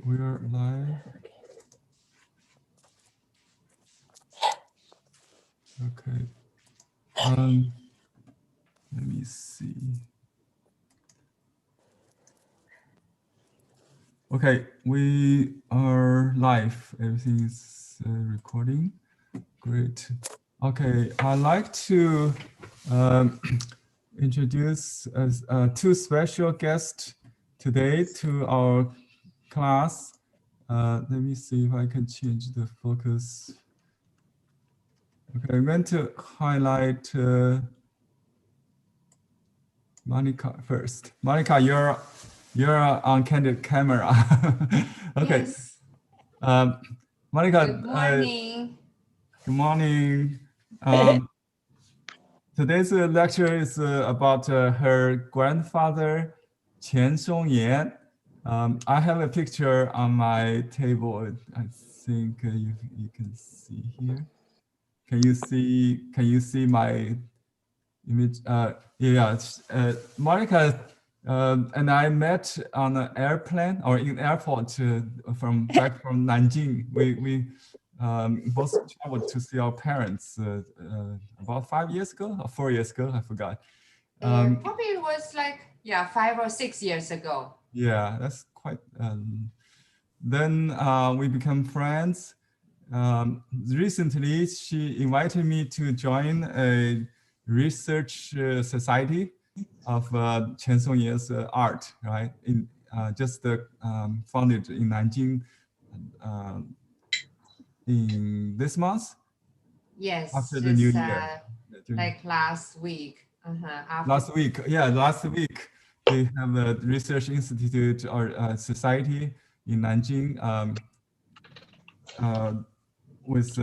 we are live. Okay. Let me see. Okay, we are live. Everything is recording. Great. Okay, I'd like to introduce two special guests today to our class. Let me see if I can change the focus. Okay, I'm going to highlight Monica first. Monica, you're on candid camera. Okay. Yes. Monica. Good morning. Good morning. Today's lecture is about her grandfather, Qian Songyan. I have a picture on my table. I think you can see here. Can you see my image? Yeah. Monica and I met on an airplane or in airport back from Nanjing. We both traveled to see our parents about 5 years ago or 4 years ago. I forgot. Probably it was like 5 or 6 years ago. Yeah, that's quite. Then we become friends. Recently, she invited me to join a research society of Qian Songyan's art, right? Just founded in Nanjing in this month. Yes, after the new year. Like last week. Last week, yeah, last week they have a research institute or society in Nanjing with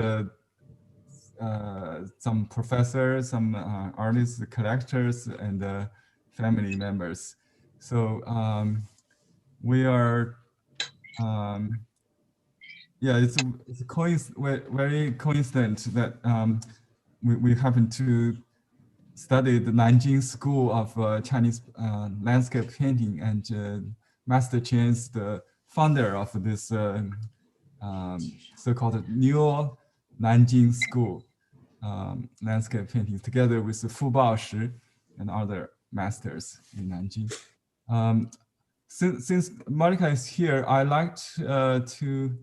some professors, some artists, collectors, and family members. So we are, yeah, it's very coincident that we happen to study the Nanjing School of Chinese landscape painting, and Master Qian is the founder of this so-called New Nanjing School landscape painting, together with Fu Baoshi and other masters in Nanjing. Since Monica is here, I like to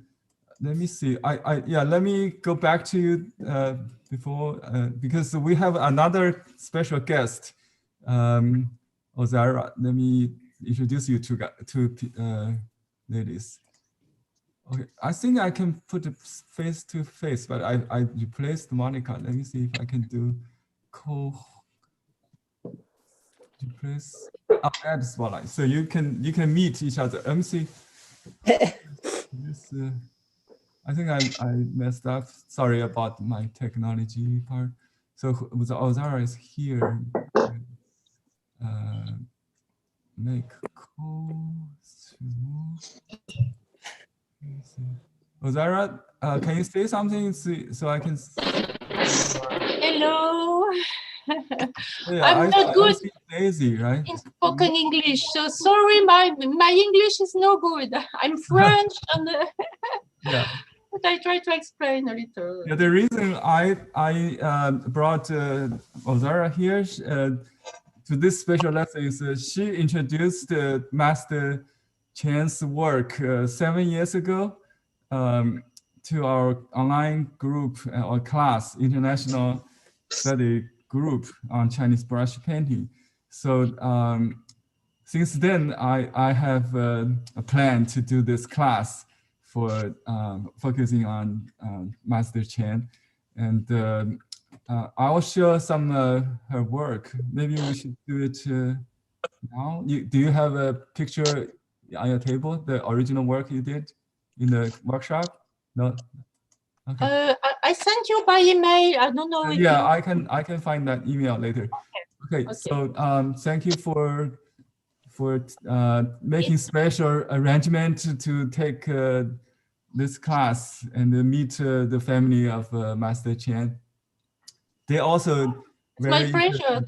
let me see. Let me go back to you before because we have another special guest, Ozara. Let me introduce you to ladies. Okay, I think I can put it face to face, but I replaced Monica. Let me see if I can do replace add spotlight, so you can meet each other. Let me see. This, I think I messed up. Sorry about my technology part. So Ozara is here. Make call to. Ozara, can you say something so I can? Hello. Yeah, I'm not good lazy, right? in spoken English, so sorry, my English is no good. I'm French, and yeah. But I try to explain a little. Yeah, the reason I brought Ozara here to this special lesson is she introduced Master Qian's work 7 years ago to our online group or class, international study group on Chinese brush painting. So since then, I have a plan to do this class for focusing on Master Qian, and I'll show some her work. Maybe we should do it now. Do you have a picture on your table, the original work you did in the workshop? No. Okay. I sent you by email. I don't know. Yeah, I can find that email later. Okay. So thank you for making special arrangement to take this class and meet the family of Master Qian. They also it's my pleasure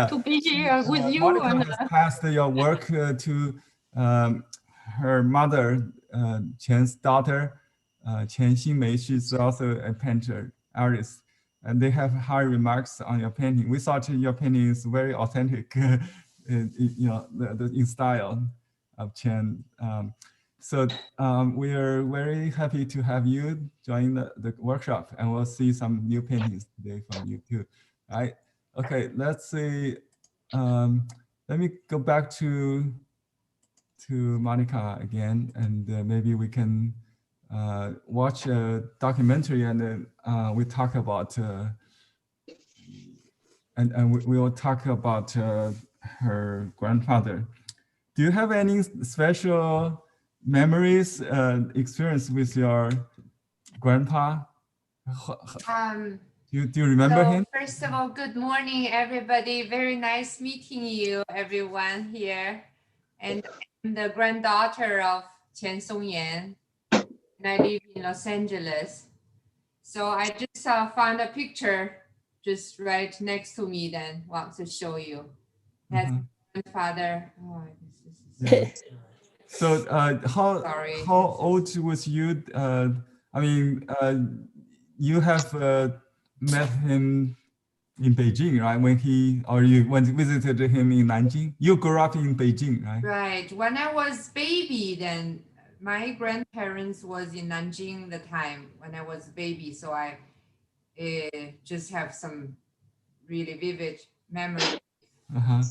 to be here with you. Monica has passed your work to her mother, Qian's daughter, Qian Xingmei. She's also a painter, artist. And they have high remarks on your painting. We thought your painting is very authentic, in style of Qian. So we are very happy to have you join the workshop, and we'll see some new paintings today from you too. All right. Okay, let's see. Let me go back to Monica again, and maybe we can watch a documentary, and then we talk about and we will talk about her grandfather. Do you have any special memories, experience with your grandpa? Do you remember him? First of all, good morning, everybody. Very nice meeting you, everyone here. And I'm the granddaughter of Qian Songyan, and I live in Los Angeles. So I just found a picture just right next to me, then want to show you. That's my grandfather. Oh, this is So how old was you? I mean, you have met him in Beijing, right? When you visited him in Nanjing. You grew up in Beijing, right? Right. When I was baby, then my grandparents was in Nanjing the time when I was baby. So I just have some really vivid memory. I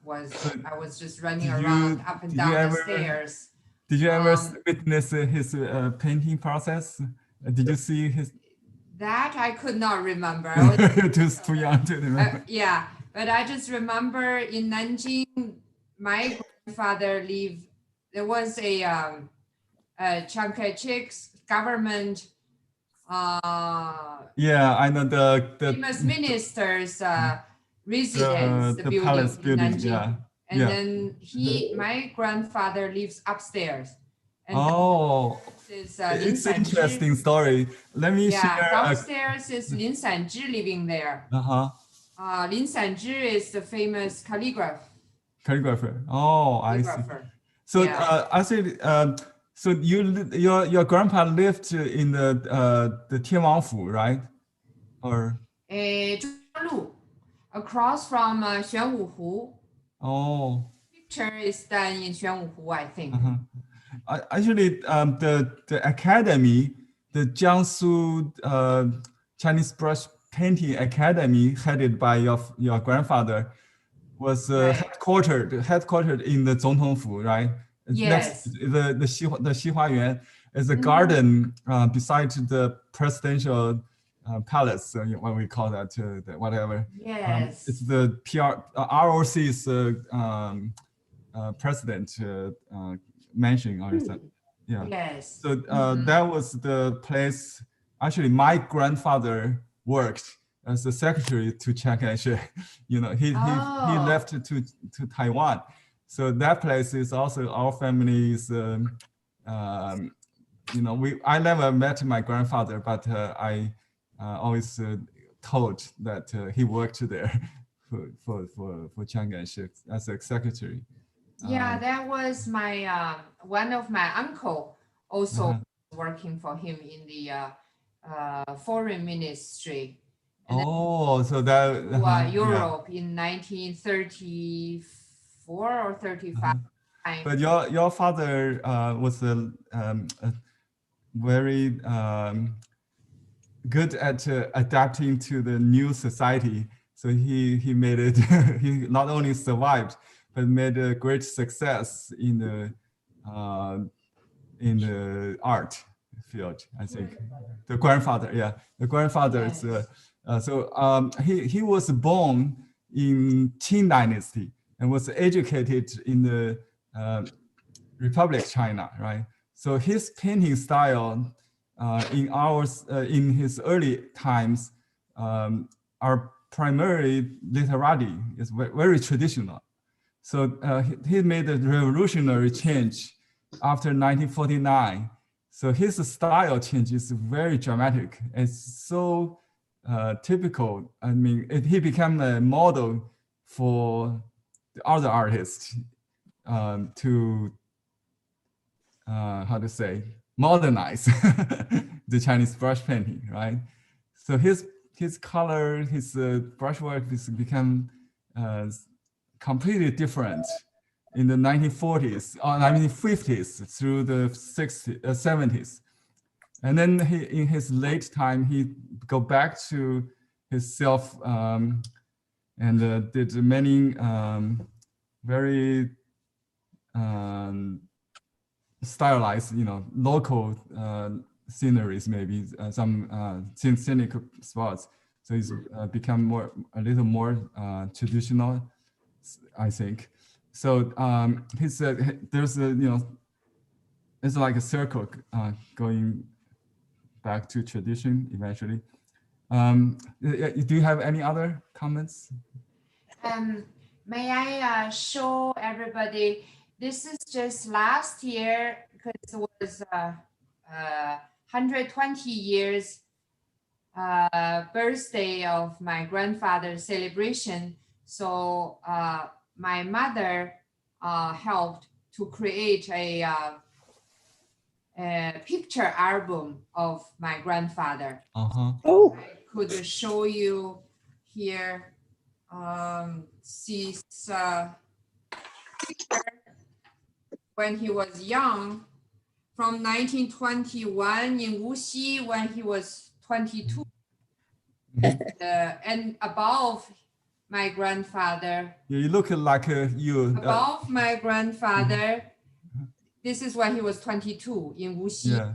was just running around up and down the stairs. Did you ever witness his painting process? Did you see his? That I could not remember. I was just too young to remember. Yeah, but I just remember in Nanjing, my grandfather lived. There was a Chiang Kai-shek's government. Yeah, I know the famous minister's residence, the building palace in building. Nanjing. Yeah. And then my grandfather lives upstairs. And it's an interesting story. Let me share. Downstairs is Lin Sanzhi living there. Lin Sanzhi is the famous calligrapher. Oh, I see. So I said, so your grandpa lived in the Tianwangfu, right? Or Zhuanglu, across from Xuanwuhu. Oh. Picture is done in Xuanwuhu, I think. Actually, the academy, the Jiangsu Chinese Brush Painting Academy, headed by your grandfather, was headquartered in the Zongtongfu, right? Yes. The Xihuayuan is a garden beside the presidential palace, what we call that, whatever. Yes. It's the ROC's president mansion or something. Yeah. Yes. So that was the place. Actually, my grandfather worked as a secretary to Chiang Kai-shek. He left to Taiwan. So that place is also our family's. I never met my grandfather, but I always told that he worked there for Chiang Kai-shek as a secretary. Yeah, that was my one of my uncle also working for him in the foreign ministry. So that Europe in 1934 or 35. But your father was very good at adapting to the new society. So he made it. He not only survived, but made a great success in the art field. I think the grandfather is. He was born in Qing Dynasty and was educated in the Republic China, right? So his painting style in his early times are primarily literati. It's very traditional. So he made a revolutionary change after 1949. So his style change is very dramatic. It's so typical. I mean, he became a model for the other artists to how to say, modernize the Chinese brush painting, right? So his color, his brushwork has become completely different in the 1940s or 1950s through the 60s, 70s. And then in his late time, he go back to his self and did many very stylized, local sceneries, maybe some scenic spots. So he's become a little more traditional, I think. So there's it's like a circle going back to tradition eventually. Do you have any other comments? May I show everybody? This is just last year because it was 120 years birthday of my grandfather's celebration. So my mother helped to create a picture album of my grandfather. Oh, I could show you here. She's when he was young, from 1921 in Wuxi when he was 22. And above my grandfather. You look like you. Above my grandfather, this is when he was 22 in Wuxi. Yeah.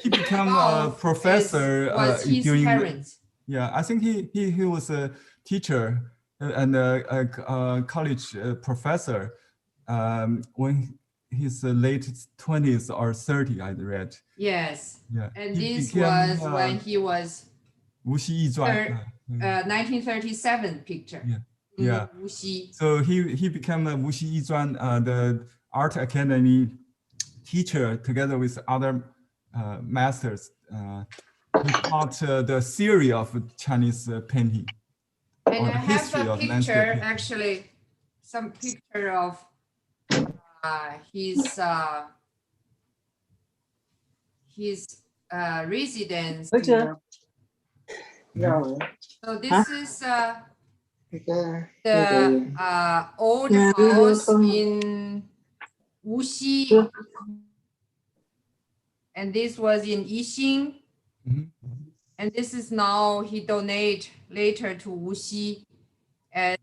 He became a professor was his during. Parents. Yeah, I think he was a teacher and a college professor when his late 20s or 30, I read. Yes. Yeah. And this was when he was 无锡艺专 1937 picture. Yeah. Wuxi. So he became a Wuxi Yizhuan, the art academy teacher together with other masters. He taught the theory of Chinese painting. And I have a picture, actually, some picture of his residence. So this is the old house in Wuxi, and this was in Yixing. And this is now he donate later to Wuxi as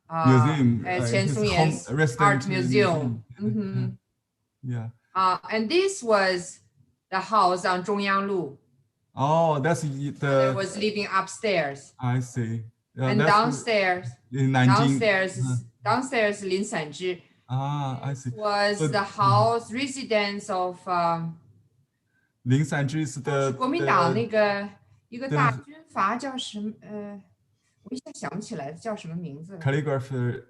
museum, as Qian Songyan's art museum. Yeah. And this was the house on Zhongyanglu. Oh, that's I was living upstairs. I see. And downstairs, in downstairs Lin Sanzhi. I see. Was the house residence of 林散之是的国民党那个一个大军阀叫什么？我一下想不起来叫什么名字。calligrapher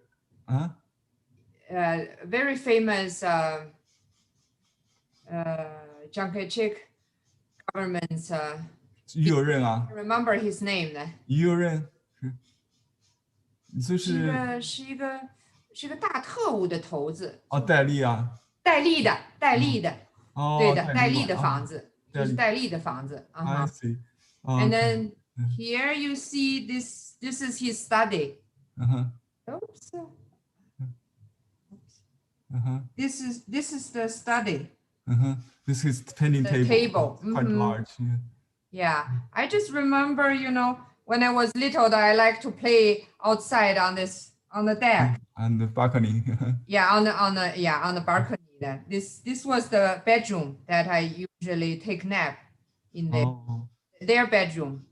very famous Jiang government's 于右任啊 remember his name 呢？于右任就是是一个大特务的头子。哦，戴笠啊，戴笠的。哦，对的，戴笠的房子，就是戴笠的房子。I see. And then here you see this is his study. Oops. This is the study. This is painting table. Quite large. Yeah, I just remember, when I was little, I like to play outside on the deck. On the balcony. Yeah, on the balcony. This was the bedroom that I usually take nap in their bedroom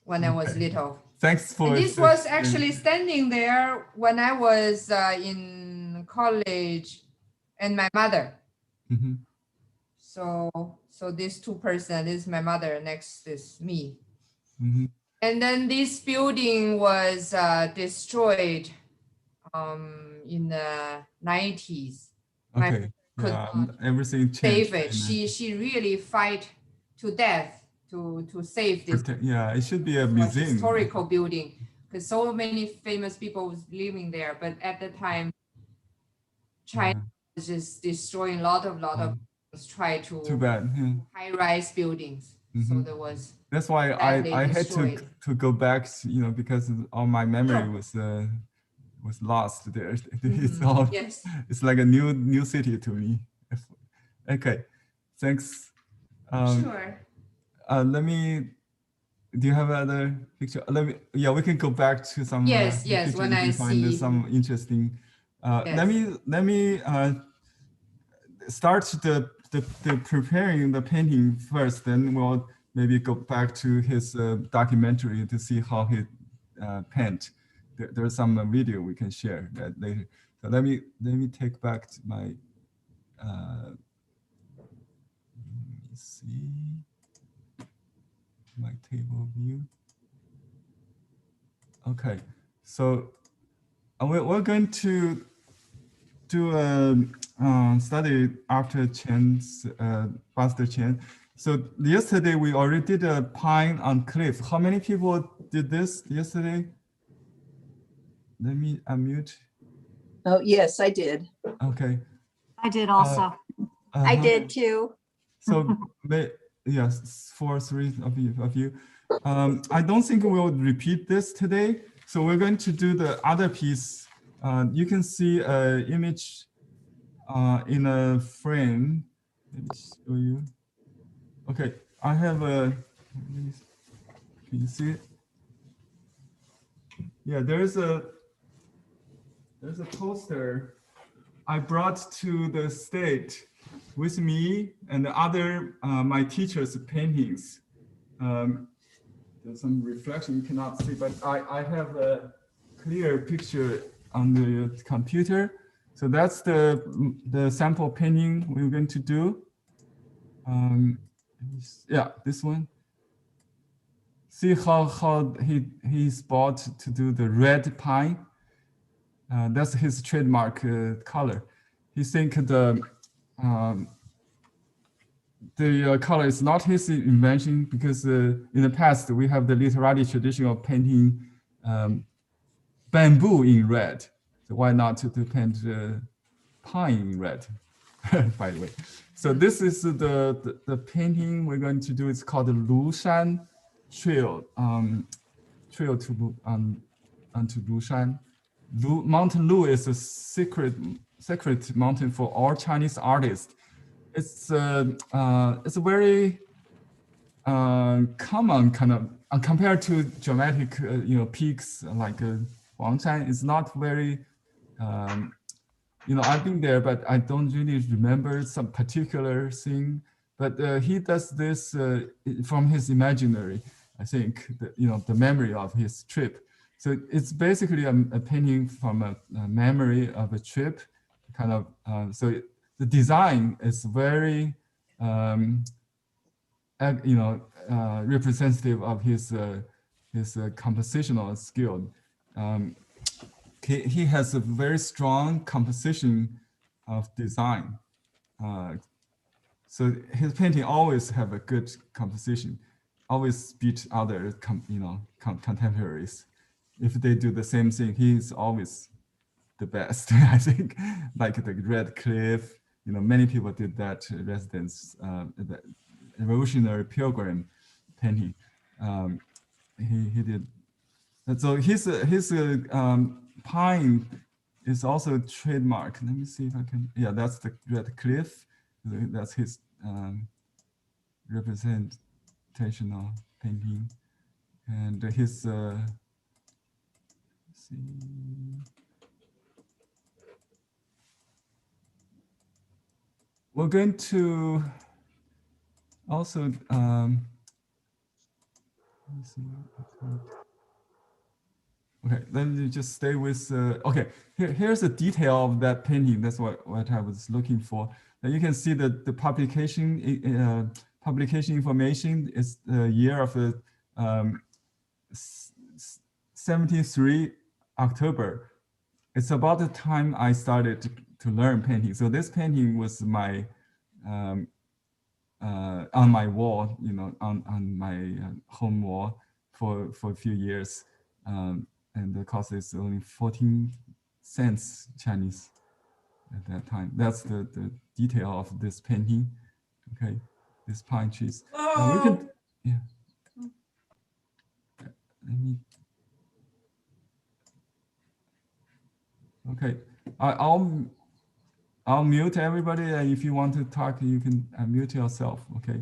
when I was little. Thanks for. And this was actually standing there when I was in college, and my mother. So these two persons, this is my mother, next is me. And then this building was destroyed in the 90s. Okay. Everything changed. Save it. She really fight to death to save this. Yeah, it should be a museum. Historical building, because so many famous people was living there. But at the time, China it's just destroying a lot of try Too to bad. Yeah. high-rise buildings. So there was That's why badly I had destroyed. to go back, you know, because all my memory was lost there. It's all Yes. it's like a new city to me. Okay, thanks. Sure. Let me. Do you have other picture? Let me. Yeah, we can go back to some. Yes, picture when if I you find see. some interesting. Let Yes. me start the preparing the painting first. Then we'll maybe go back to his documentary to see how he paint. There's some video we can share that later. So let me take back to my. Let me see my table view. Okay, so we're going to do a study after Qian's Buster Qian. So yesterday we already did a pine on cliff. How many people did this yesterday? Let me unmute. Oh, yes, I did. Okay. I did also. I did too. So yes, three of you. I don't think we'll repeat this today. So we're going to do the other piece. You can see an image in a frame. Let me show you. Okay, I have a. Can you see it? Yeah, there's a poster I brought to the state with me and the other my teacher's paintings. There's some reflection you cannot see, but I have a clear picture on the computer. So that's the sample painting we're going to do. Yeah, this one. See how he's bought to do the red pine. That's his trademark color. He think the color is not his invention because in the past we have the literary tradition of painting bamboo in red. So why not to paint pine in red? By the way, so this is the painting we're going to do. It's called the Lucian Trail. Trail to onto Lucian. Mountain Lu is a secret mountain for all Chinese artists. It's a very common kind of compared to dramatic peaks like Huangshan. It's not very I've been there, but I don't really remember some particular thing. But he does this from his imaginary, I think, the memory of his trip. So it's basically a painting from a memory of a trip, kind of. So the design is very, representative of his compositional skill. He has a very strong composition of design. So his painting always have a good composition, always beat other contemporaries. If they do the same thing, he's always the best. I think, like the Red Cliff. Many people did that. Residence, the Revolutionary Pilgrim painting. He did. And so his pine is also trademark. Let me see if I can. Yeah, that's the Red Cliff. That's his representational painting, and his. Let's see. We're going to also. Let me see. Okay, then you just stay with, okay, here's the detail of that painting. That's what I was looking for. Now you can see that the publication information is the year of 73 October. It's about the time I started to learn painting. So this painting was my, on my wall, on my home wall for a few years. And the cost is only 14 cents Chinese. at that time. That's the detail of this painting. Okay, this pine trees. We can, yeah. Let me. Okay, I'll mute everybody, and if you want to talk, you can mute yourself. Okay.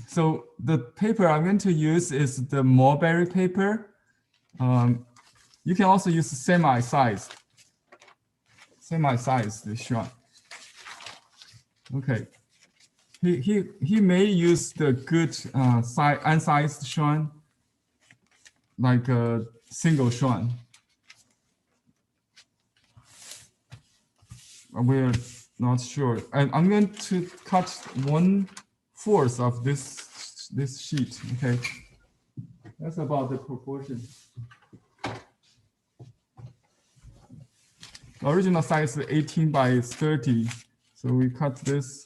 So the paper I'm going to use is the mulberry paper. You can also use semi-sized shrine. Okay. He may use the good unsized shrine, like a single shrine. We're not sure. I'm going to cut 1/4 of this sheet. Okay, that's about the proportion. The original size is 18 by 30, so we cut this.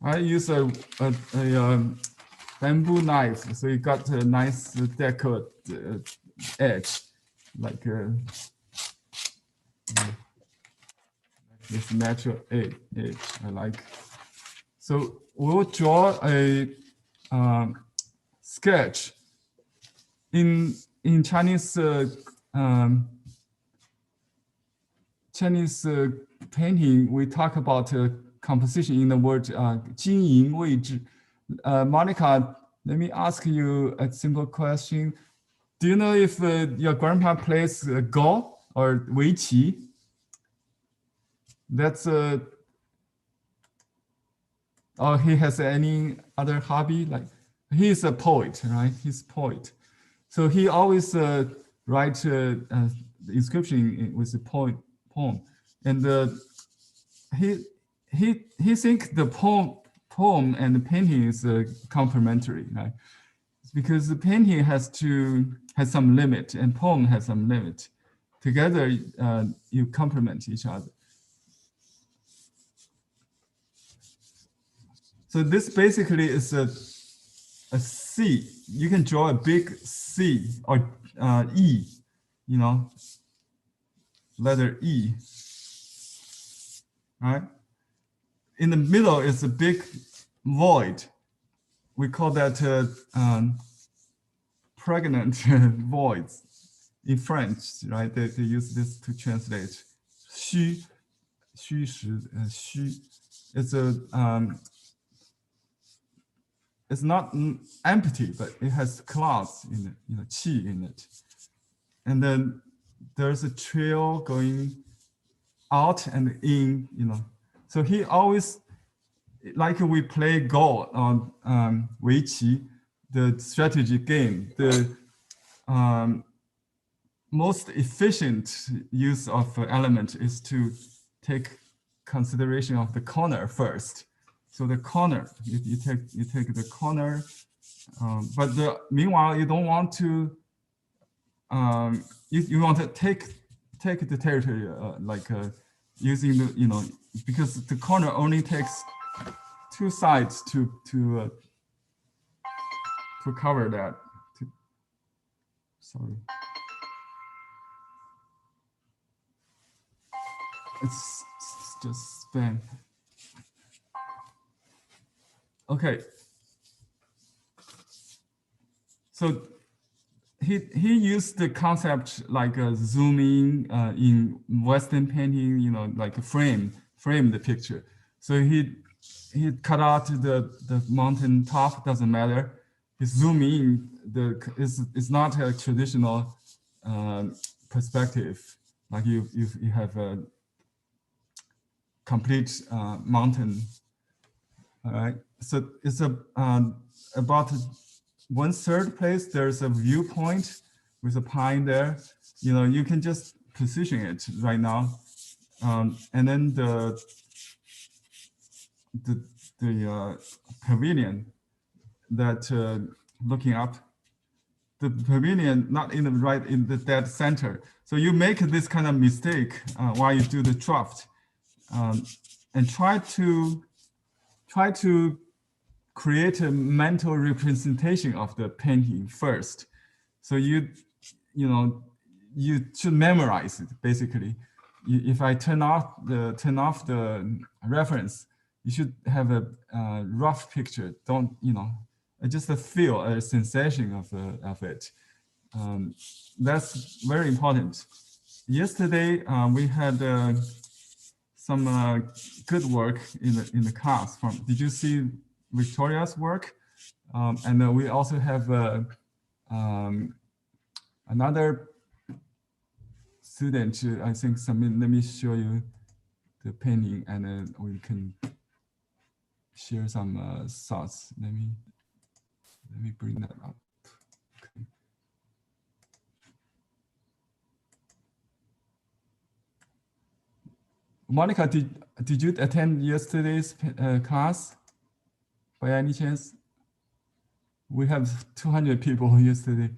I use a bamboo knife, so you got a nice decorative edge, like this natural edge I like. So we'll draw a sketch. In Chinese painting, we talk about composition in the word 经营位置. Monica, let me ask you a simple question. Do you know if your grandpa plays Go or Wei Qi? That's or he has any other hobby? Like he's a poet, right? He's a poet, so he always write the inscription with a poem, and he think the poem and the painting is complementary, right? Because the painting has some limit and poem has some limit. Together, you complement each other. So this basically is a C. You can draw a big C or E, you know, letter E. Right? In the middle is a big void. We call that pregnant voids in French, right? They use this to translate. 虚实, 虚. It's it's not empty, but it has clouds in it, you know, qi in it. And then there's a trail going out and in, you know. So he always, like we play Go on Wei Qi, the strategy game, the most efficient use of element is to take consideration of the corner first. So the corner, you take the corner, but meanwhile you don't want to. You want to take the territory using the, you know, because the corner only takes two sides to cover that. Sorry. It's just spam. Okay. So he used the concept like zooming in Western painting, you know, like a frame the picture. So he cut out the mountain top, doesn't matter. He zoom in, it's not a traditional perspective, like you have a complete mountain. All right, so it's about 1/3 place. There's a viewpoint with a pine there. You know, you can just position it right now, and then the pavilion that looking up, the pavilion not in the dead center. So you make this kind of mistake while you do the draft, and try to create a mental representation of the painting first. So you know, you should memorize it basically. If I turn off the reference, you should have a rough picture. Don't, just a feel, a sensation of it. That's very important. Yesterday we had some good work in the class. Did you see Victoria's work? And we also have another student. I think let me show you the painting, and then we can share some thoughts. Let me bring that up. Okay. Monica, did you attend yesterday's class by any chance? We have 200 people yesterday.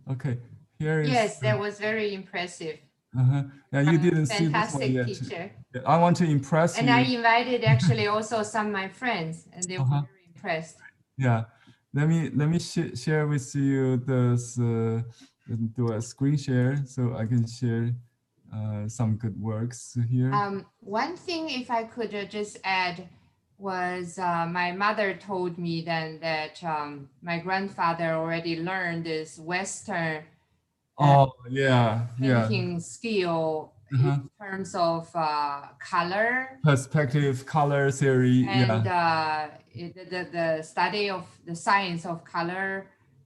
Okay, here is. Yes, that was very impressive. Yeah, you didn't see this one Fantastic yet. teacher. I want to impress And you. I invited actually also some of my friends, and they were very impressed. Yeah, let me share with you this. Do a screen share so I can share some good works here. One thing, if I could just add, was my mother told me then that my grandfather already learned this Western painting skill in terms of color, perspective, color theory, and the study of the science of color,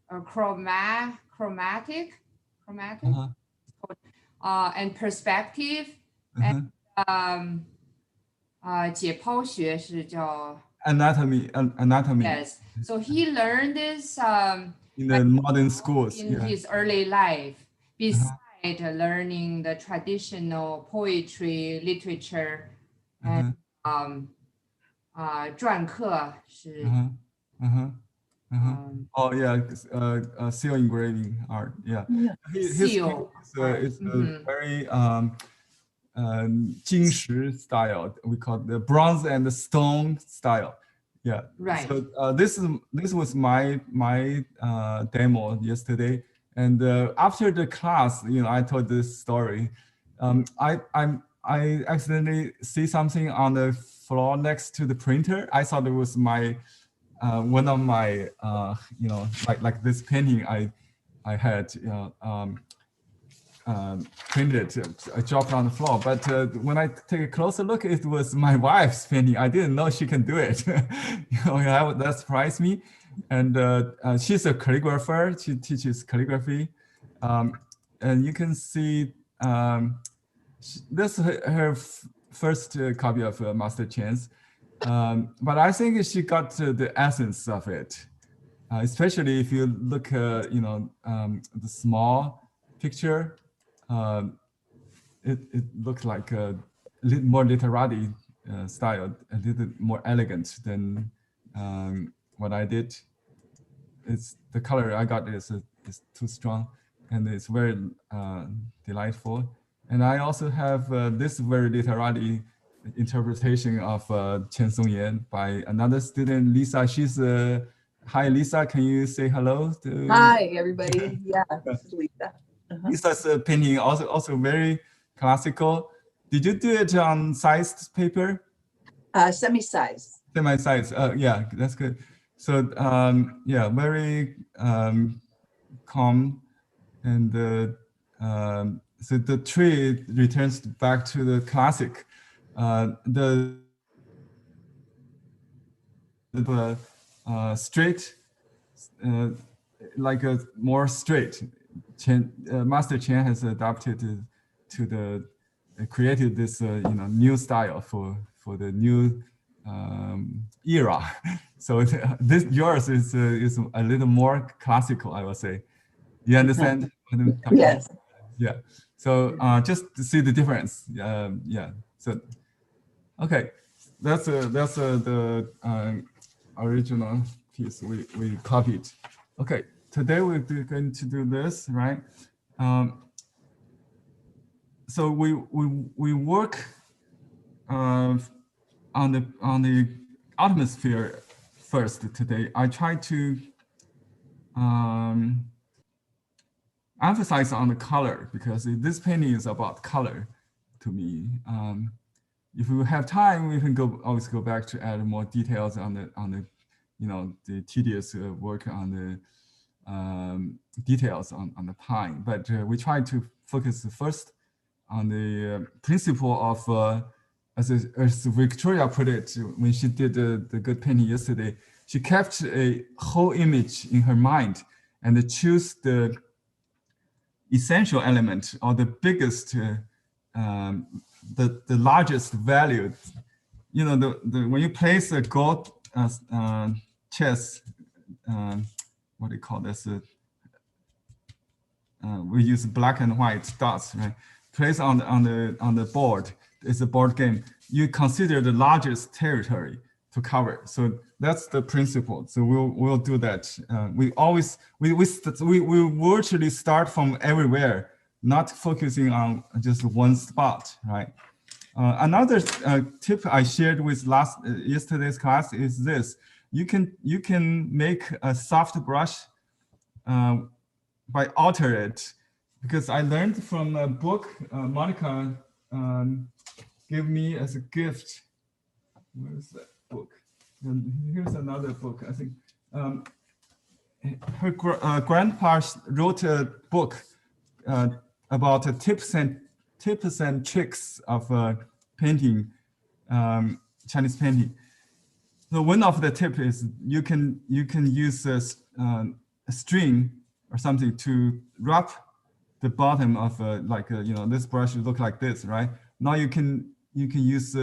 or chromatic, and perspective, and 解剖学是叫 anatomy. Yes, so he learned this in the modern schools in his early life, beside learning the traditional poetry, literature, and 篆刻是 Oh yeah, seal engraving art. Yeah, his seal is a very 金石 style. We call it the bronze and the stone style. Yeah. Right. So this was my demo yesterday, and after the class, I told this story. I accidentally see something on the floor next to the printer. I thought it was my one of my like this painting I had printed, I dropped on the floor. But when I take a closer look, it was my wife's painting. I didn't know she can do it. That surprised me. And she's a calligrapher. She teaches calligraphy, and you can see this is her first copy of Master Chan's. But I think she got the essence of it, especially if you look, the small picture. It looks like a little more literary style, a little more elegant than what I did. It's the color I got is too strong, and it's very delightful. And I also have this very literary interpretation of Qian Songyan by another student, Lisa. She's hi, Lisa. Can you say hello? Hi, everybody. Yeah, this is Lisa. Lisa's painting also very classical. Did you do it on sized paper? Semi-size. Semi-size. Yeah, that's good. So yeah, very calm, and so the tree returns back to the classic. The straight, like a more straight. Master Qian has adapted to the created this new style for the new era. So this yours is a little more classical, I would say. You understand? Yes. Yeah. So just to see the difference. Yeah. So okay, that's the original piece we copied. Okay. Today we're going to do this, right? So we work on the atmosphere first today. I try to emphasize on the color, because this painting is about color to me. If we have time, we can always go back to add more details on the the tedious work on the details on the pine. But we try to focus first on the principle of, as Victoria put it when she did the good painting yesterday, she kept a whole image in her mind and choose the essential element or the biggest, the largest value. You know, when you place a gold chess, what do you call this? We use black and white dots, right? Place on the board. It's a board game. You consider the largest territory to cover. So that's the principle. So we'll do that. We virtually start from everywhere, not focusing on just one spot, right? Another tip I shared with yesterday's class is this: you can make a soft brush by alter it, because I learned from a book Monica gave me as a gift. Where is that book? And here's another book. I think her grandpa wrote a book about tips and tricks of painting, Chinese painting. So one of the tips is you can use a string or something to wrap the bottom of this brush look like this, right? Now you can use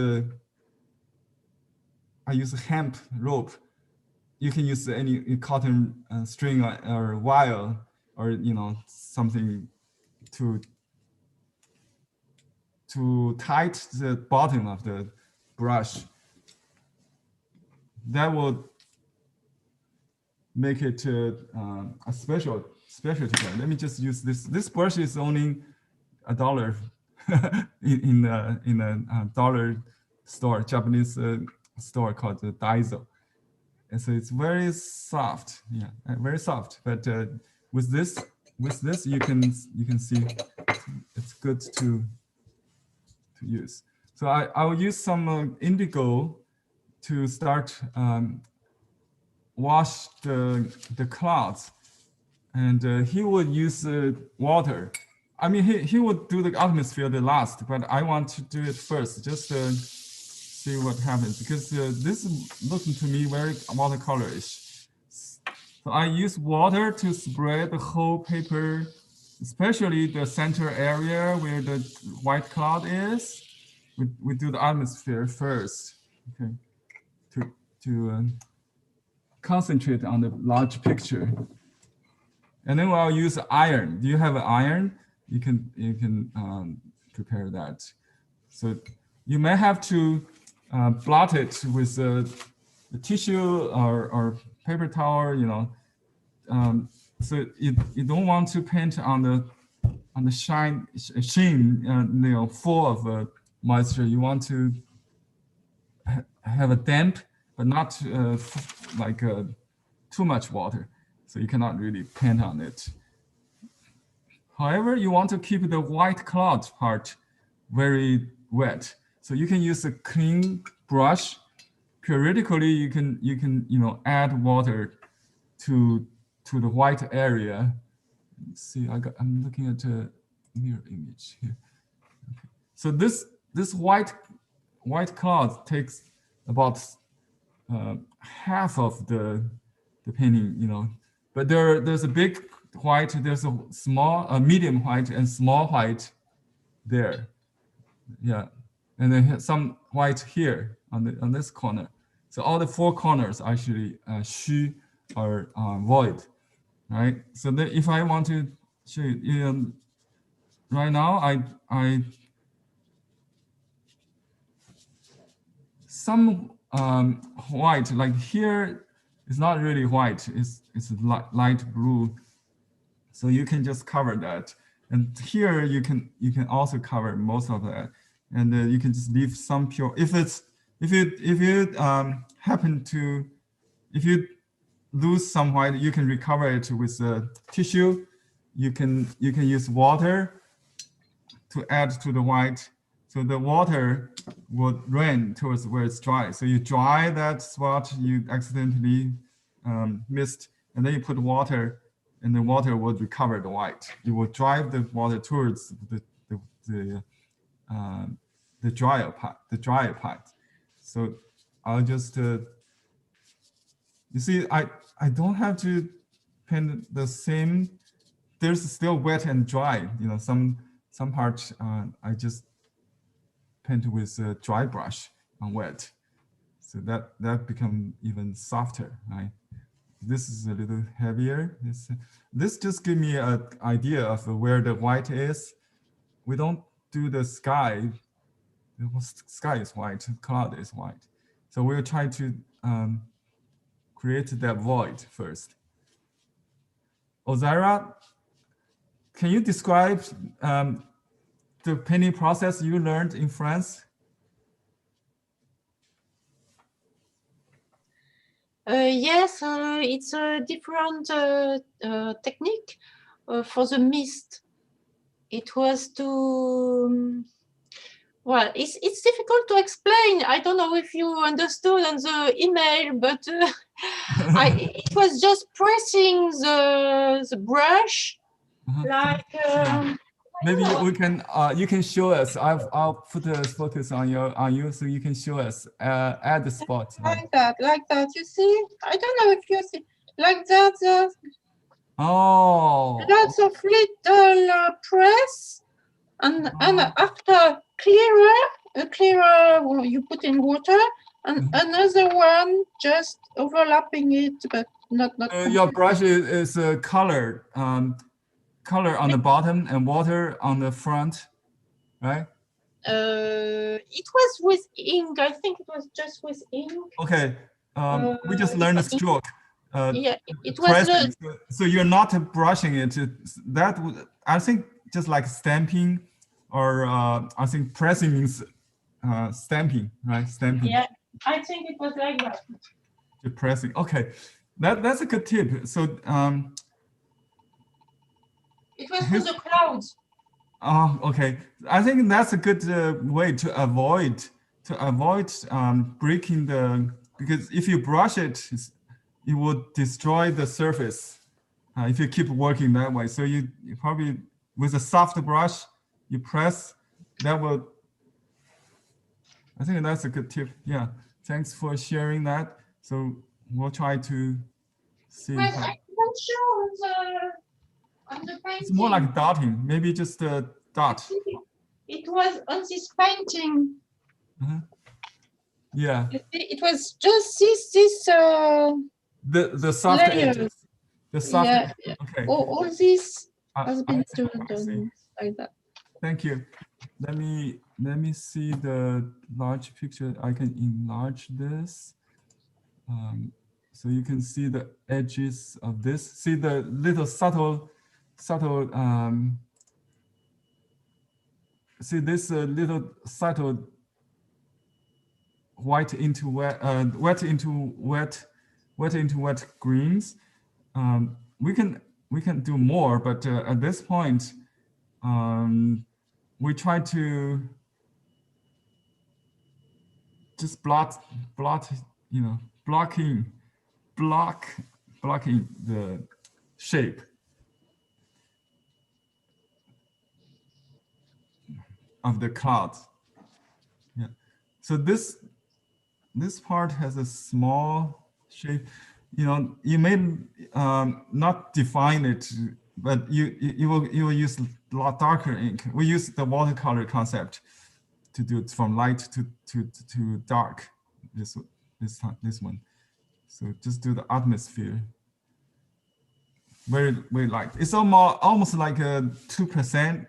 I use a hemp rope. You can use any cotton string or wire or something to tight the bottom of the brush. That will make it a specialty. Let me just use this. This brush is only $1 in a dollar store, Japanese store called Daiso. And so it's very soft, very soft. But with this you can see it's good to use. So I will use some indigo to start wash the clouds, and he would use water. I mean, he would do the atmosphere the last, but I want to do it first, just see what happens, because this is looking to me very watercolorish. So I use water to spread the whole paper, especially the center area where the white cloud is. We do the atmosphere first, okay, to concentrate on the large picture. And then I'll use iron. Do you have an iron? You can prepare that. So you may have to blot it with a tissue or paper towel, so you don't want to paint on the sheen, full of moisture. You want to have a damp, but not too much water, so you cannot really paint on it. However, you want to keep the white cloud part very wet, so you can use a clean brush. Periodically, you can add water to the white area. Let's see, I'm looking at a mirror image here. Okay. So this white cloud takes about half of the painting, but there's a big white, there's a small, medium white and small white there, and then some white here on this corner. So all the four corners actually xu or void, right? So if I want to show you, right now I some white, like here, it's not really white, it's light blue. So you can just cover that. And here you can also cover most of that. And you can just leave some pure, if you lose some white, you can recover it with tissue. You can use water to add to the white. So the water would run towards where it's dry. So you dry that spot you accidentally missed, and then you put water, and the water would recover the white. You will drive the water towards the drier part. So I'll just you see, I don't have to paint the same. There's still wet and dry. You know, some parts I just paint with a dry brush on wet, so that become even softer, right? This is a little heavier. This just give me an idea of where the white is. We don't do the sky. The sky is white, cloud is white. So we'll try to create that void first. Ozira, can you describe the painting process you learned in France? Yes, it's a different technique for the mist. It was to, well, it's difficult to explain. I don't know if you understood on the email, but it was just pressing the brush like. Maybe we can. You can show us. I'll put a focus on you, so you can show us at the spot. Like that. You see? I don't know if you see like that. Oh. Lots of little press, and after clearer you put in water, and another one just overlapping it, but not. Your brush is colored. Color on the bottom and water on the front, right? It was with ink. I think it was just with ink. Okay, we just learned a stroke. Yeah, it pressing. was. So you're not brushing it. That would, I think, just like stamping, or I think pressing means stamping, right? Stamping. Yeah, I think it was like that. You're pressing. Okay, that's a good tip. So. It was for the clouds. Oh, okay. I think that's a good way to avoid breaking because if you brush it, it would destroy the surface if you keep working that way. So you probably, with a soft brush, you press, that will, I think that's a good tip. Yeah, thanks for sharing that. So we'll try to see. Well, I can show on the painting. It's more like dotting, maybe just a dot. It was on this painting. Yeah. It was just this the soft layers. edges. The soft. Yeah. Okay. All this has been I done like that. Thank you. Let me see the large picture. I can enlarge this. So you can see the edges of this. See the little subtle. See this little subtle white into wet, wet into wet greens. We can do more, but at this point, we try to just block, you know, blocking the shape of the cloud. Yeah. So this part has a small shape. You know, you may not define it, but you will use a lot darker ink. We use the watercolor concept to do it from light to dark. This one. So just do the atmosphere. Very light. It's almost like a 2%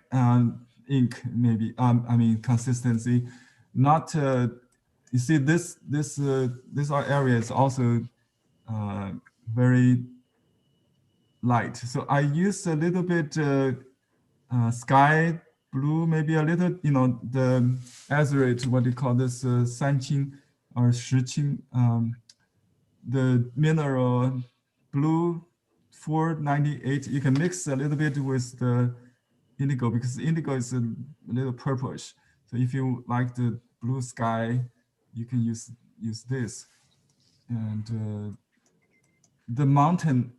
ink, maybe. I mean consistency. Not you see this area is also very light. So I use a little bit sky blue, maybe a little, you know, the azurite, what do you call this, sanqing or shiqing, the mineral blue 498. You can mix a little bit with the indigo because indigo is a little purplish. So if you like the blue sky, you can use this. And the mountain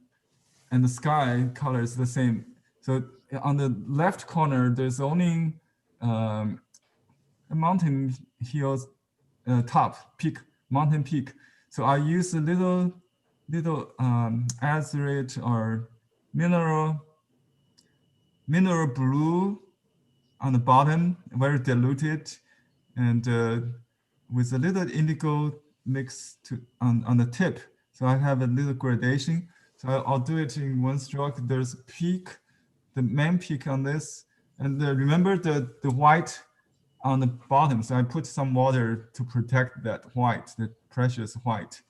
and the sky color is the same. So on the left corner, there's only a mountain hills top peak, mountain peak. So I use a little azurite or mineral blue on the bottom, very diluted, and with a little indigo mix on the tip. So I have a little gradation. So I'll do it in one stroke. There's a peak, the main peak on this, and remember the white on the bottom. So I put some water to protect that white, the precious white,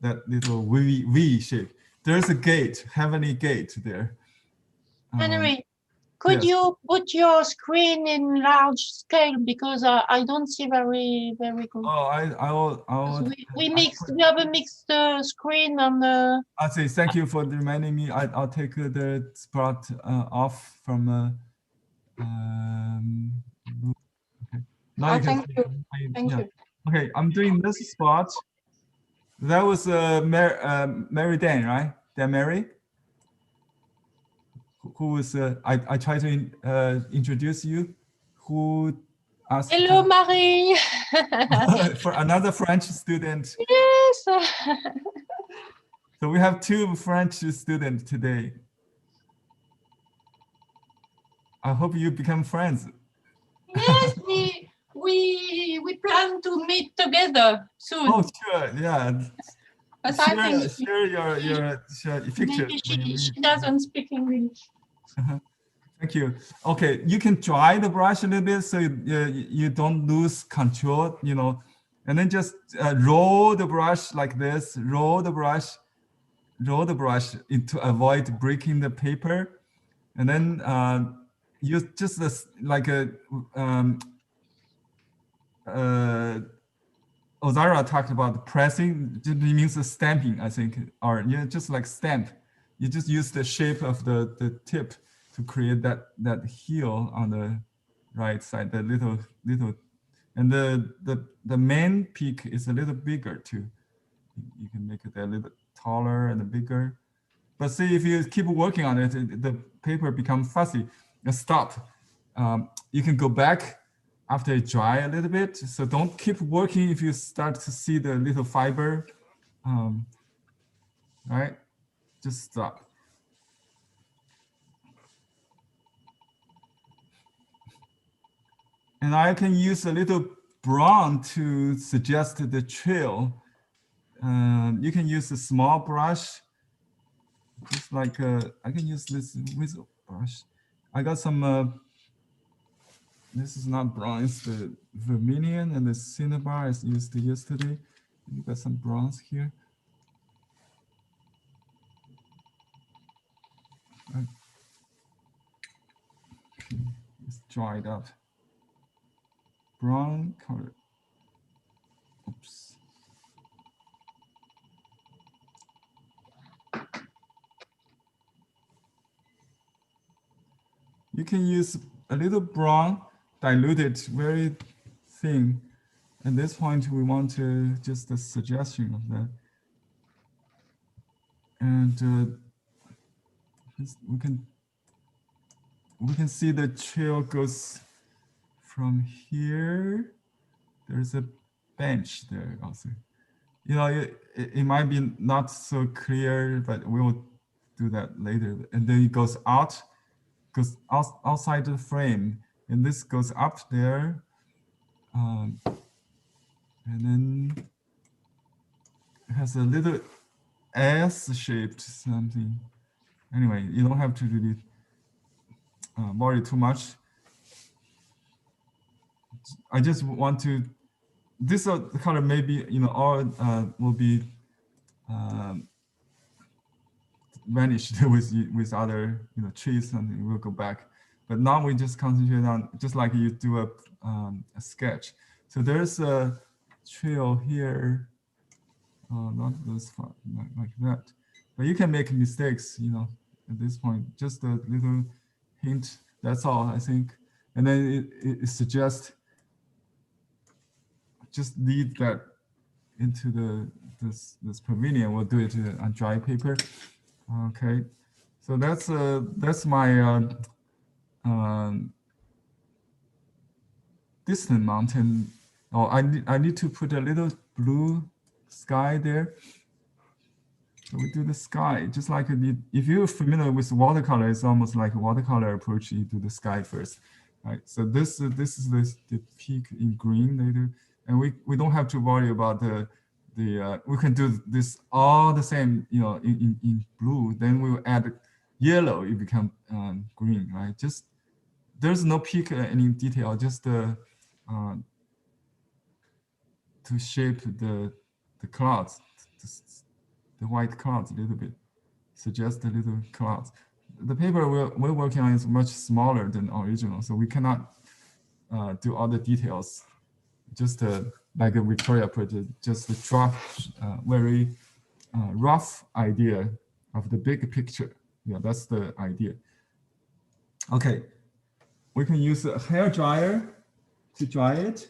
that little V shape. There's a gate, heavenly gate there. Henry, could yes. you put your screen in large scale because I don't see very good. Oh, We have a mixed screen on the. I see. Thank you for reminding me. I'll take the spot off from. Okay. Now you can Thank see. you. Thank you. Okay, I'm doing this spot. That was Mary Dan, right? Dan Mary. Who was I tried to introduce you. Who asked? Hello, Marie. For another French student. Yes. So we have 2 French students today. I hope you become friends. Yes, we plan to meet together soon. Oh, sure, yeah. But Share, I think share your picture. maybe she doesn't speak English. Thank you. Okay, you can dry the brush a little bit so you don't lose control, you know, and then just roll the brush like this, roll the brush to avoid breaking the paper. And then use just like a, Ozara talked about pressing, it means the stamping, I think, or just like stamp. You just use the shape of the tip to create that heel on the right side, the little, and the main peak is a little bigger too. You can make it a little taller and bigger. But see, if you keep working on it, the paper becomes fuzzy. Stop. You can go back after it dry a little bit. So don't keep working if you start to see the little fiber. Right? Just stop. And I can use a little brown to suggest the trail. You can use a small brush. Just like I can use this whistle brush. I got some. This is not brown. It's the vermilion and the cinnabar I used yesterday. You got some bronze here. Okay, it's dried up. Brown color. Oops. You can use a little brown, diluted, very thin. At this point, we want to just a suggestion of that. And we can see the trail goes from here. There's a bench there also. You know, it might be not so clear, but we will do that later. And then it goes out. Goes outside the frame, and this goes up there, and then it has a little S-shaped something. Anyway, you don't have to really worry too much. I just want to. This color maybe all will be vanished with other trees, and we'll go back. But now we just concentrate on just like you do a sketch. So there's a trail here, not this far, like that. but you can make mistakes, you know, at this point. Just a little hint. That's all, I think. And then it suggests just lead that into this pavilion. We'll do it on dry paper. Okay, so that's my distant mountain. Oh, I need to put a little blue sky there. So we do the sky, just like if you're familiar with watercolor, it's almost like a watercolor approach. You do the sky first, right? So this is the peak in green later, and we don't have to worry about we can do this all the same, you know, in blue. Then we'll add yellow, it become green, right? Just there's no peak any detail, just to shape the clouds. The white clouds a little bit, suggest a little clouds. The paper we're working on is much smaller than original, so we cannot do all the details. Just like Victoria put it, just a rough, very rough idea of the big picture. Yeah, that's the idea. Okay, we can use a hair dryer to dry it,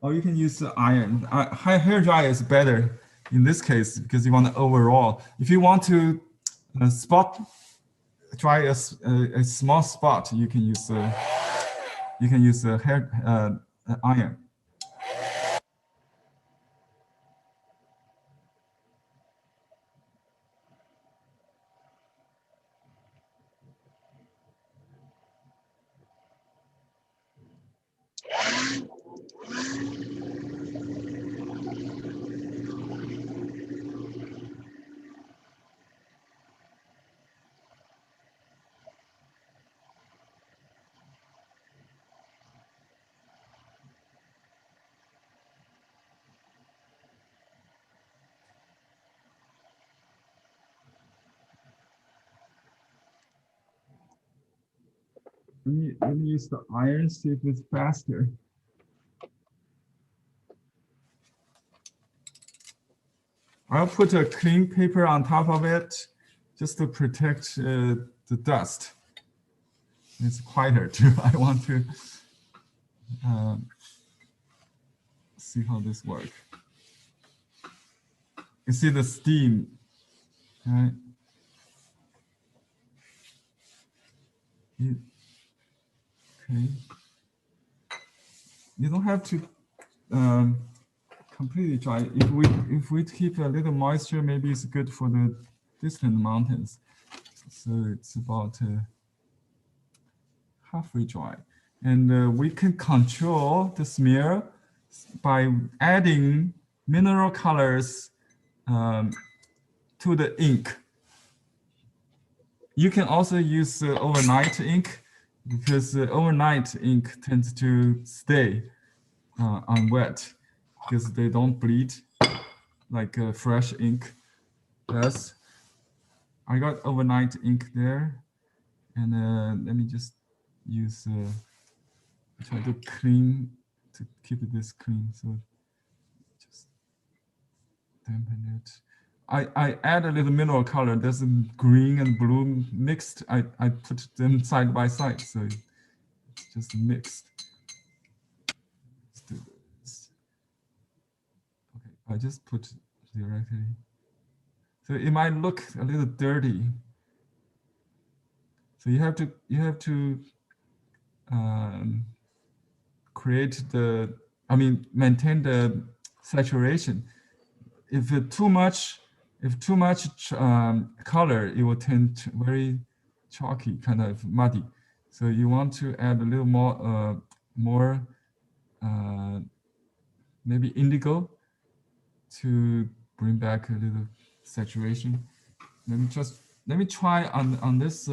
or you can use the iron. Hair dryer is better in this case because you want to overall. If you want to dry a small spot, you can use a hair iron. Let me use the iron, see if it's faster. I'll put a clean paper on top of it just to protect the dust. It's quieter too. I want to see how this works. You see the steam, right? Okay. You don't have to completely dry. If we keep a little moisture, maybe it's good for the distant mountains. So it's about halfway dry, and we can control the smear by adding mineral colors to the ink. You can also use overnight ink because overnight ink tends to stay on wet because they don't bleed like fresh ink does. I got overnight ink there, and let me just use try to clean to keep this clean. So just dampen it. I add a little mineral color. There's green and blue mixed. I put them side by side, so it's just mixed. Let's do this. Okay, I just put directly. So it might look a little dirty. So you have to create maintain the saturation. If too much color, it will tend to very chalky, kind of muddy. So you want to add a little more maybe indigo to bring back a little saturation. Let me try on this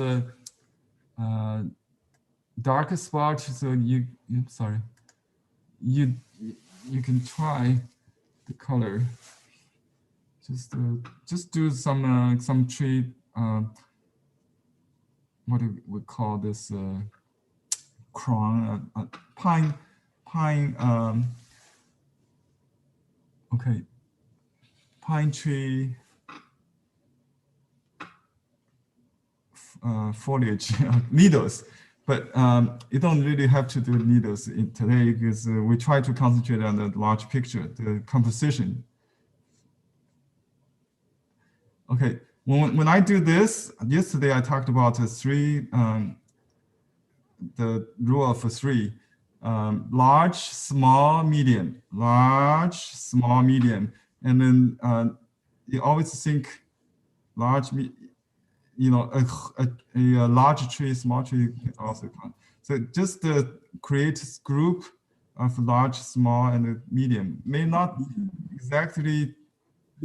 darker spot. So you can try the color. Just do some tree. What do we call this? Crown, pine. Okay, pine tree. foliage needles, but you don't really have to do needles today because we try to concentrate on the large picture, the composition. Okay, when I do this, yesterday I talked about the rule of three, large, small, medium, large, small, medium, and then you always think large, you know, a large tree, small tree can also count. So just create a group of large, small, and medium. May not exactly,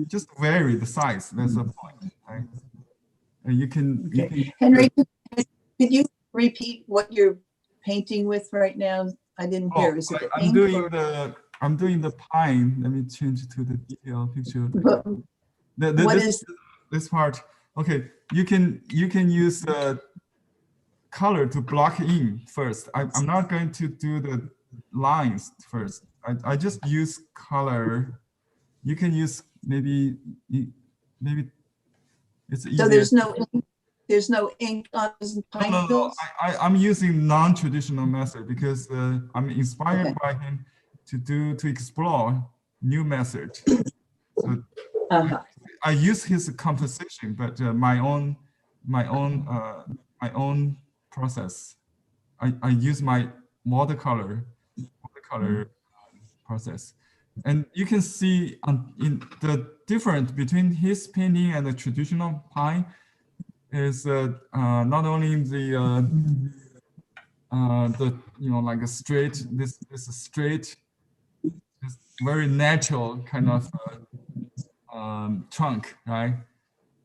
just vary the size. That's the point, right? And you can, Henry, could you repeat what you're painting with right now? I didn't hear. Is it the I'm ink doing or- I'm doing the pine. Let me change to the detail picture. This part? Okay, you can use the color to block in first. I'm not going to do the lines first. I just use color. You can use maybe it's easier. So there's no ink on those pine No. needles? I'm using non-traditional method because I'm inspired by him to explore new method. So I use his composition, but my own process. I use my watercolor process, and you can see in the difference between his painting and the traditional pine is not only the you know, like a straight, this straight, this very natural kind of trunk, right?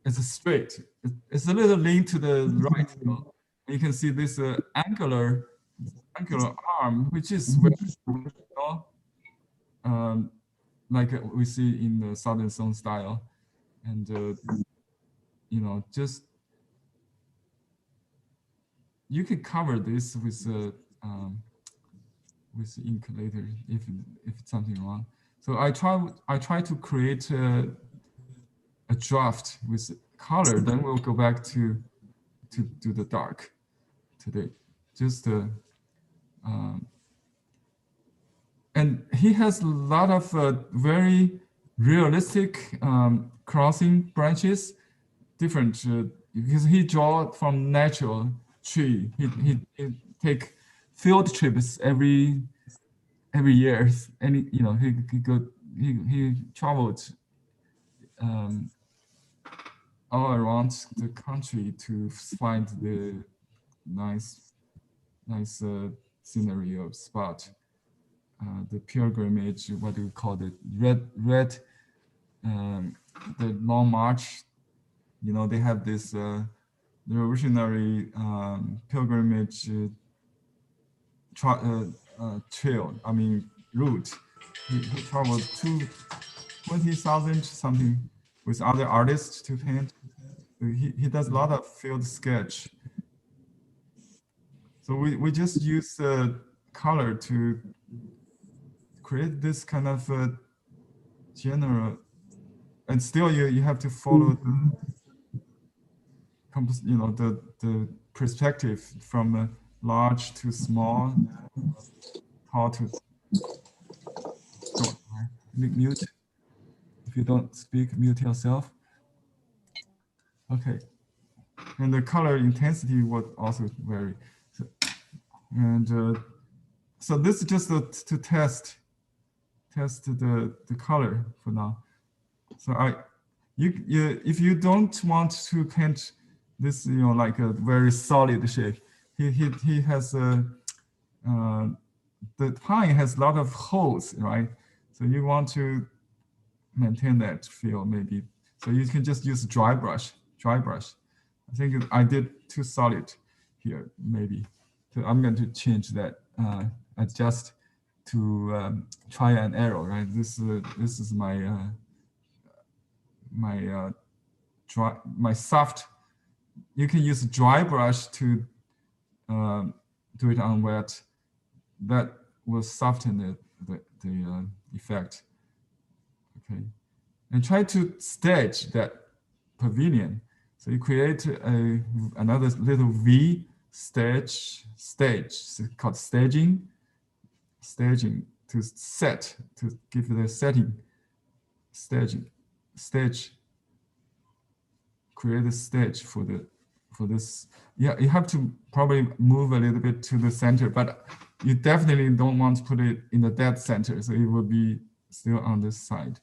It's a straight. It's a little lean to the right. You can see this angular arm, which is very, like we see in the Southern Song style, and you know, just you can cover this with ink later if it's something wrong. So I try to create a draft with color. Then we'll go back to do the dark today. Just and he has a lot of very realistic crossing branches, different because he draw from natural tree. He take field trips every year, and you know he traveled all around the country to find the nice scenery of spot. The pilgrimage, what do you call it? Red, the long march. You know, they have this the revolutionary pilgrimage trail. I mean, route. He traveled to 20,000 something with other artists to paint. He does a lot of field sketch. So we just use color to create this kind of general, and still you have to follow the perspective from large to small, tall to short. Mute. If you don't speak, mute yourself. Okay. And the color intensity would also vary. So, and so this is just to test the color for now. So if you don't want to paint this, you know, like a very solid shape, he has the pine has a lot of holes, right? So you want to maintain that feel maybe. So you can just use dry brush. I think I did too solid here, maybe. So I'm going to change that, adjust to try and error, right? This is my my soft. You can use dry brush to do it on wet. That will soften the effect. Okay, and try to stage that pavilion. So you create another little V stage, so called staging to set, to give the setting, stage, create a stage for this. Yeah, you have to probably move a little bit to the center, but you definitely don't want to put it in the dead center, so it will be still on this side.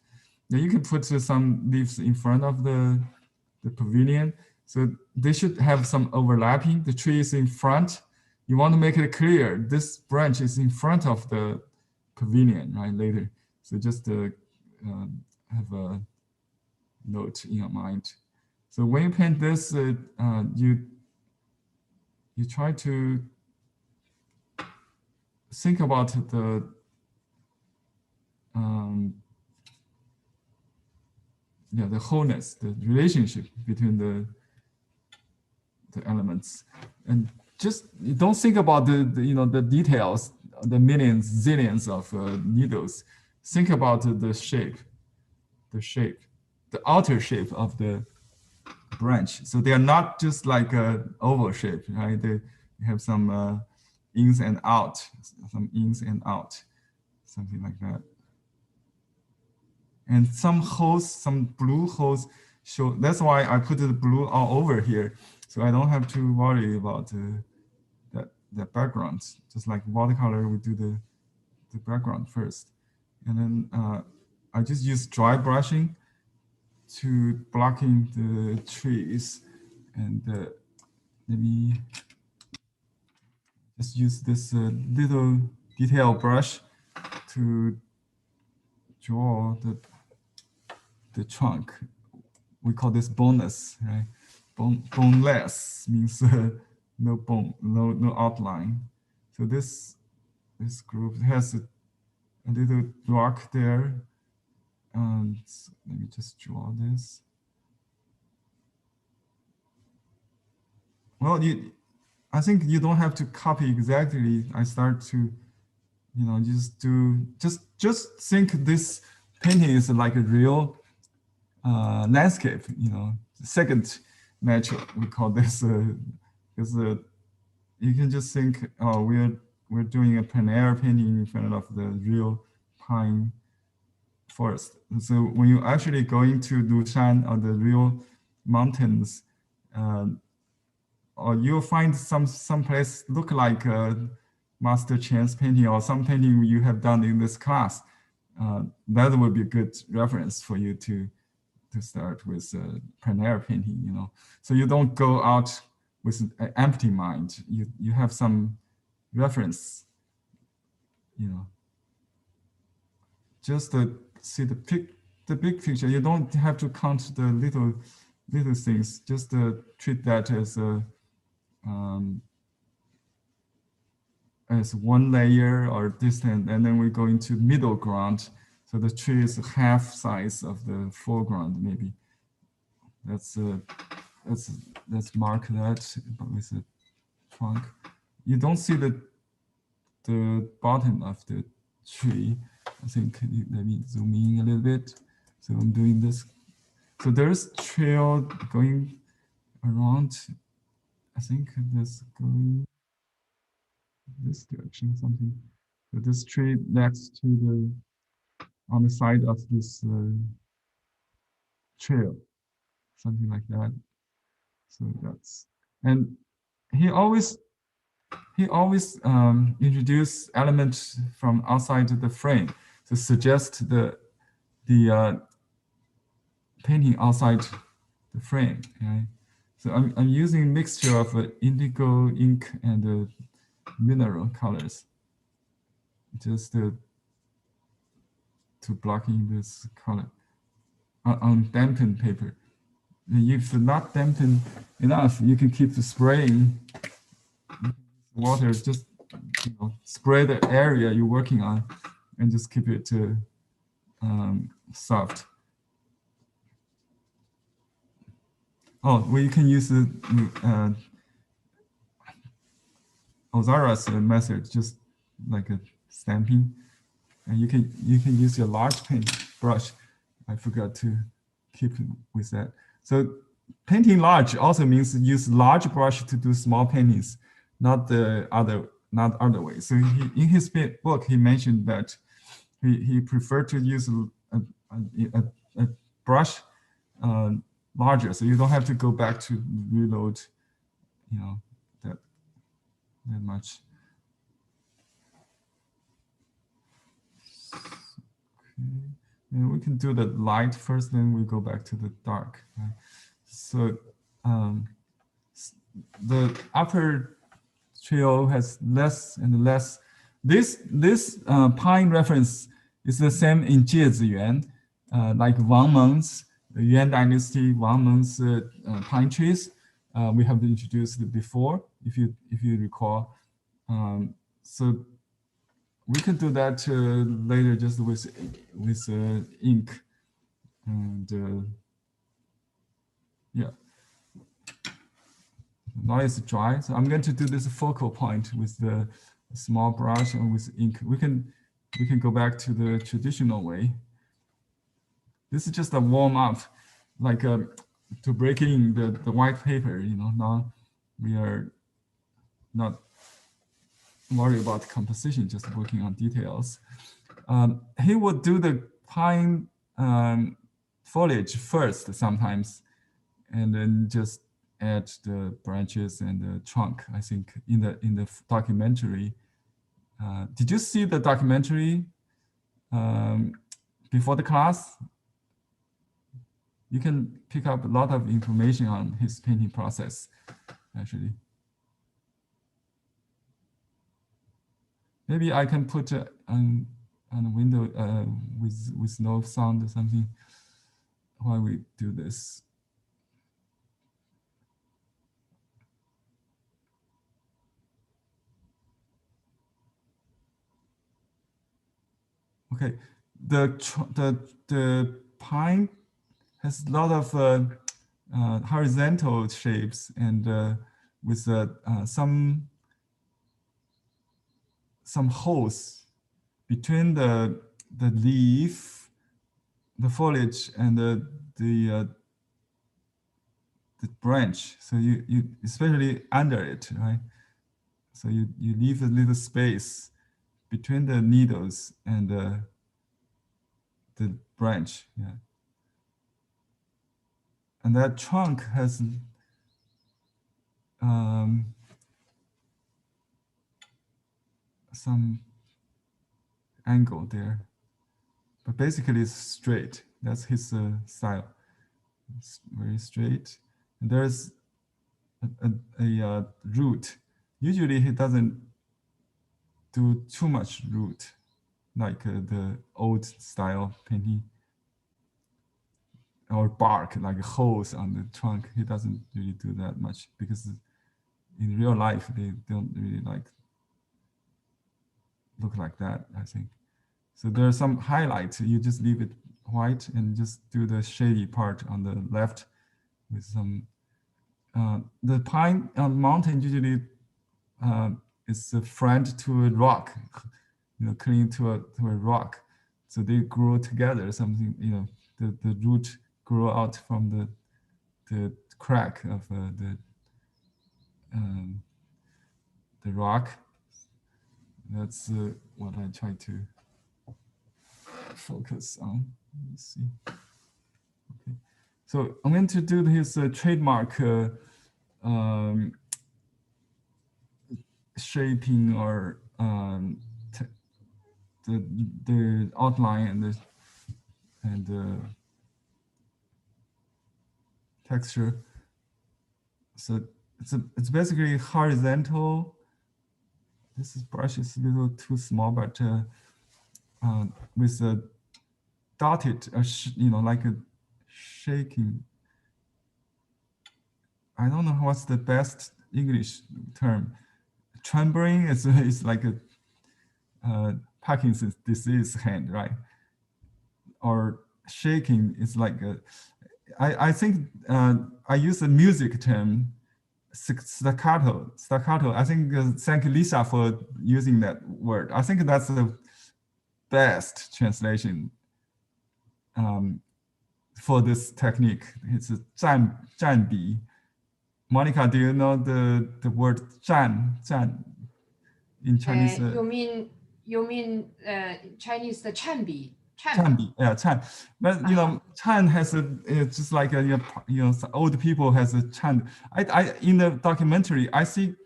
Then you can put some leaves in front of the pavilion. So they should have some overlapping. The tree is in front. You want to make it clear this branch is in front of the pavilion, right? Later. So just have a note in your mind. So when you paint this, you try to think about the the wholeness, the relationship between the elements, and just you don't think about the details, the millions, zillions of needles. Think about the shape, the outer shape of the branch. So they are not just like an oval shape, right? They have some ins and out, something like that. And some holes, some blue holes show. That's why I put the blue all over here, so I don't have to worry about that background. Just like watercolor, we do the background first, and then I just use dry brushing to blocking the trees, and maybe just use this little detail brush to draw the trunk. We call this boneless, right? Boneless means no bone, no outline. So this group has a little rock there, and let me just draw this. Well, I think you don't have to copy exactly. I start to, just think this painting is like a real landscape, second nature, we call this, because you can just think, oh, we're doing a plein air painting in front of the real pine forest. And so when you actually go into Lucian or the real mountains, or you'll find some place look like Master Qian's painting or some painting you have done in this class. That would be a good reference for you to start with plein air painting, So you don't go out with an empty mind. You have some reference, Just see the big picture. You don't have to count the little things. Just treat that as one layer or distant, and then we go into middle ground. So the tree is half size of the foreground, maybe. Let's mark that with a trunk. You don't see the bottom of the tree. I think let me zoom in a little bit. So I'm doing this. So there's trail going around. I think that's going this direction, something. So this tree next to on the side of this trail, something like that. So that's, and he always introduce elements from outside the frame to suggest the painting outside the frame. Right? So I'm using a mixture of indigo ink and mineral colors, just to blocking this color on dampened paper. If not dampened enough, you can keep spraying water, just spray the area you're working on, and just keep it soft. Oh, well, you can use the Ozara's method, just like a stamping, and you can use your large paint brush. I forgot to keep it with that. So painting large also means use large brush to do small paintings, not the other way. So in his book, he mentioned that he preferred to use a brush larger, so you don't have to go back to reload, that much. Okay. And we can do the light first, then we go back to the dark. Right? So the upper trail has less and less. This pine reference is the same in Jieziyuan, like Wang Meng's, the Yuan Dynasty, Wang Meng's pine trees. We have introduced it before, if you recall. So we can do that later, just with ink, and yeah. Now it's dry, so I'm going to do this focal point with the small brush and with ink. We can go back to the traditional way. This is just a warm up, like to break in the white paper. Now we are not worried about composition, just working on details. He would do the pine foliage first sometimes, and then just add the branches and the trunk. I think in the documentary. Did you see the documentary before the class? You can pick up a lot of information on his painting process, actually. Maybe I can put on a window with no sound or something while we do this. Okay, the pine has a lot of horizontal shapes, and with some holes between the leaf, the foliage, and the branch. So you especially under it, right? So you leave a little space between the needles and the branch, yeah. And that trunk has some angle there, but basically it's straight. That's his style. It's very straight. And there's a root. Usually he doesn't do too much root, like the old style painting, or bark, like holes on the trunk. He doesn't really do that much, because in real life they don't really look like that, I think. So there's some highlights. You just leave it white and just do the shady part on the left with some. The pine mountain usually is a friend to a rock, clinging to a rock. So they grow together. Something, the root grow out from the crack of the rock. That's what I try to focus on. Let me see. Okay, so I'm going to do his trademark shaping, or the outline and the texture. So it's basically horizontal. This brush is a little too small, but with a dotted, like a shaking. I don't know what's the best English term. Trembling is like a Parkinson's disease hand, right? Or shaking is like I think I use a music term, staccato. I think thank Lisa for using that word. I think that's the best translation for this technique. It's a 蘸笔. Monica, do you know the word 蘸 in Chinese? You mean Chinese the 蘸笔? 蘸笔, yeah, 蘸. But you know, 蘸 has it's just like old people has a 蘸. I in the documentary, I think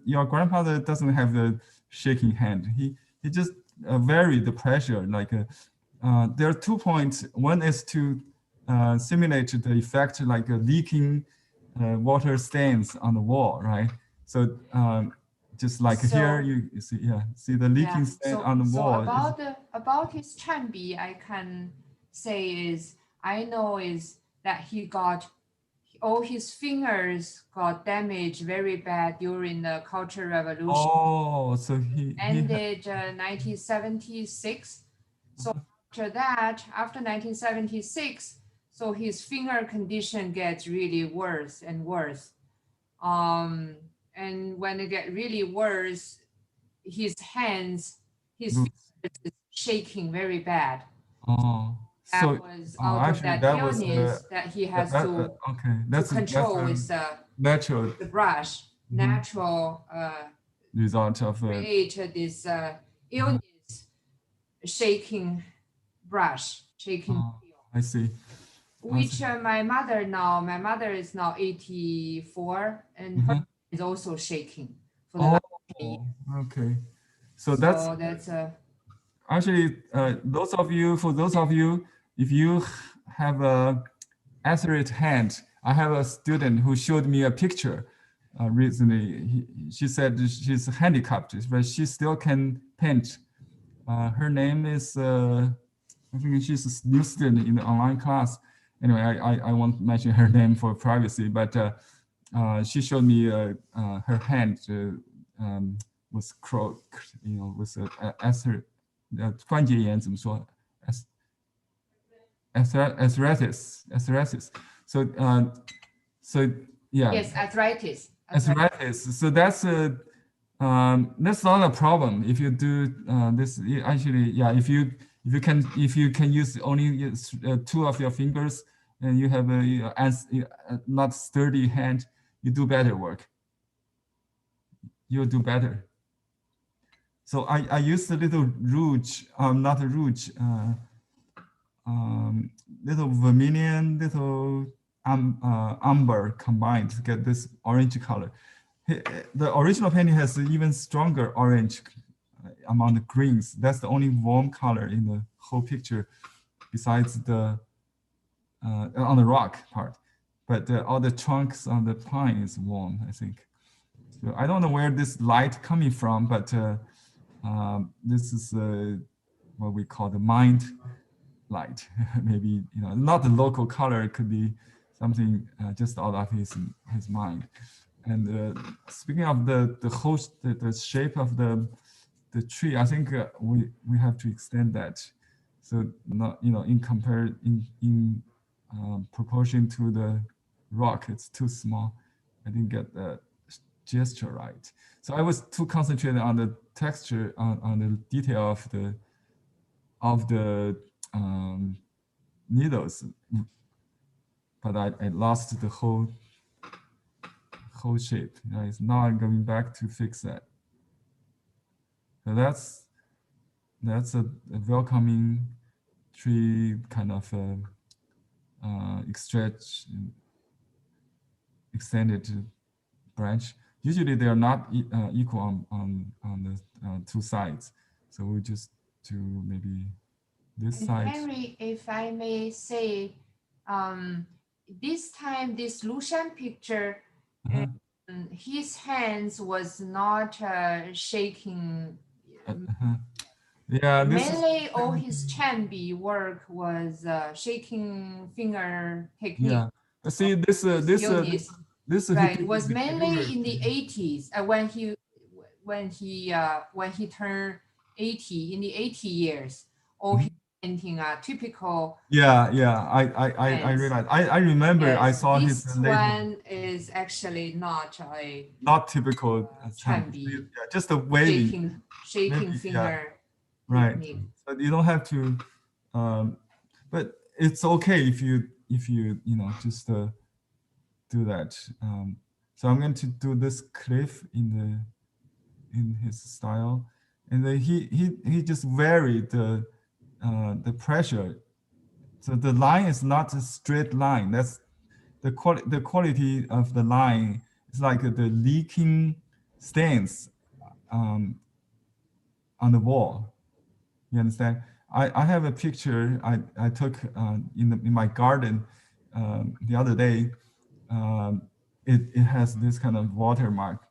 your grandfather doesn't have the shaking hand. He just vary the pressure. Like there are 2 points. One is to simulate the effect like leaking water stains on the wall, right? So just like here, you see, see the leaking stain on the wall. About his 蘸笔, I can say I know that he got all his fingers got damaged very bad during the Cultural Revolution. Oh, so he ended 1976. So after 1976, so his finger condition gets really worse and worse. And when it get really worse, his fingers is shaking very bad. Oh, that so was out of that illness that he has to control with natural the brush, natural result of create this illness shaking brush, shaking. I see. Which my mother is now 84, and her is also shaking for the last 10 years. Okay. So that's actually for those of you, if you have a athlete hand, I have a student who showed me a picture recently. She said she's handicapped, but she still can paint. Her name is, I think she's a new student in the online class. Anyway, I won't mention her name for privacy, but she showed me her hand was with关节炎怎么说 arthritis. So yeah. Yes, arthritis. So that's not a problem if you do this. Actually, yeah. If you can use only 2 of your fingers and you have a not sturdy hand, you do better work. You'll do better. So I used a little rouge, not a rouge, little vermilion, little umber combined to get this orange color. The original painting has even stronger orange among the greens. That's the only warm color in the whole picture, besides the on the rock part. But all the trunks on the pine is warm, I think. So I don't know where this light coming from, but this is what we call the mind light. Maybe not the local color. It could be something just out of his mind. And speaking of the shape of the tree, I think we have to extend that. So not in proportion to the rock, it's too small. I didn't get the gesture right. So I was too concentrated on the texture, on the detail of the needles, but I lost the whole shape. Now I'm going back to fix that. So that's a welcoming tree kind of extended branch. Usually they are not equal on the 2 sides. So we just do maybe this side. Henry, if I may say, this time this Lucian picture, his hands was not shaking. Yeah, mainly all his 蘸笔 work was shaking finger technique. Yeah, see this right. It was mainly in the 80s when he turned 80 in the 80 years. All his painting are typical. Yeah. I realized. I remember. Yes, I saw this his. This one is actually not typical. 蘸笔. Yeah, just a wavy shaking finger. Right. So you don't have to, but it's okay if you just do that. So I'm going to do this cliff in his style, and then he just varied the pressure. So the line is not a straight line. That's the quality of the line. It's like the leaking stains on the wall. You understand? I have a picture I took in my garden the other day. It has this kind of watermark.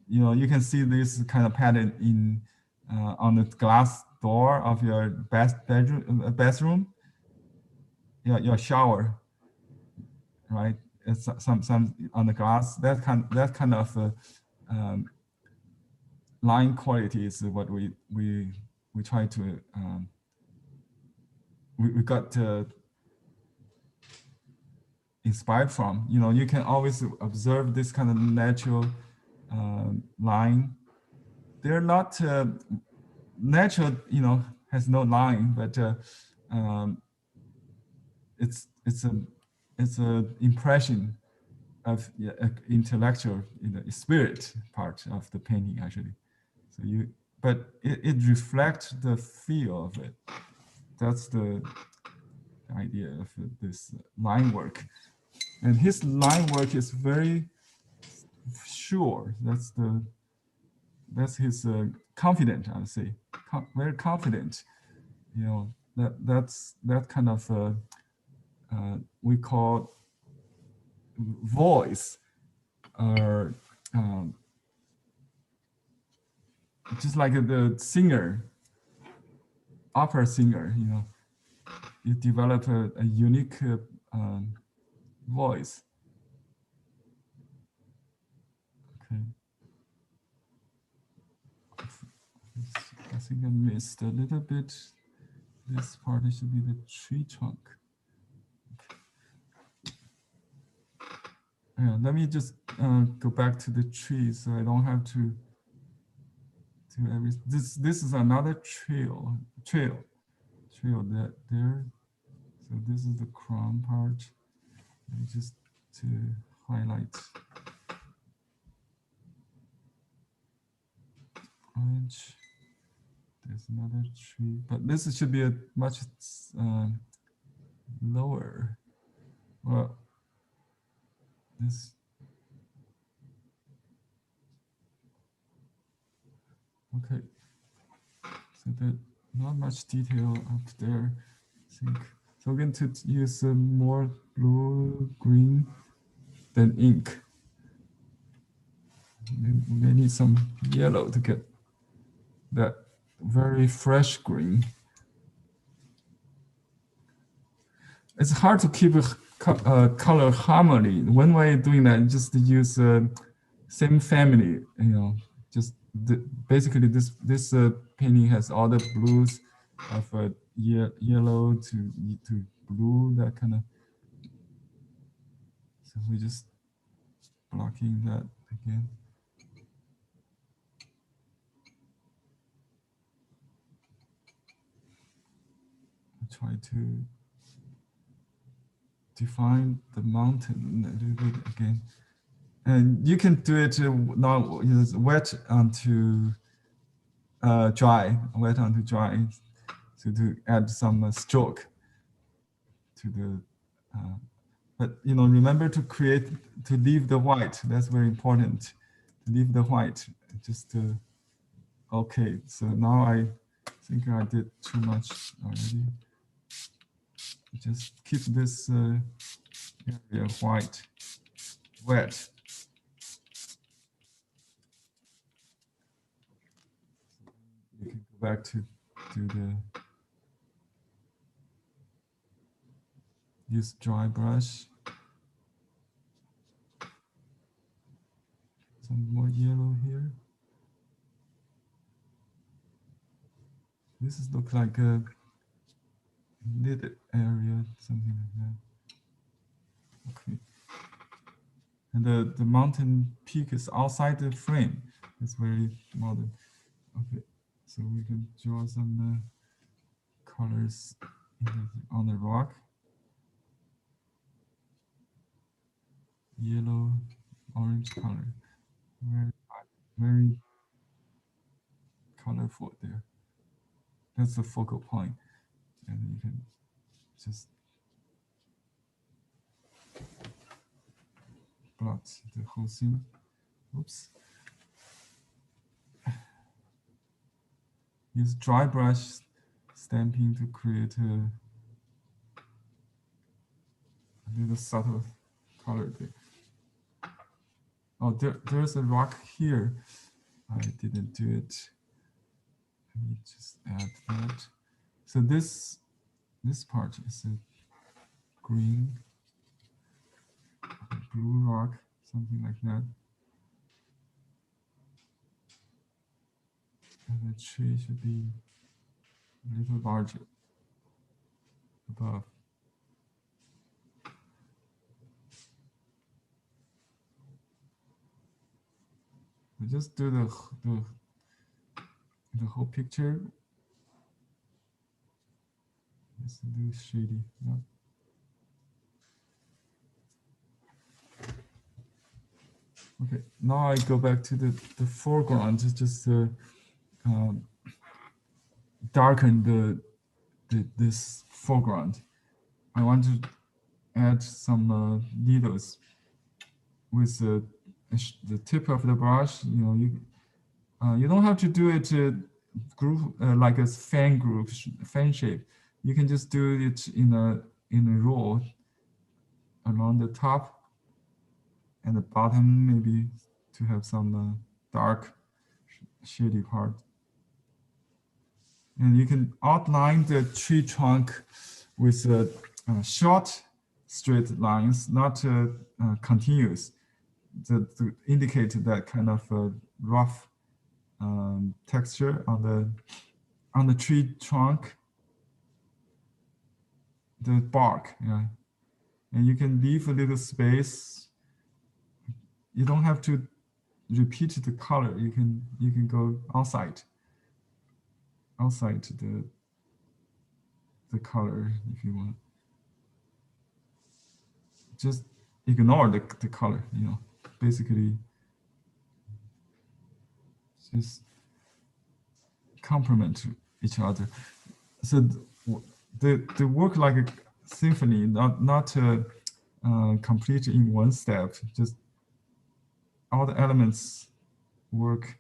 You can see this kind of pattern in on the glass door of your bathroom. Your shower, right? It's some on the glass. That kind of line quality is what we try to we got inspired from. You can always observe this kind of natural line. They're not natural, has no line, but it's a impression of intellectual, spirit part of the painting actually. So but it reflects the feel of it. That's the idea of this line work, and his line work is very sure. That's his confident, I would say, very confident. That's that kind of we call voice, or just like the singer, opera singer. You develop a unique voice. Okay. I think I missed a little bit. This part should be the tree trunk. Yeah, let me just go back to the tree so I don't have to do everything. This is another trail that there. So this is the crown part. And just to highlight. Branch. There's another tree, but this should be a much lower. Well, this. Okay. So that not much detail up there. I think. So we're going to use more blue, green than ink. We may need some yellow to get that very fresh green. It's hard to keep a color harmony. One way of doing that is just to use same family. Just basically this painting has all the blues of yellow to blue, that kind of. So we just blocking that again. Try to define the mountain a little bit again, and you can do it now. Wet onto dry, so to add some stroke to the. But remember to leave the white. That's very important. To leave the white. Just okay. So now I think I did too much already. Just keep this area white, wet. You can go back to use dry brush. Some more yellow here. This look like a lit area, something like that. Okay. And the mountain peak is outside the frame. It's very modern. Okay. So we can draw some colors on the rock. Yellow, orange color, very colorful there. That's the focal point, and you can just blot the whole thing. Oops. Use dry brush stamping to create a little subtle color there. Oh, there's a rock here. I didn't do it. Let me just add that. So this part is a green, blue rock, something like that. And the tree should be a little larger above. We just do the whole picture. It's a little shady. Yeah. Okay, now I go back to the foreground, just darken this foreground. I want to add some needles with the tip of the brush. You don't have to do it group like a fan shape. You can just do it in a row along the top and the bottom, maybe to have some dark shady part. And you can outline the tree trunk with short straight lines, not continuous, to indicate that kind of rough texture on the tree trunk, the bark, yeah. And you can leave a little space. You don't have to repeat the color. You can go outside the color if you want. Just ignore the color, basically just complement each other. So they work like a symphony, not complete in one step. Just all the elements work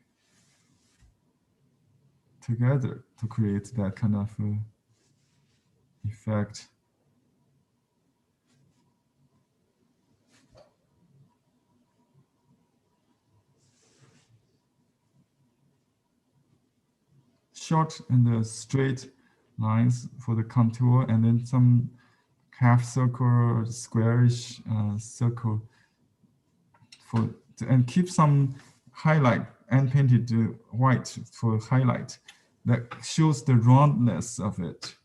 together to create that kind of effect. Short and straight lines for the contour, and then some half circle or squarish circle and keep some highlight and painted white for highlight that shows the roundness of it.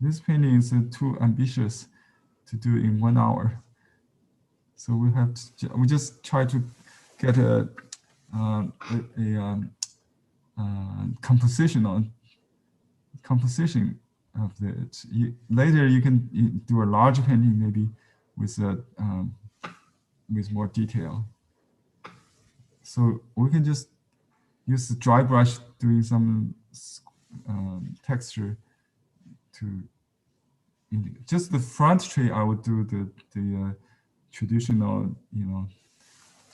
This painting is too ambitious to do in 1 hour, so we just try to get a composition of it. Later you can do a large painting, maybe with more detail. So we can just use the dry brush doing some texture to indicate. Just the front tree, I would do the traditional,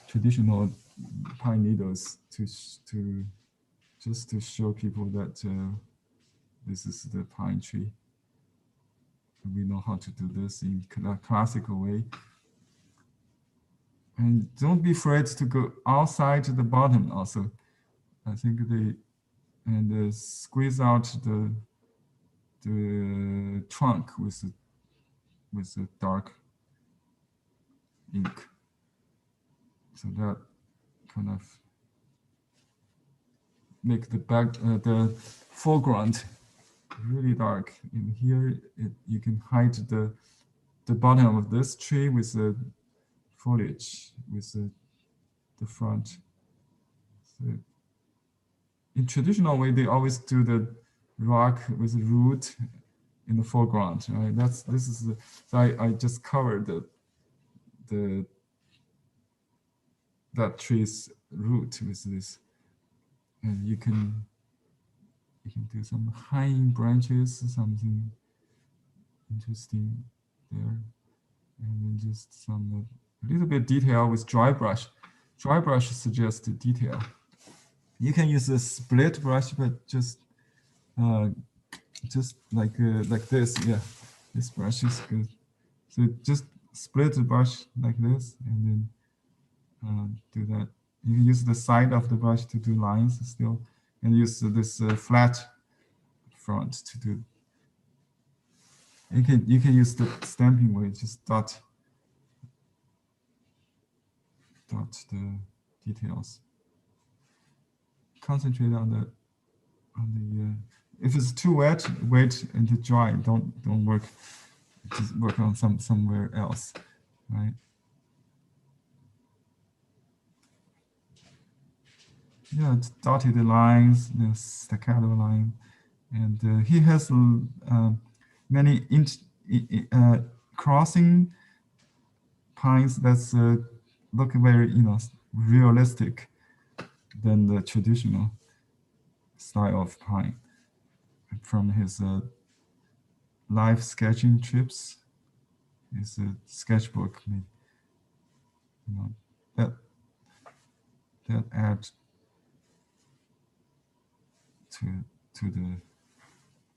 traditional pine needles to just to show people that this is the pine tree. We know how to do this in a classical way. And don't be afraid to go outside the bottom also. I think squeeze out the trunk with the dark ink. So that kind of make the foreground really dark. In here, you can hide the bottom of this tree with the foliage, with the front. So in traditional way, they always do the rock with the root in the foreground, right? So I just covered that tree's root with this, and you can do some hanging branches, something interesting there, and then just some a little bit detail with dry brush. Dry brush suggests detail. You can use a split brush, but just like this. Yeah, this brush is good. So just split the brush like this, and then do that. You can use the side of the brush to do lines still, and use this flat front to do. You can use the stamping way, just dot the details. Concentrate on the if it's too wet, wait until dry. Don't work. Just work on somewhere else, right? Yeah, it's dotted lines, the staccato line, and he has many crossing pines that's look very realistic than the traditional style of pine from his live sketching trips. His sketchbook, that add to the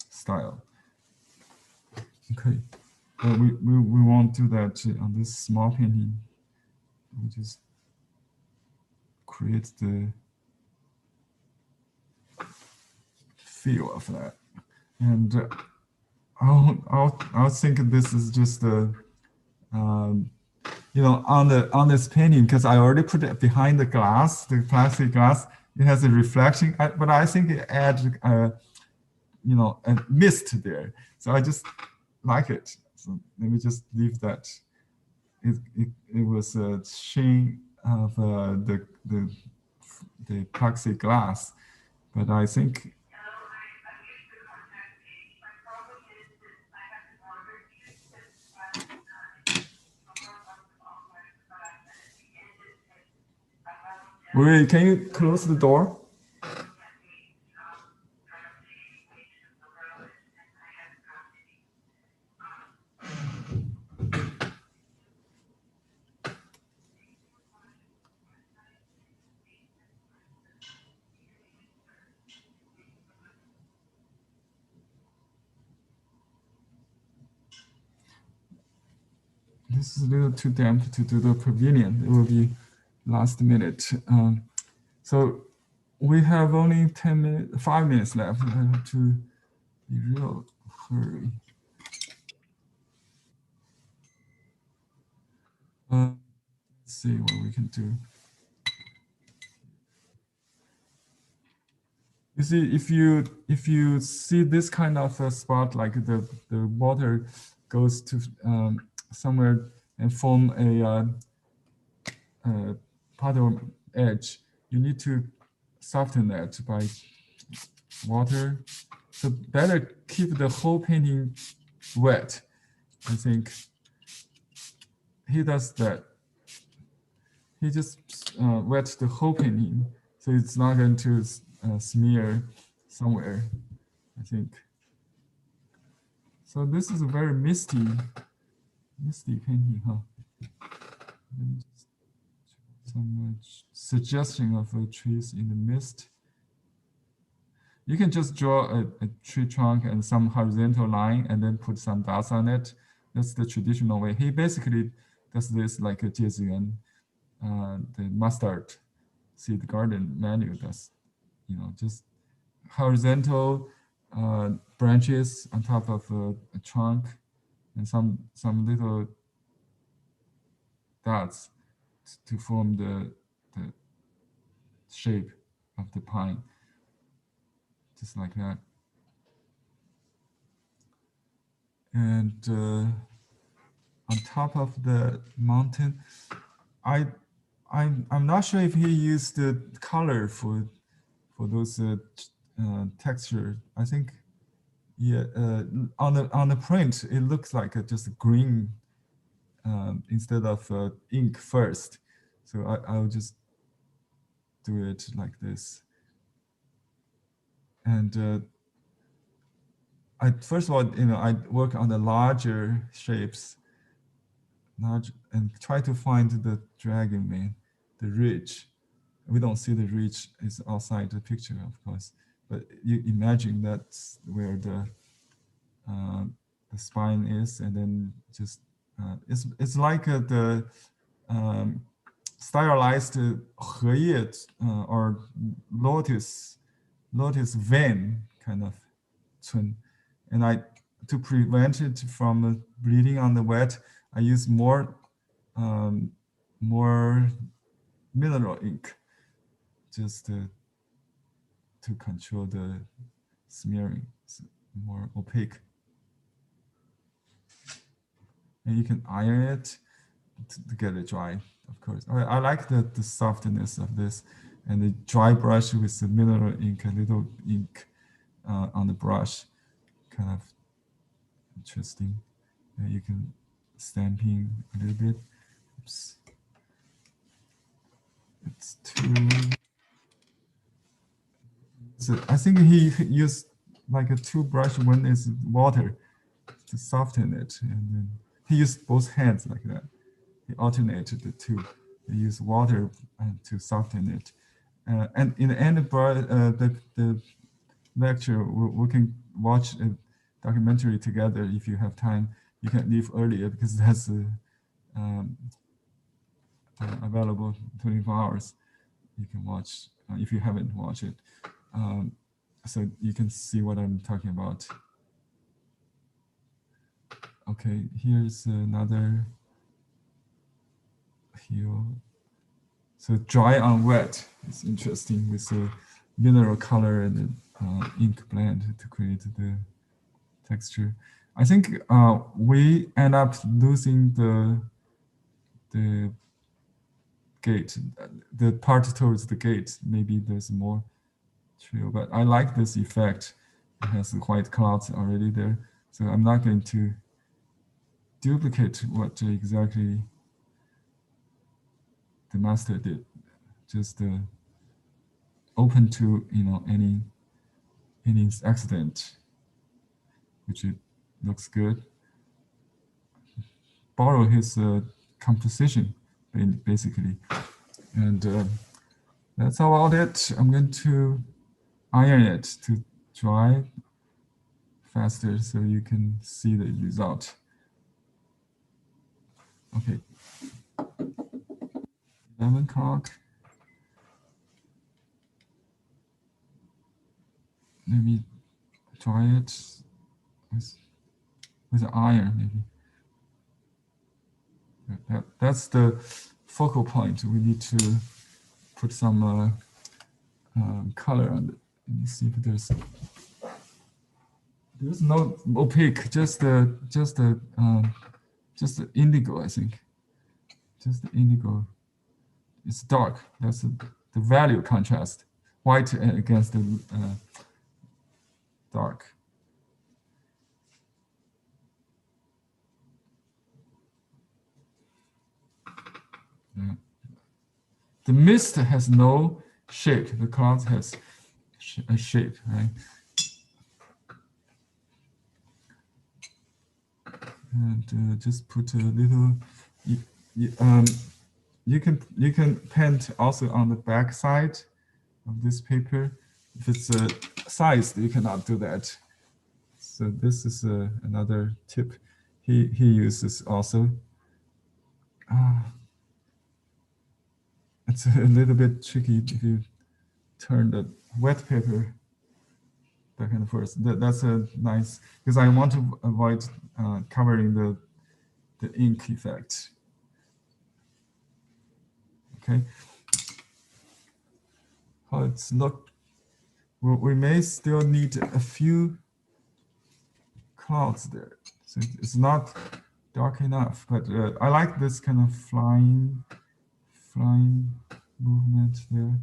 style. Okay, but we won't do that on this small painting. We just create the feel of that, and I'll think this is just on this painting, because I already put it behind the glass, the plastic glass. It has a reflection, but I think it adds a mist there. So I just like it. So let me just leave that. It was a sheen of the plexiglass, but I think. Wait, can you close the door? This is a little too damp to do the pavilion. It will be last minute. So we have only 5 minutes left. I have to be real hurry. Let's see what we can do. You see, if you see this kind of a spot, like the water goes to somewhere and form a puddle edge, you need to soften that by water. So better keep the whole painting wet. I think he does that. He just wet the whole painting, so it's not going to smear somewhere, I think. So this is a very misty painting, huh? And some suggestion of trees in the mist. You can just draw a tree trunk and some horizontal line and then put some dots on it. That's the traditional way. He basically does this like a Jiezian, the mustard seed garden manual does, just horizontal branches on top of a trunk and some little dots to form the shape of the pine, just like that. And on top of the mountain, I'm not sure if he used the color for those texture. I think, yeah, on the print it looks like just green instead of ink first. So I'll just do it like this. And first of all, I work on the larger shapes, and try to find the dragon mane, the ridge. We don't see the ridge; it's outside the picture, of course. But you imagine that's where the spine is, and then just it's like the stylized 荷叶 or lotus vein kind of 春. And to prevent it from bleeding on the wet, I use more mineral ink, just to control the smearing. It's more opaque. And you can iron it to get it dry, of course. I like the softness of this, and the dry brush with the mineral ink, a little ink on the brush, kind of interesting. And you can stamping a little bit. Oops. It's too. So I think he used like a two brush. One is water to soften it, and then he used both hands like that. He alternated the two. He used water to soften it. And in the end of the lecture, we can watch a documentary together if you have time. You can leave earlier because that's available 24 hours. You can watch if you haven't watched it. So you can see what I'm talking about. Okay, here's another here. So dry on wet is interesting with the mineral color and the ink blend to create the texture. I think we end up losing the gate, the part towards the gate. Maybe there's more trail, but I like this effect. It has the white clouds already there. So I'm not going to duplicate what exactly the master did, just open to any accident, which it looks good. Borrow his composition basically, and that's about it. I'm going to iron it to dry faster so you can see the result. Okay. 11 o'clock. Maybe try it with an iron, maybe. That's the focal point. We need to put some color on it. Let me see if there's no opaque, just the indigo, I think. Just the indigo. It's dark. That's the value contrast. White against the dark. Yeah. The mist has no shape. The clouds has a shape, right? And just put a little. You can paint also on the back side of this paper. If it's sized, you cannot do that. So this is another tip he uses also. It's a little bit tricky if you turn the wet paper back and forth. That's a nice, because I want to avoid covering the ink effect. Okay. Oh, it's look. We may still need a few clouds there, so it's not dark enough. But I like this kind of flying movement there.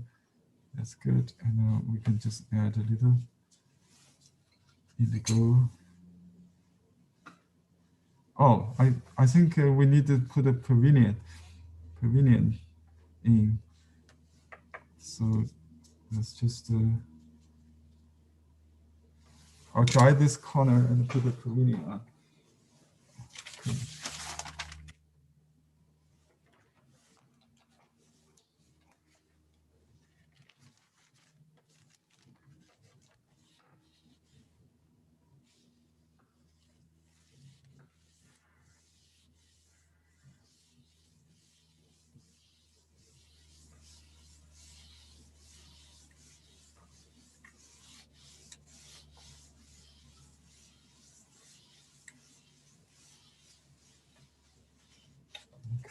That's good. And we can just add a little indigo. Oh, I think we need to put a pavilion in. So let's just I'll try this corner and put the pavilion on. Okay.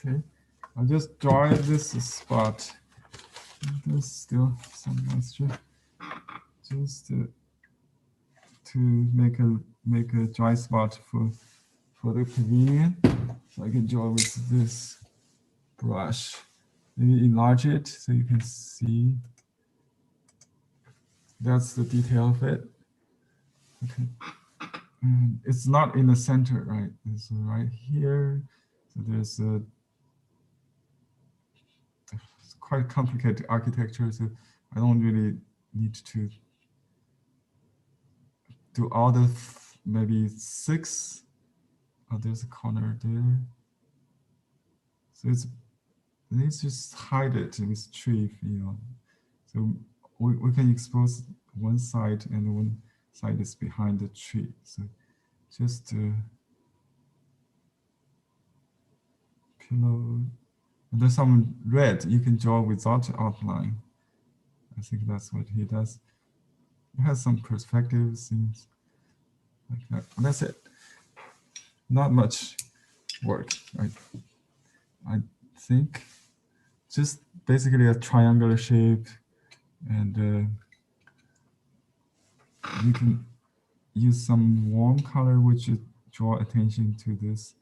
Okay, I'll just dry this spot. There's still some moisture. Just to make a dry spot for the pavilion. So I can draw with this brush. Maybe enlarge it so you can see. That's the detail of it. Okay. And it's not in the center, right? It's right here. So there's a it's quite complicated architecture, so I don't really need to do all the maybe 6. Oh, there's a corner there. So let's just hide it with tree, you know. So we can expose one side and one side is behind the tree. So just pillow. And there's some red you can draw without outline. I think that's what he does. It has some perspective things like that. That's it. Not much work, right? I think just basically a triangular shape, and you can use some warm color which would draw attention to this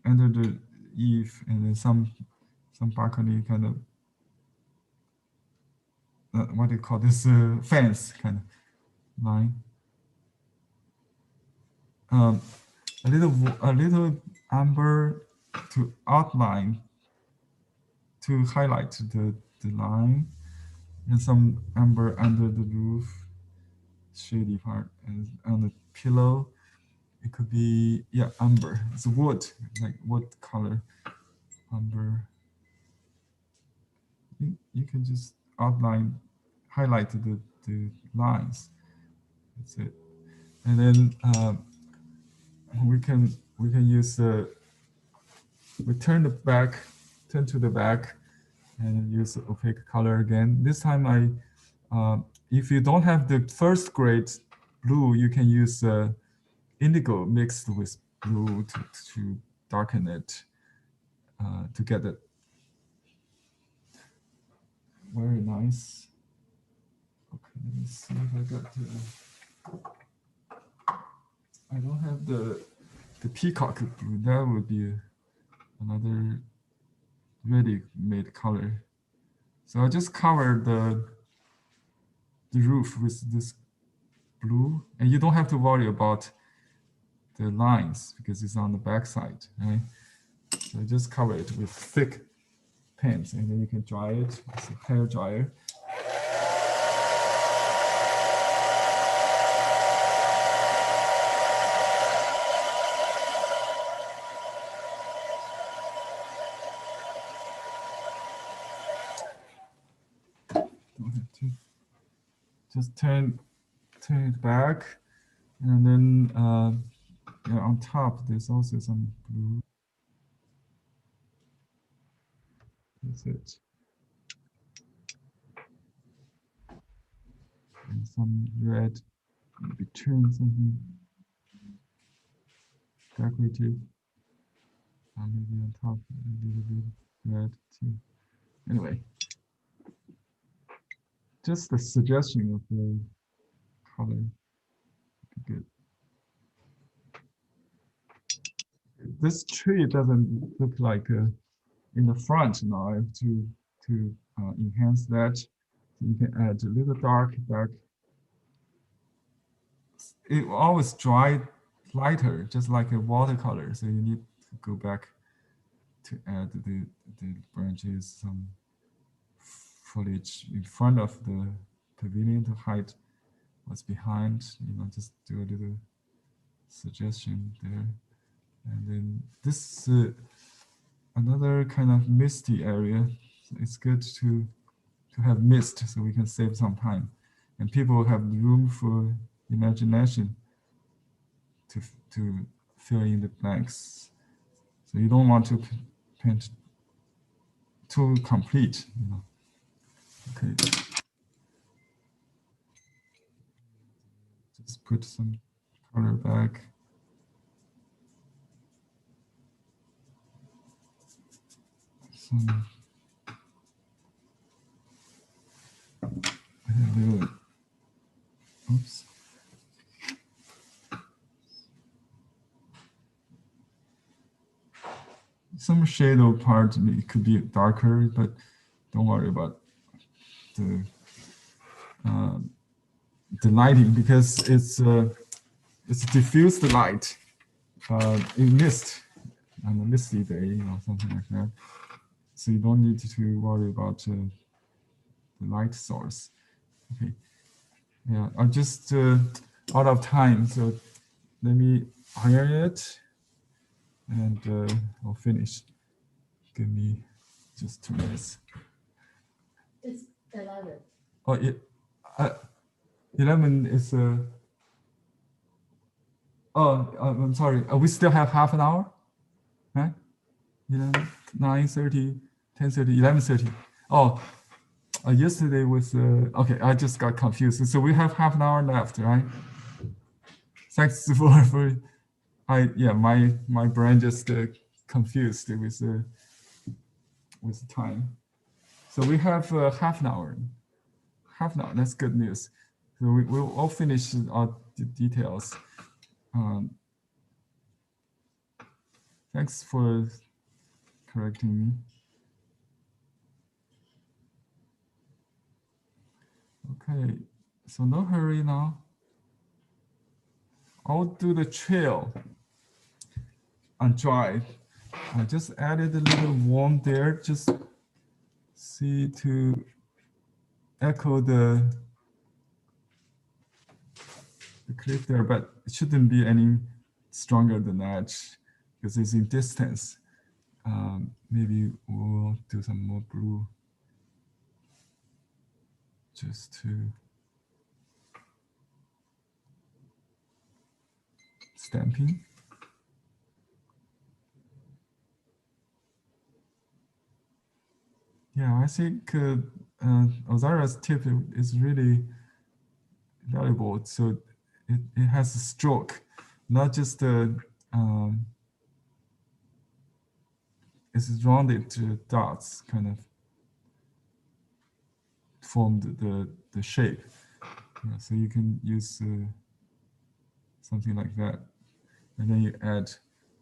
under the eave, and then some balcony kind of what do you call this fence kind of line. A little amber to outline, to highlight the line, and some amber under the roof, shady part, and on the pillow, it could be, yeah, amber. It's wood, like wood color, amber. You can just outline, highlight the lines. That's it. And then we can use we turn to the back, and use opaque color again. This time if you don't have the first grade blue, you can use indigo mixed with blue to darken it to get it very nice. Okay, let me see if I got I don't have the peacock blue. That would be another ready-made color. So I just cover the roof with this blue, and you don't have to worry about the lines because it's on the back side, right? So just cover it with thick paints, and then you can dry it with a hair dryer. Don't have to. Just turn it back, and then yeah, on top there's also some blue. That's it. And some red, maybe turn something decorative. Maybe on top a little bit red too. Anyway, just a suggestion of the color. Good. This tree doesn't look like in the front now. I have to enhance that. You can add a little dark. It will always dry lighter, just like a watercolor. So you need to go back to add the branches, some foliage in front of the pavilion to hide what's behind. Just do a little suggestion there. And then this another kind of misty area. It's good to have mist so we can save some time, and people have room for imagination to fill in the blanks. So you don't want to paint too complete. Okay. Just put some color back. Oops. Some shadow part it could be darker, but don't worry about the lighting, because it's diffused light in mist on a misty day, something like that. So you don't need to worry about the light source. Okay. Yeah, I'm just out of time, so let me iron it, and I'll finish. Give me just 2 minutes. It's 11. Oh, 11 is I'm sorry. We still have half an hour, right? 11, 9:30, 10:30, 11:30. Oh, yesterday was okay. I just got confused. So we have half an hour left, right? Thanks for my brain just confused with the time. So we have half an hour. Half an hour. That's good news. So we'll all finish our details. Thanks for correcting me. Okay, so no hurry now. I'll do the trail on dry. I just added a little warm there, just see to echo the cliff there, but it shouldn't be any stronger than that because it's in distance. Maybe we'll do some more blue just to stamping. Yeah, I think Ozara's tip is really valuable. So it has a stroke, not just it's rounded dots kind of formed the shape. Yeah, so you can use something like that, and then you add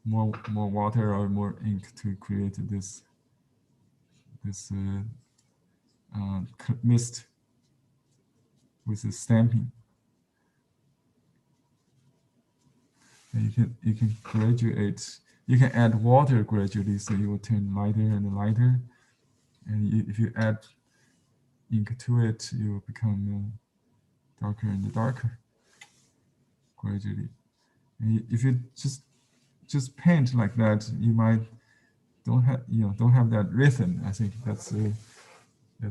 more water or more ink to create this mist with the stamping. And you can graduate. You can add water gradually, so you will turn lighter and lighter. And if you add ink to it, you will become darker and darker gradually. And if you just paint like that, you might don't have that rhythm. I think that's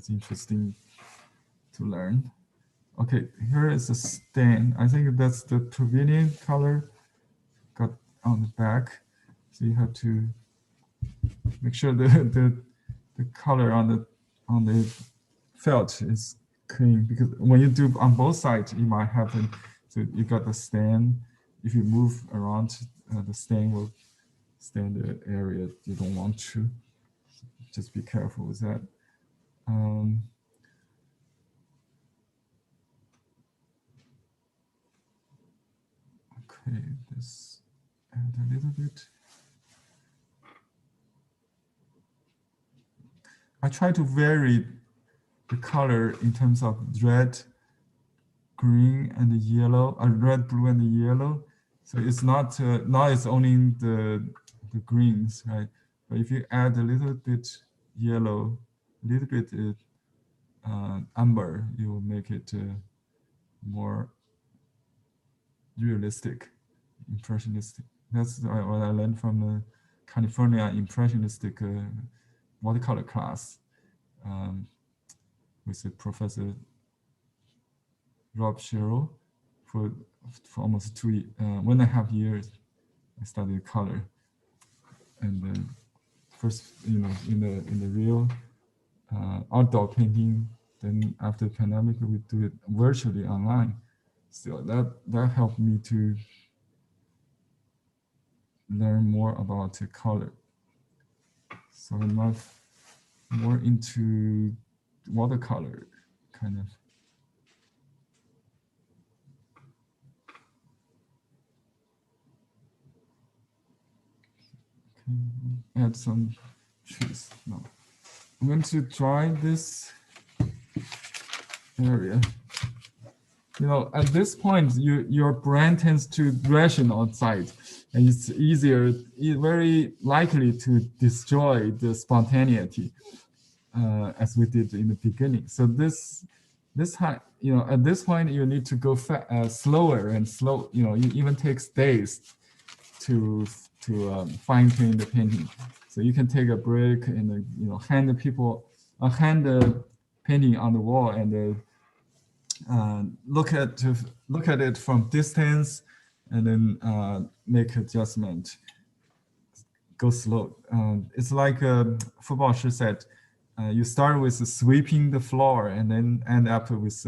interesting to learn. Okay, here is a stain. I think that's the pavilion color got on the back. So you have to make sure the color on the felt is clean, because when you do on both sides, it might happen. So you got the stain. If you move around, the stain will stain the area you don't want to. Just be careful with that. Okay, this add a little bit. I try to vary the color in terms of red, green, and yellow, red, blue, and yellow. So it's not now it's only the greens, right? But if you add a little bit yellow, a little bit amber, you will make it more realistic, impressionistic. That's what I learned from the California impressionistic watercolor class with the Professor Rob Sherrill for almost 1.5 years. I studied color, and first, in the real outdoor painting. Then after the pandemic, we do it virtually online. Still, that helped me to learn more about color. So I'm not more into watercolor kind of. Okay, add some trees now. I'm going to dry this area. At this point, your brain tends to ration outside, and it's very likely to destroy the spontaneity, as we did in the beginning. So at this point, you need to go slower and slow. It even takes days to fine tune the painting. So you can take a break and hand the painting on the wall and look at it from distance, and then make adjustment. Go slow. It's like football said. You start with sweeping the floor and then end up with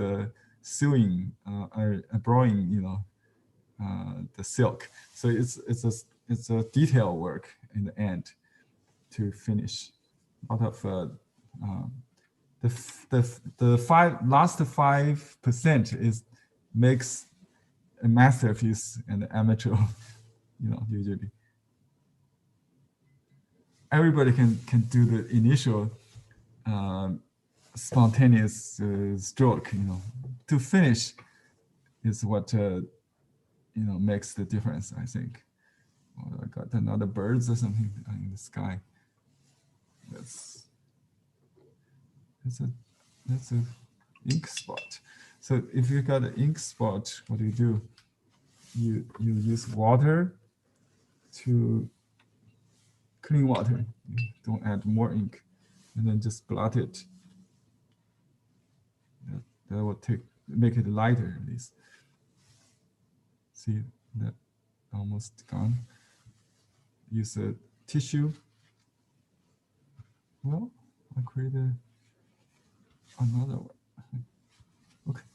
sewing or drawing, the silk. So it's a detail work in the end to finish. A lot of the last 5% makes a masterpiece and amateur. Usually everybody can do the initial spontaneous stroke. To finish is what makes the difference, I think. Oh, I got another birds or something in the sky. That's a ink spot. So if you got an ink spot, what do? You use water to clean water. You don't add more ink, and then just blot it. That will make it lighter at least. See that almost gone. Use a tissue. Well, I created another one. Okay.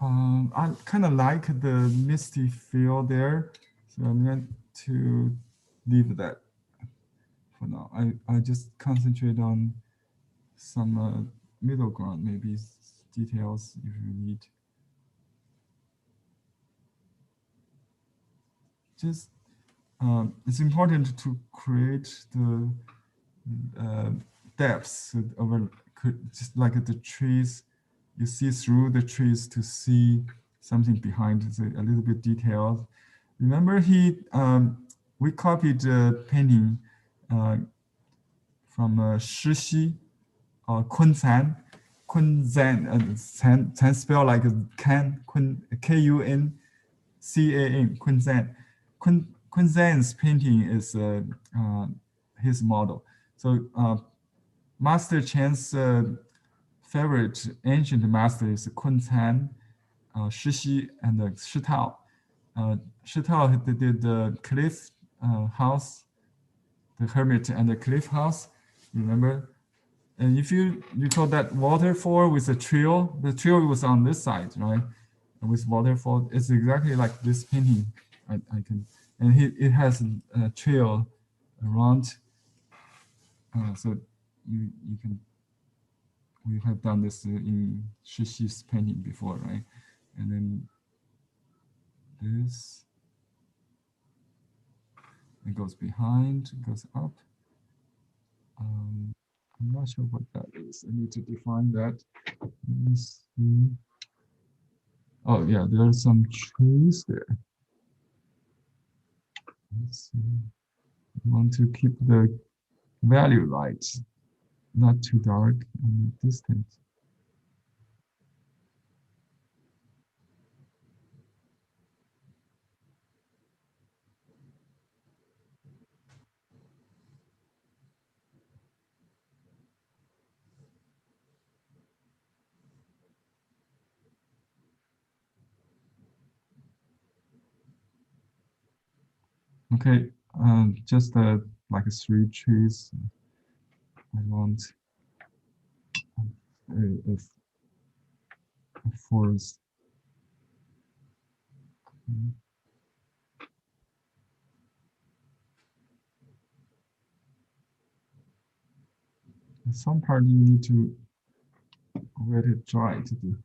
I kind of like the misty feel there, so I'm going to leave that for now. I just concentrate on some middle ground, maybe details if you need. Just it's important to create the depths over, just like the trees. You see through the trees to see something behind. It's a little bit detailed. Remember, we copied the painting from Shixi, Kunzan, Zan spell like Kan, Kuncan, Kunzan. Kunzan's painting is his model. So Master Chen's favorite ancient master is Kuncan, Shixi, and Shi Tao. Shi Tao did the cliff house, the hermit and the cliff house, remember? And if you recall that waterfall with the trail was on this side, right? And with waterfall, it's exactly like this painting. I can, and it has a trail around. So we have done this in Shixi's painting before, right? And then this. It goes behind, it goes up. I'm not sure what that is. I need to define that. Let me see. Oh yeah, there are some trees there. Let's see. I want to keep the value light, not too dark and distant. Okay, just like 3 trees. I want a forest. Okay. In some part you need to let it dry to do.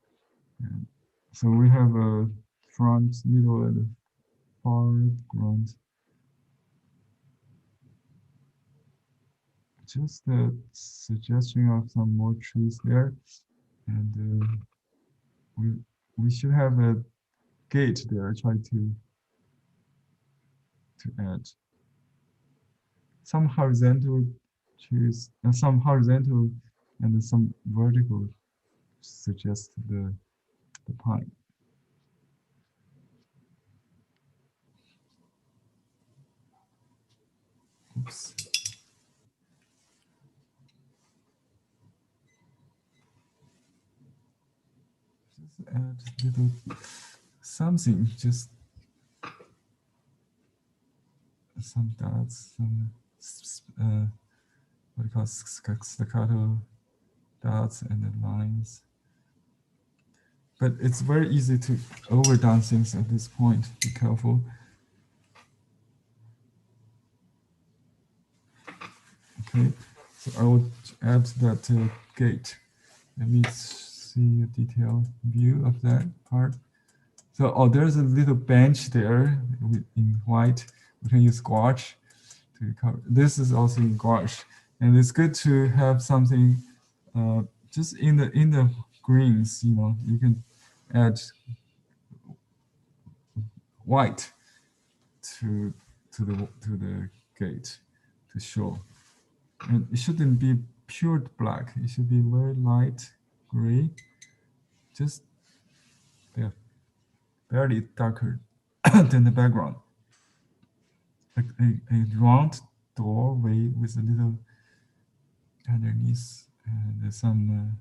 And so we have a front, middle, and a foreground. Just a suggestion of some more trees there, and we should have a gate there. Try to add some horizontal trees, some horizontal and some vertical. Suggest the pine. Oops. Just add little something, just some dots, some what do you call staccato dots and the lines. But it's very easy to overdone things at this point. Be careful. Okay, so I will add that gate. Let me see a detailed view of that part. So, oh, there's a little bench there in white. We can use gouache to cover. This is also in gouache, and it's good to have something just in the greens. You know, you can add white to the gate to show, and it shouldn't be pure black. It should be very light gray, just barely darker than the background. Like a round doorway with a little underneath and some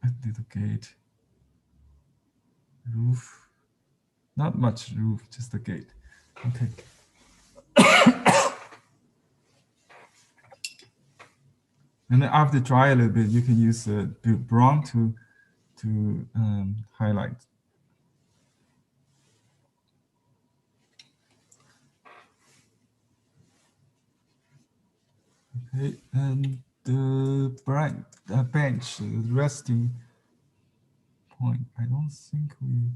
a little gate. Roof, not much roof, just a gate. Okay. And then after dry a little bit, you can use brown to highlight. Okay, and the bench, the resting point. I don't think we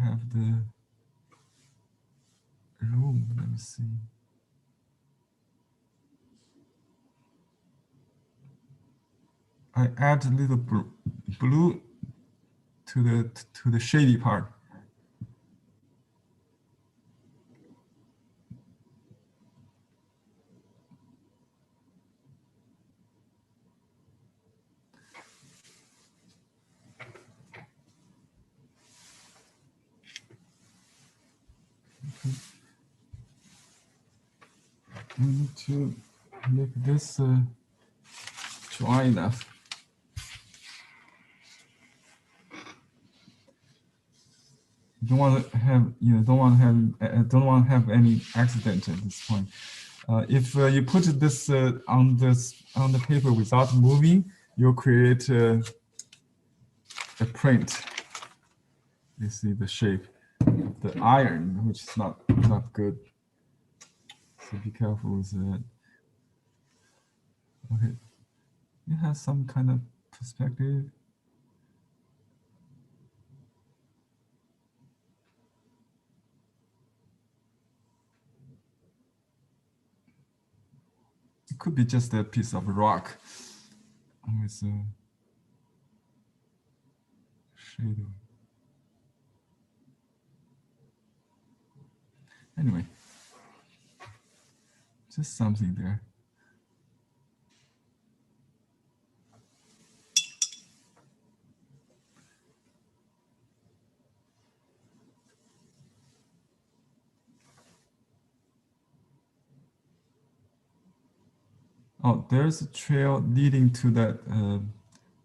have the room. Let me see. I add a little blue to the shady part. We need to make this dry enough. Don't want to have don't want to have any accident at this point. If you put this on the paper without moving, you'll create a print. You see the shape of the iron, which is not good. So be careful with that. Okay, it has some kind of perspective. could be just a piece of rock with a shadow. Anyway, just something there. Oh, there's a trail leading to that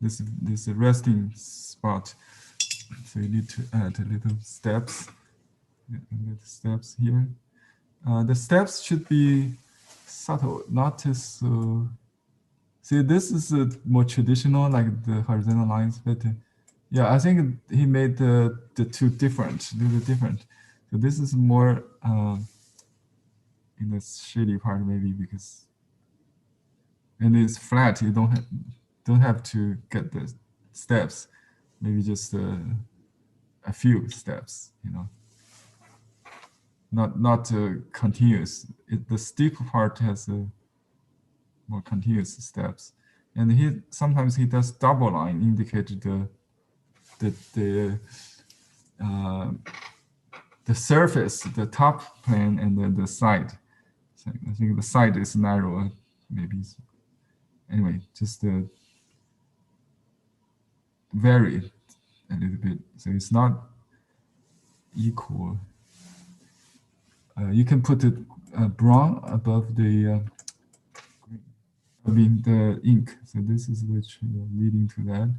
this resting spot. So you need to add a little steps. Little steps here. The steps should be subtle, not as see, this is more traditional, like the horizontal lines, but yeah, I think he made the two different, a little different. So this is more in the shady part, maybe because. And it's flat. You don't have to get the steps. Maybe just a few steps. You know, not continuous. The steep part has more continuous steps. And sometimes he does double line, indicate the surface, the top plane, and then the side. So I think the side is narrower, maybe. Anyway, just vary a little bit, so it's not equal. You can put it brown above the I mean the ink. So this is the trail leading to that.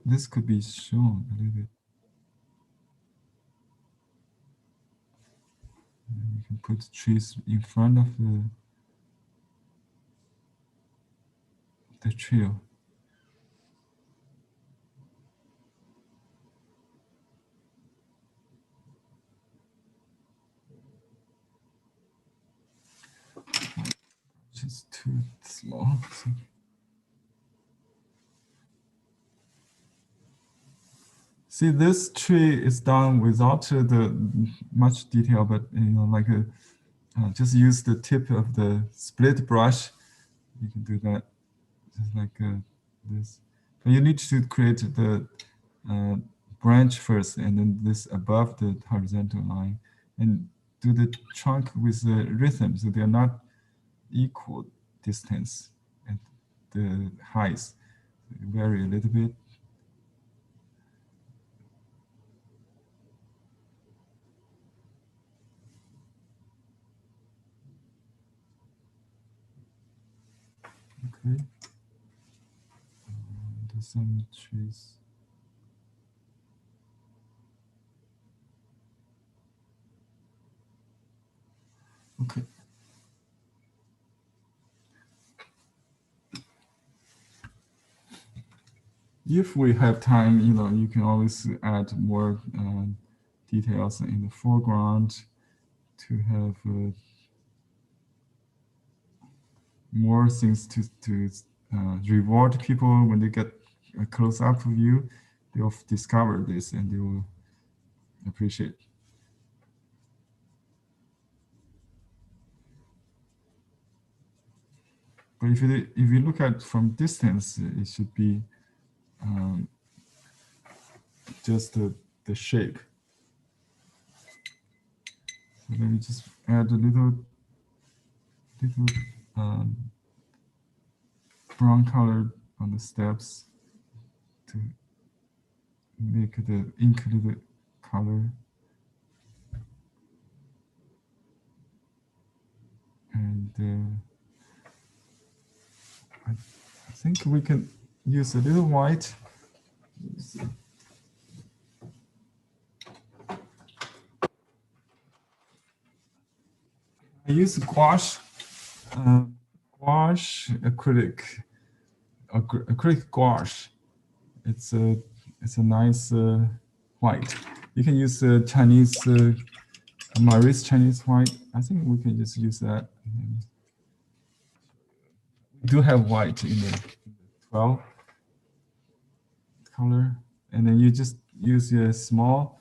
This could be shown a little bit. And you can put trees in front of the trail. Just too small. See, this tree is done without the much detail, but you know, like just use the tip of the split brush. You can do that, just like this. But you need to create the branch first, and then this above the horizontal line, and do the trunk with the rhythm, so they are not equal distance at the heights. Vary a little bit. Okay. There's some trees. Okay. If we have time, you know, you can always add more details in the foreground to have more things to reward people when they get a close-up view. They'll discover this and they will appreciate. But if you look at from distance, it should be just the shape. So let me just add a little brown color on the steps to make the ink a little color. And I think we can use a little white. I use gouache acrylic gouache. It's a nice white. You can use Chinese Maurice Chinese white. I think we can just use that. We do have white in the 12 color, and then you just use a small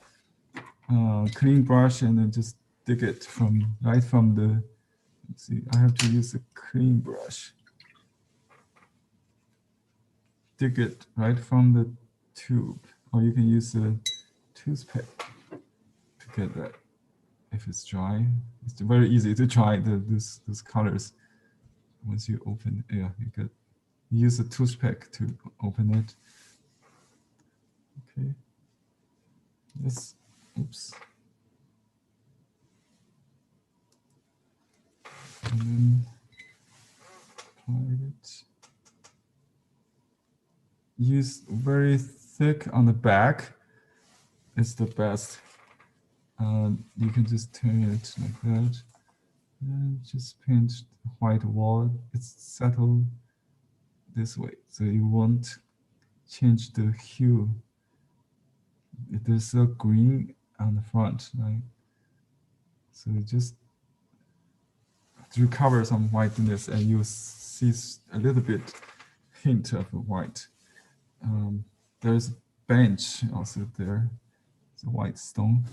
clean brush and then just dig it from right from the. Let's see, I have to use a clean brush. Dig it right from the tube, or you can use a toothpick to get that. If it's dry, it's very easy to try those colors. Once you open, yeah, you could use a toothpick to open it. Okay. Yes. Oops. And then apply it. Use very thick on the back. It's the best. You can just turn it like that. And just paint the white wall. It's settled this way, so you won't change the hue. There's a green on the front, right? So you just recover some whiteness, and you see a little bit hint of white. There's a bench also there. It's a white stone.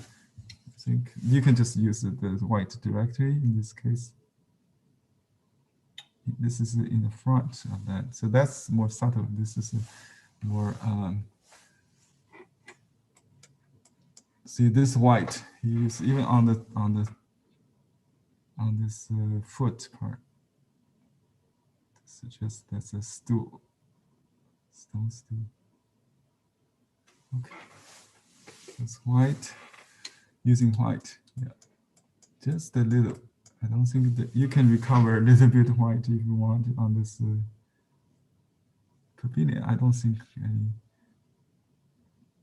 I think you can just use the white directly in this case. This is in the front of that, so that's more subtle. This is more. See this white. You use even on this foot part. Suggest that's a stool. Stone stool. Okay. It's white. Using white. Yeah. Just a little. I don't think that you can recover a little bit white if you want on this pavilion. I don't think any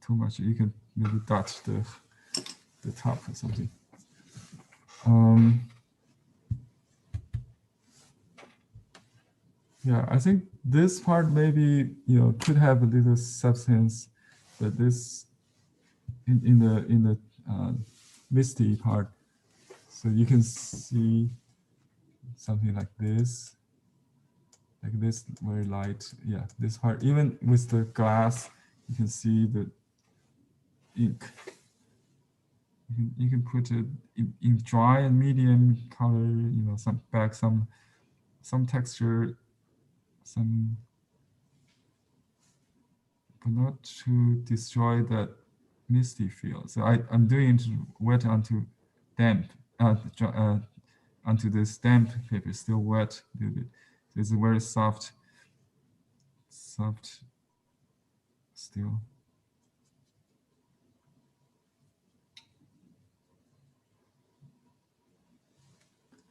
too much. You can maybe touch the top or something. Yeah, I think this part maybe could have a little substance, but this in the misty part, so you can see something like this very light. Yeah, this part, even with the glass, you can see the ink. You can put it in dry and medium color, some texture, but not to destroy that misty feel. So I'm doing it wet onto damp, onto this damp paper, still wet a little bit. So it's a very soft still.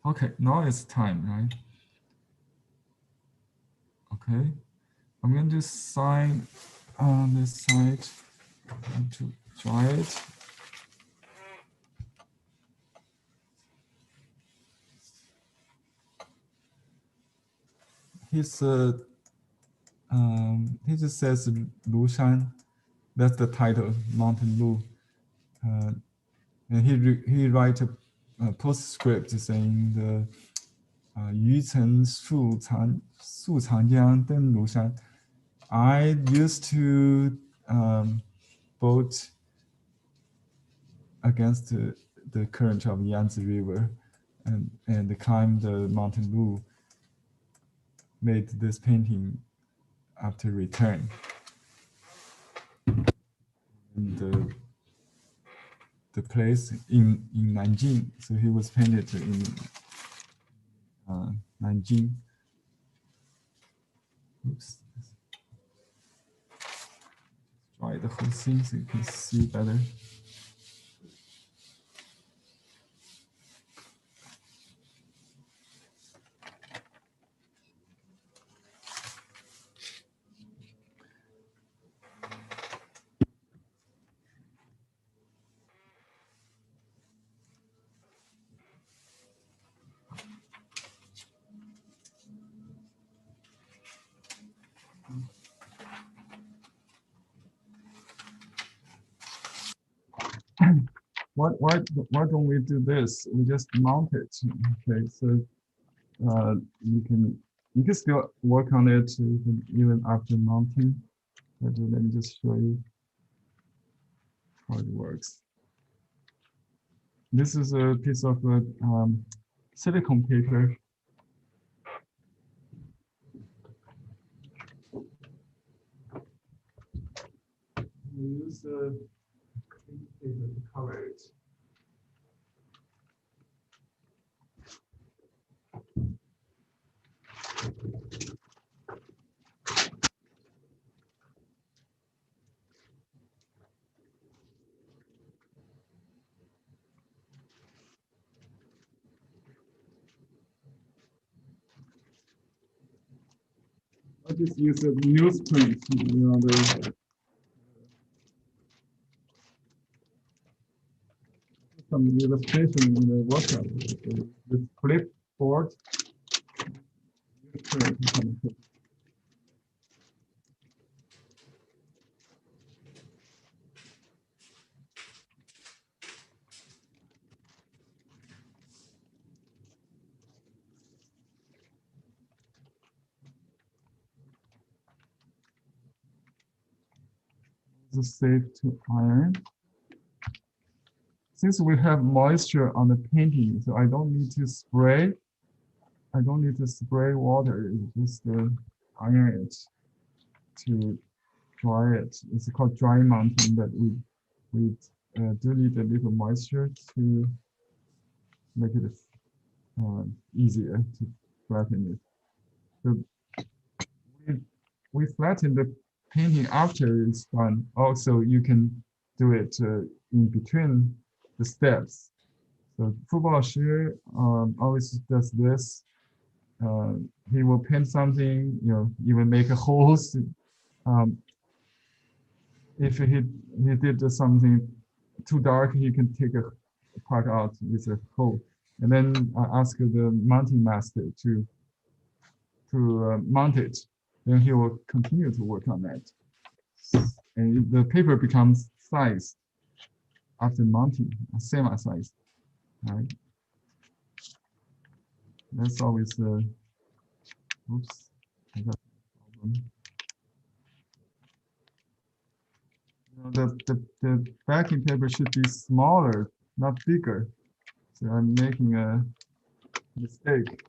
Okay, now it's time, right? Okay, I'm going to sign on this side to dry it. He just says Lucian. That's the title, Mountain Lu. And he write a postscript saying the 鱼曾素长江登庐山. I used to boat against the current of Yante River and climb the Mountain Lu. Made this painting after return. And the place in Nanjing, so he was painted in Nanjing. Oops. Try the whole thing so you can see better. Why don't we do this? We just mount it. Okay, so you can You can still work on it even after mounting. But let me just show you how it works. This is a piece of silicone paper. We use clean paper to cover it. I just use a newsprint, some illustration in the workshop. This clipboard. It's safe to iron. Since we have moisture on the painting, so I don't need to spray. I don't need to spray water. Just iron it to dry it. It's called dry mounting, but we do need a little moisture to make it easier to flatten it. So we flatten the painting after it's done. Also, you can do it in between the steps. So football Shi always does this. He will paint something, even make a holes. If he did something too dark, he can take a part out with a hole. And then I ask the mounting master to mount it. Then he will continue to work on that. And the paper becomes sized after mounting, semi-sized. Right? That's always oops, I got a problem. The backing paper should be smaller, not bigger. So I'm making a mistake.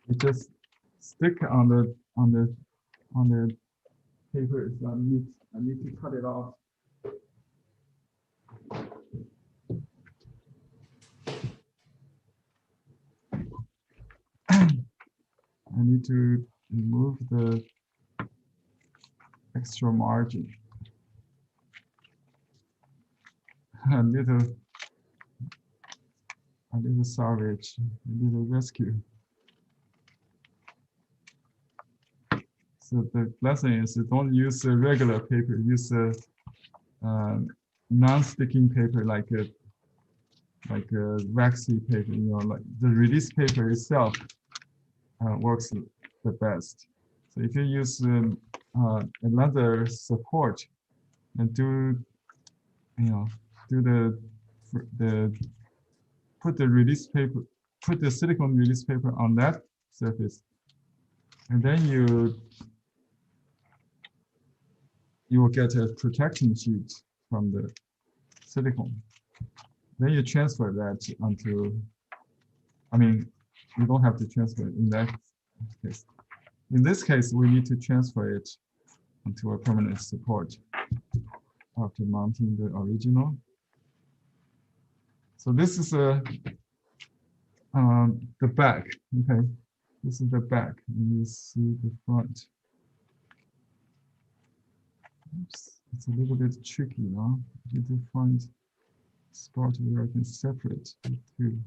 It just stick on the paper. So I need to cut it off. I need to remove the extra margin. A little salvage, a little rescue. So the lesson is don't use a regular paper, use a non-sticking paper like a waxy paper, like the release paper itself works the best. So if you use another support and put the release paper, put the silicone release paper on that surface, and then you will get a protection sheet from the silicone. Then you transfer that onto, you don't have to transfer it in that case. In this case, we need to transfer it onto a permanent support after mounting the original. So this is the back, okay? This is the back, and you see the front. Oops, it's a little bit tricky now. I need to find a spot where I can separate the two.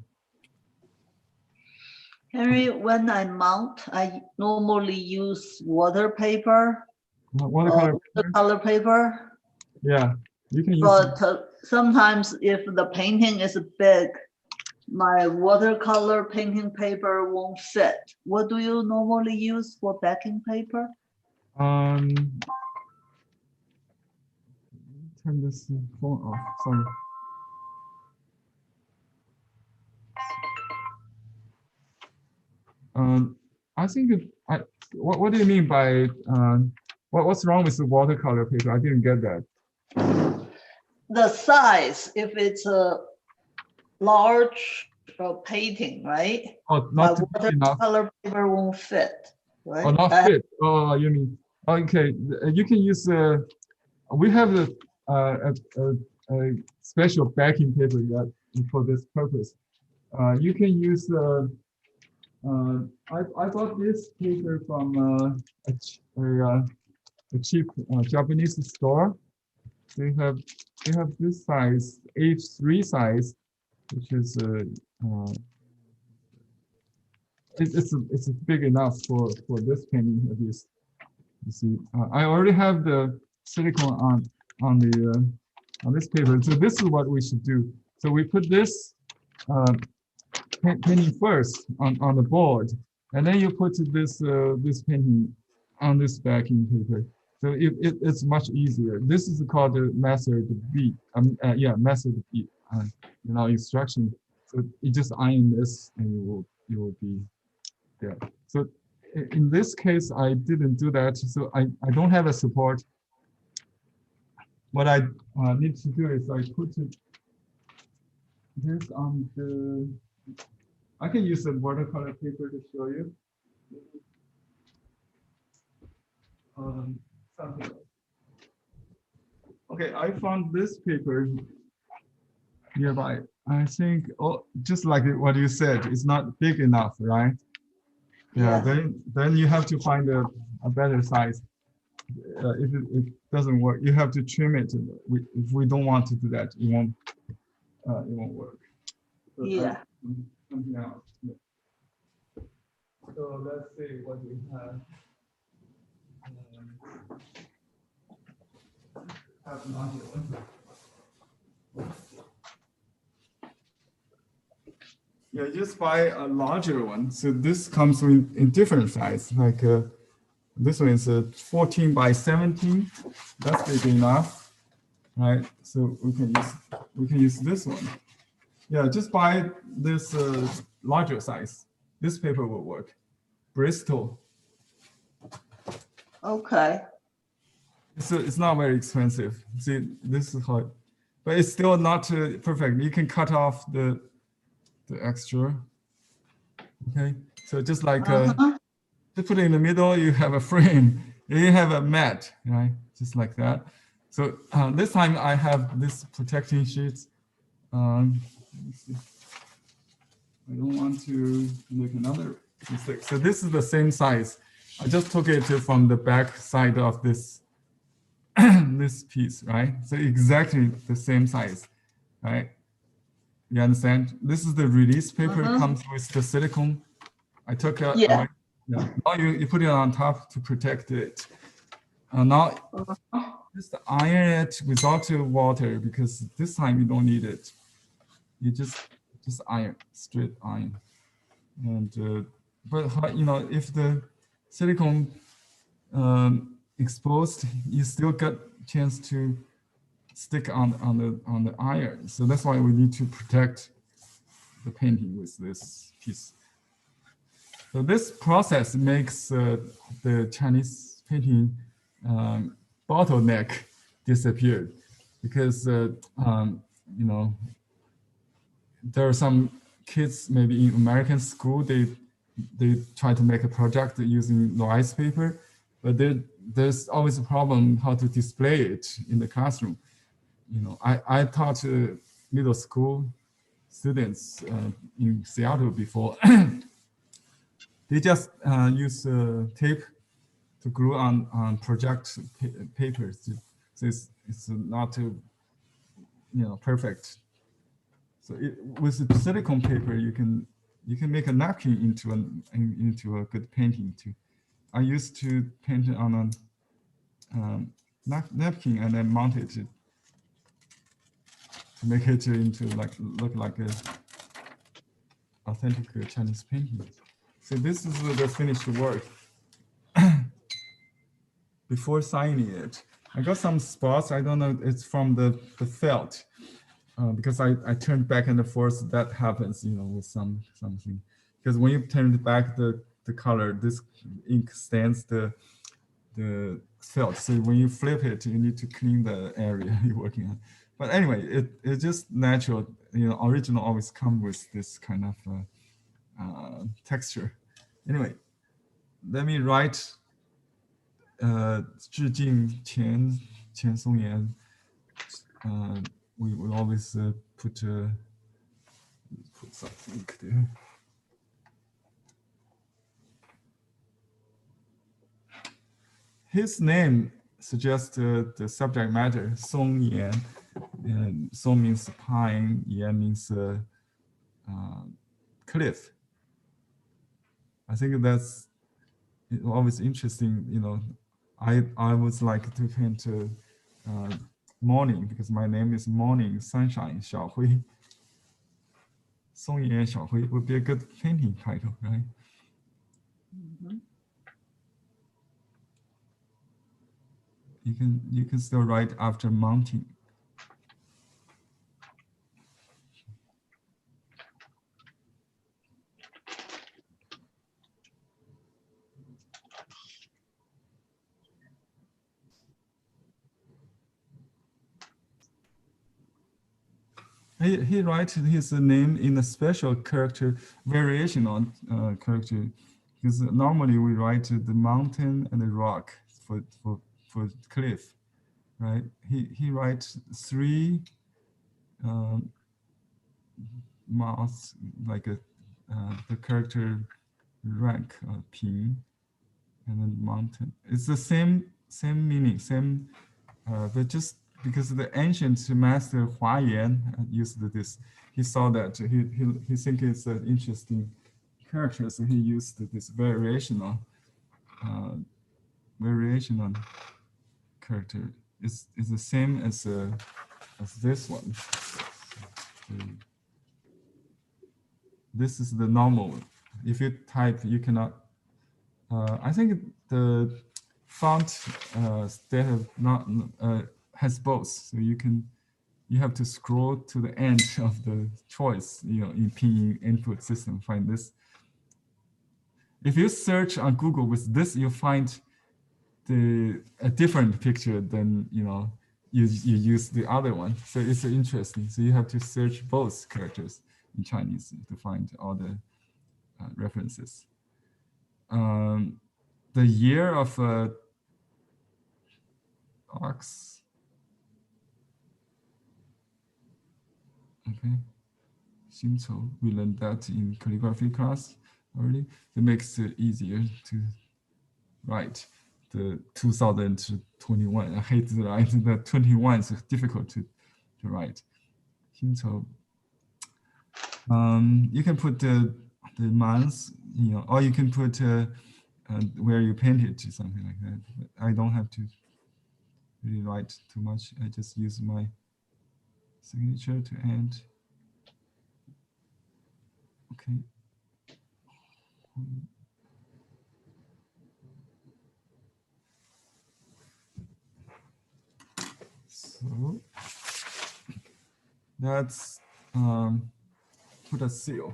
Henry, when I mount, I normally use water paper. Watercolor paper. Yeah, you can use. But sometimes if the painting is big, my watercolor painting paper won't fit. What do you normally use for backing paper? Turn this phone off. Sorry. I think what do you mean by what's wrong with the watercolor paper? I didn't get that. The size, if it's a large painting, right? Oh, My not big enough. watercolor paper won't fit, right? Oh, not fit. Oh, you mean okay? You can use we have a special backing paper that for this purpose. You can use I bought this paper from a cheap Japanese store. They have this size H3 size, which is it's big enough for this painting at least. You see, I already have the silicone on this paper. So this is what we should do. So we put this painting first on the board, and then you put this this painting on this backing paper. So it's much easier. This is called the method B. Method B. Instruction. So you just iron this, and you will be there. So in this case, I didn't do that. So I don't have a support. What I need to do is I put this on the. I can use a watercolor paper to show you. Something else. Okay, I found this paper nearby. I think, just like what you said, it's not big enough, right? Yeah. Then you have to find a better size. If it doesn't work, you have to trim it. If we don't want to do that, it won't work. So yeah. Something else. Yeah. So let's see what we have. Yeah, just buy a larger one. So this comes in different size. Like this one is 14 by 17. That's big enough, right? So we can use this one. Yeah, just buy this larger size. This paper will work. Bristol. Okay. So it's not very expensive. See, this is how, but it's still not perfect. You can cut off the extra. Okay, so just like just put it in the middle. You have a frame. You have a mat, right? Just like that. So this time I have this protecting sheets. Let me see. I don't want to make another mistake. So this is the same size. I just took it from the back side of this this piece, right? So exactly the same size, right? You understand? This is the release paper. It comes with the silicone. I took out. Yeah. Now you put it on top to protect it. Now just iron it without water because this time you don't need it. You just iron, straight iron. And but if the silicone exposed, you still got chance to stick on the iron. So that's why we need to protect the painting with this piece. So this process makes the Chinese painting bottleneck disappear because there are some kids maybe in American school they try to make a project using rice paper, but there's always a problem how to display it in the classroom. I taught middle school students in Seattle before. They just use tape to glue on project papers. So it's not perfect. So with the silicone paper, you can make a napkin into a good painting too. I used to paint it on a napkin and then mount it to make it into look like a authentic Chinese painting. So this is the finished work. Before signing it, I got some spots. I don't know. It's from the felt. Because I turned back and forth, that happens, with something. because when you turn back the color, this ink stains the felt. So when you flip it, you need to clean the area you're working on. But anyway, it's just natural. You know, original always come with this kind of texture. Anyway, let me write 致敬钱松岩. We will always put some ink there. His name suggests the subject matter, Song Yan. And Song means pine, Yan means cliff. I think that's always interesting. You know, I would like to paint morning because my name is Morning Sunshine, Xiaohui. Song Yan Xiaohui would be a good painting title, right? Mhm. You can still write after mountain. He writes his name in a special character variation on character, because normally we write the mountain and the rock for cliff, right? He writes 3 mouths like the character rank pin and then mountain. It's the same meaning, same, but just because the ancient master Hua Yan used this, he saw that he think it's an interesting character, so he used this variation on character. It's the same as this one. This is the normal one. If you type, you cannot. I think the font they have not has both, so you have to scroll to the end of the choice, you know, in pinyin input system, find this. If you search on Google with this, you find a different picture than, you know, you use the other one. So it's interesting. So you have to search both characters in Chinese to find all the references. The year of ox. Okay. Xinchou, we learned that in calligraphy class already. It makes it easier to write the 2021. I hate to write the 21 is difficult to write. Xinchou. You can put the months, you know, or you can put where you painted, something like that. But I don't have to really write too much. I just use my signature to end. Okay. So let's put a seal.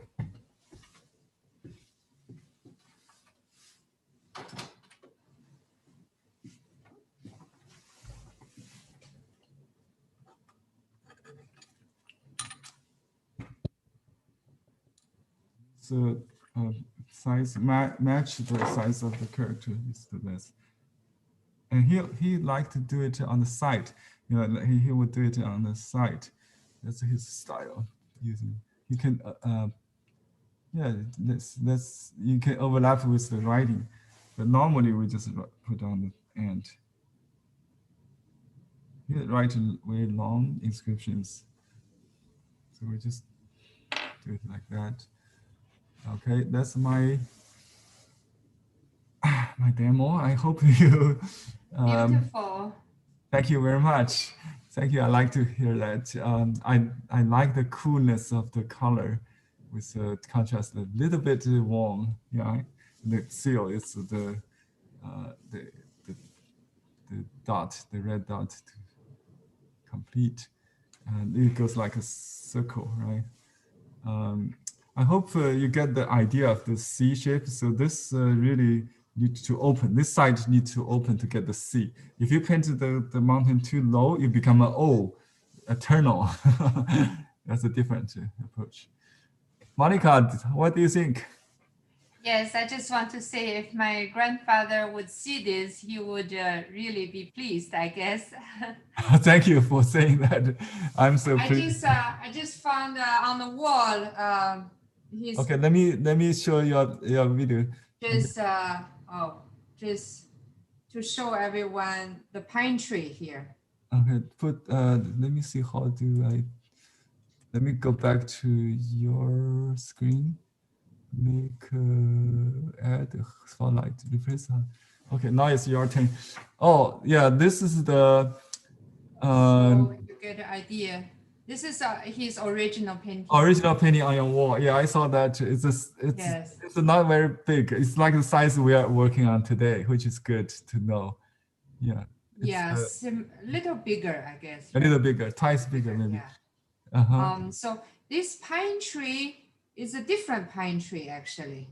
So size match the size of the character is the best. And he liked to do it on the side. You know, he would do it on the side. That's his style. Using you can yeah, that's you can overlap with the writing, but normally we just put on the end. He write very long inscriptions, so we just do it like that. Okay, that's my demo. I hope you. Beautiful. Thank you very much. Thank you. I like to hear that. I like the coolness of the color with the contrast a little bit warm. Yeah, the seal is the dot, the red dot to complete, and it goes like a circle, right? I hope you get the idea of the C shape. So this really needs to open. This side needs to open to get the C. If you paint the mountain too low, you become an O, eternal. That's a different approach. Monica, what do you think? Yes, I just want to say if my grandfather would see this, he would really be pleased, I guess. Thank you for saying that. I'm so pleased. I just found on the wall his Okay, let me show your video. just just to show everyone the pine tree here. Okay, let me see how do I. Let me go back to your screen. Make add spotlight replace. Okay, now it's your turn. Oh yeah, this is the. So you get an idea. This is his original painting. Original painting on your wall. Yeah, I saw that. It's not very big. It's like the size we are working on today, which is good to know. Yeah. Yes, a little bigger, I guess. A little bigger, twice bigger maybe. Yeah. So this pine tree is a different pine tree actually.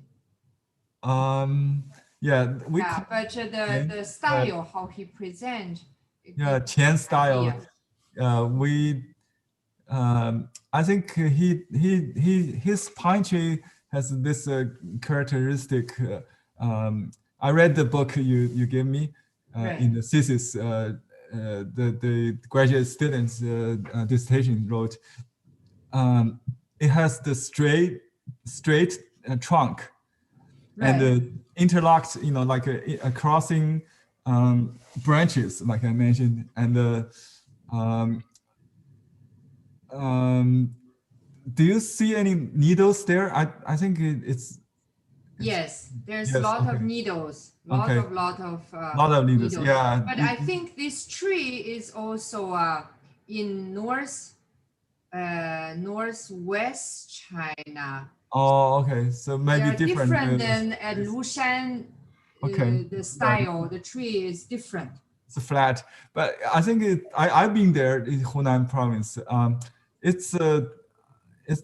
Yeah. But the style how he present. Yeah, Qian style. I think his pine tree has this characteristic. I read the book you gave me in the thesis. The graduate students dissertation wrote. It has the straight trunk, and interlocked, like a crossing branches, like I mentioned, and do you see any needles there? I think it's yes, there's a lot of needles, lot of needles. Yeah, but I think this tree is also in northwest China. Oh, okay, so maybe different than at Lucian. The style, the tree is different. It's flat, but I think I've been there in Hunan province. It's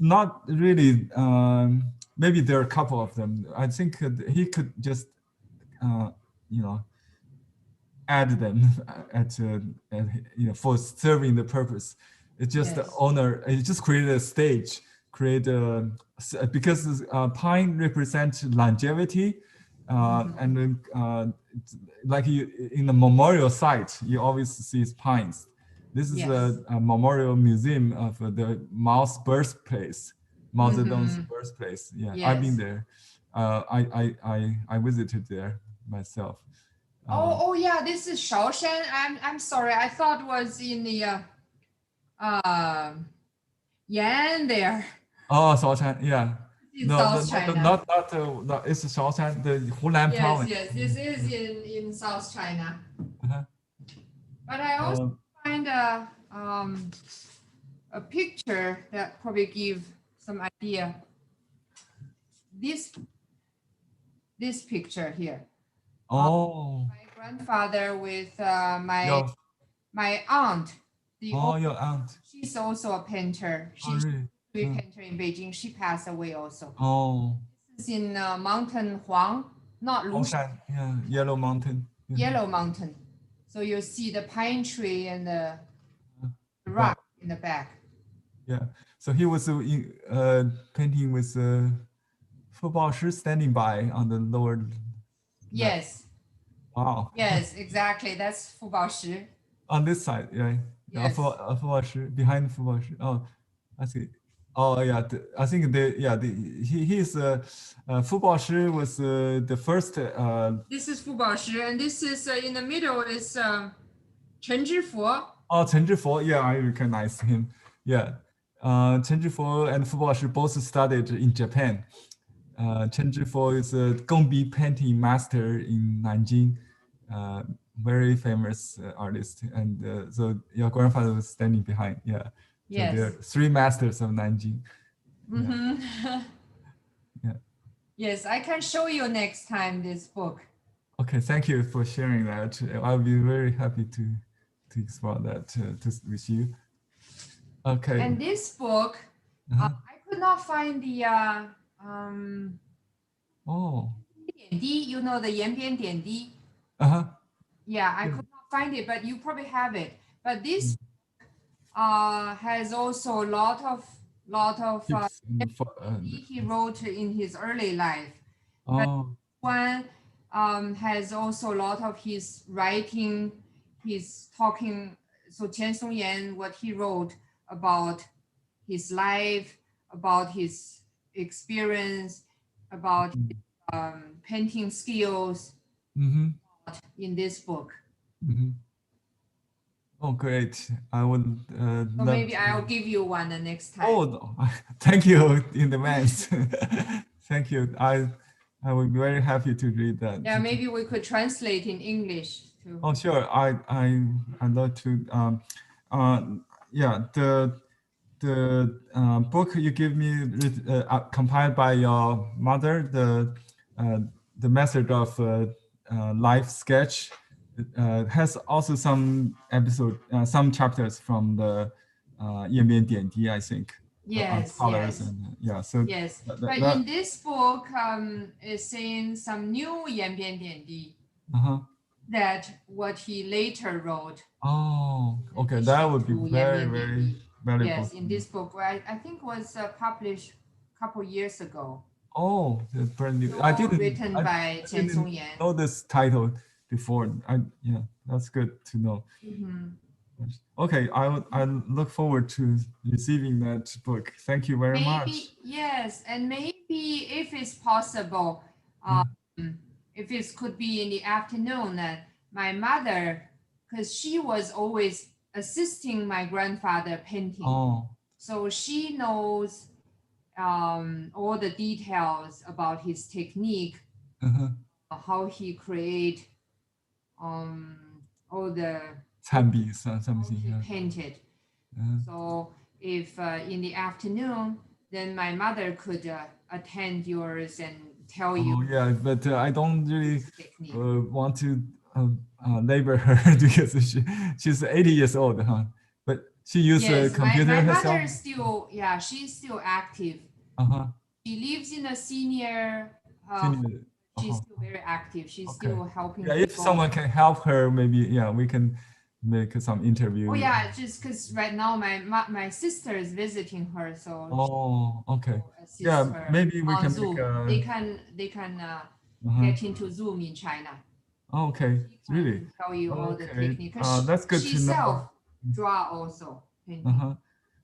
not really. Maybe there are a couple of them. I think he could just, add them for serving the purpose. It's just the owner. It just created a stage. Because pine represents longevity, and then like in the memorial site, you always see pines. This is a memorial museum of the Mao's birthplace, Mao Zedong's birthplace. Yeah, I've been there. I visited there myself. Yeah, this is Shaoshan. I'm sorry, I thought it was in the Yan there. Oh, Shaoshan, yeah. In South China. Not it's Shaoshan, the Hunan province. Yes, this is in South China. But I also find a picture that probably give some idea. This picture here. Oh. My grandfather with my aunt. Your aunt. She's also a painter. She's really? a painter in Beijing. She passed away also. Oh. This is in Mountain Huang, not Lucian. Yeah, Yellow Mountain. Yeah. Yellow Mountain. So you see the pine tree and the rock in the back. Yeah. So he was painting with football shirt standing by on the lower. Yes. Wow. Yes, exactly. That's Fu Bao Shi. On this side, yeah. Yes. Behind Fu Bao Shi. Oh, I see. Oh yeah, I think he's Fu Bao Shi was the first. This is Fu Bao Shi, and this is in the middle is Chen Zhifu. Oh, Chen Zhifu. Yeah, I recognize him. Yeah, Chen Zhifu and Fu Bao Shi both studied in Japan. Chen Zhifu is a Gongbi painting master in Nanjing, very famous artist. And so your grandfather was standing behind. Yeah. Yes. So there are 3 masters of Nanjing. Yeah. Yes, I can show you next time this book. Okay, thank you for sharing that. I'll be very happy to explore that with you. Okay. And this book, I could not find the Oh. 点滴, you know, the 延边点滴. Uh-huh. Yeah, I could not find it, but you probably have it. But this has also a lot of Tips he wrote in his early life. oh. One has also a lot of his writing, his talking. So Qian Songyan, what he wrote about his life, about his experience, about painting skills Mm-hmm. in this book. Mm-hmm. Oh, great. I would So love maybe to- I'll give you one the next time. Oh, no. Thank you in advance. Thank you. I would be very happy to read that. Yeah, maybe we could translate in English too. Oh, sure. I'd love to. Yeah, the book you give me compiled by your mother, the method of life sketch, has also some some chapters from the 页面点滴, I think. Yes, Colors yes. and yeah, so Yes, that- but that- in this book, is saying some new 延边点滴 uh-huh. that what he later wrote. Oh, okay, that would be To very, 延边点 very 滴 valuable. Yes, in this book, I think was published a couple years ago. Oh, that's brand new. I didn't. Written by Qian didn't Songyan. know this title before. Yeah, that's good to know. Mhm. Okay, I look forward to receiving that book. Thank you very much. Maybe, yes, and maybe if it's possible, if it could be in the afternoon, that my mother, because she was always assisting my grandfather painting, Oh, so she knows all the details about his technique, uh-huh. how he create all the 参比 something. he Yeah. painted. Uh, So if in the afternoon, then my mother could attend yours and tell oh you yeah, but I don't really his technique. want to labor her because she's 80 years old, huh? But she uses a Yes, computer my herself. mother still, yeah, she's still active. Uh-huh. She lives in a senior. Senior- She's uh-huh. still very active. She's Okay. still helping. Yeah, if people. someone can help her, maybe yeah, we can make some interview. Oh yeah, just because right now my sister is visiting her, so Oh, okay. she assist Yeah, her maybe we on can Zoom. make They can uh-huh. get into Zoom in China. Oh, okay, Can really? tell you all the Okay. technique. 'Cause That's good she to know. self draw also painting. Uh-huh.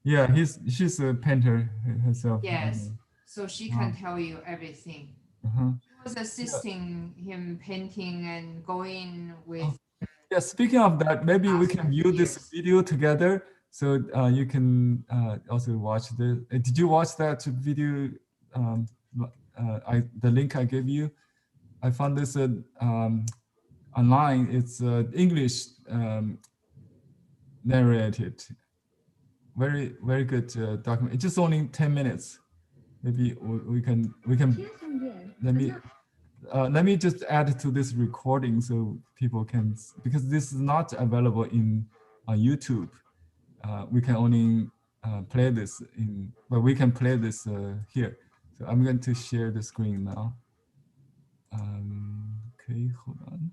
Yeah, she's a painter herself. Yes, so she can tell you everything. Uh-huh. She was assisting him painting and going with. Yeah, speaking of that, maybe we Last can few view this years. video together, so you can also watch the. Did you watch that video? The link I gave you. I found this online. It's English narrated. Very very good document. It's just only 10 minutes. Maybe we can let me just add to this recording so people can, because this is not available in YouTube. We can only play this but we can play this here. So I'm going to share the screen now. Okay, hold on.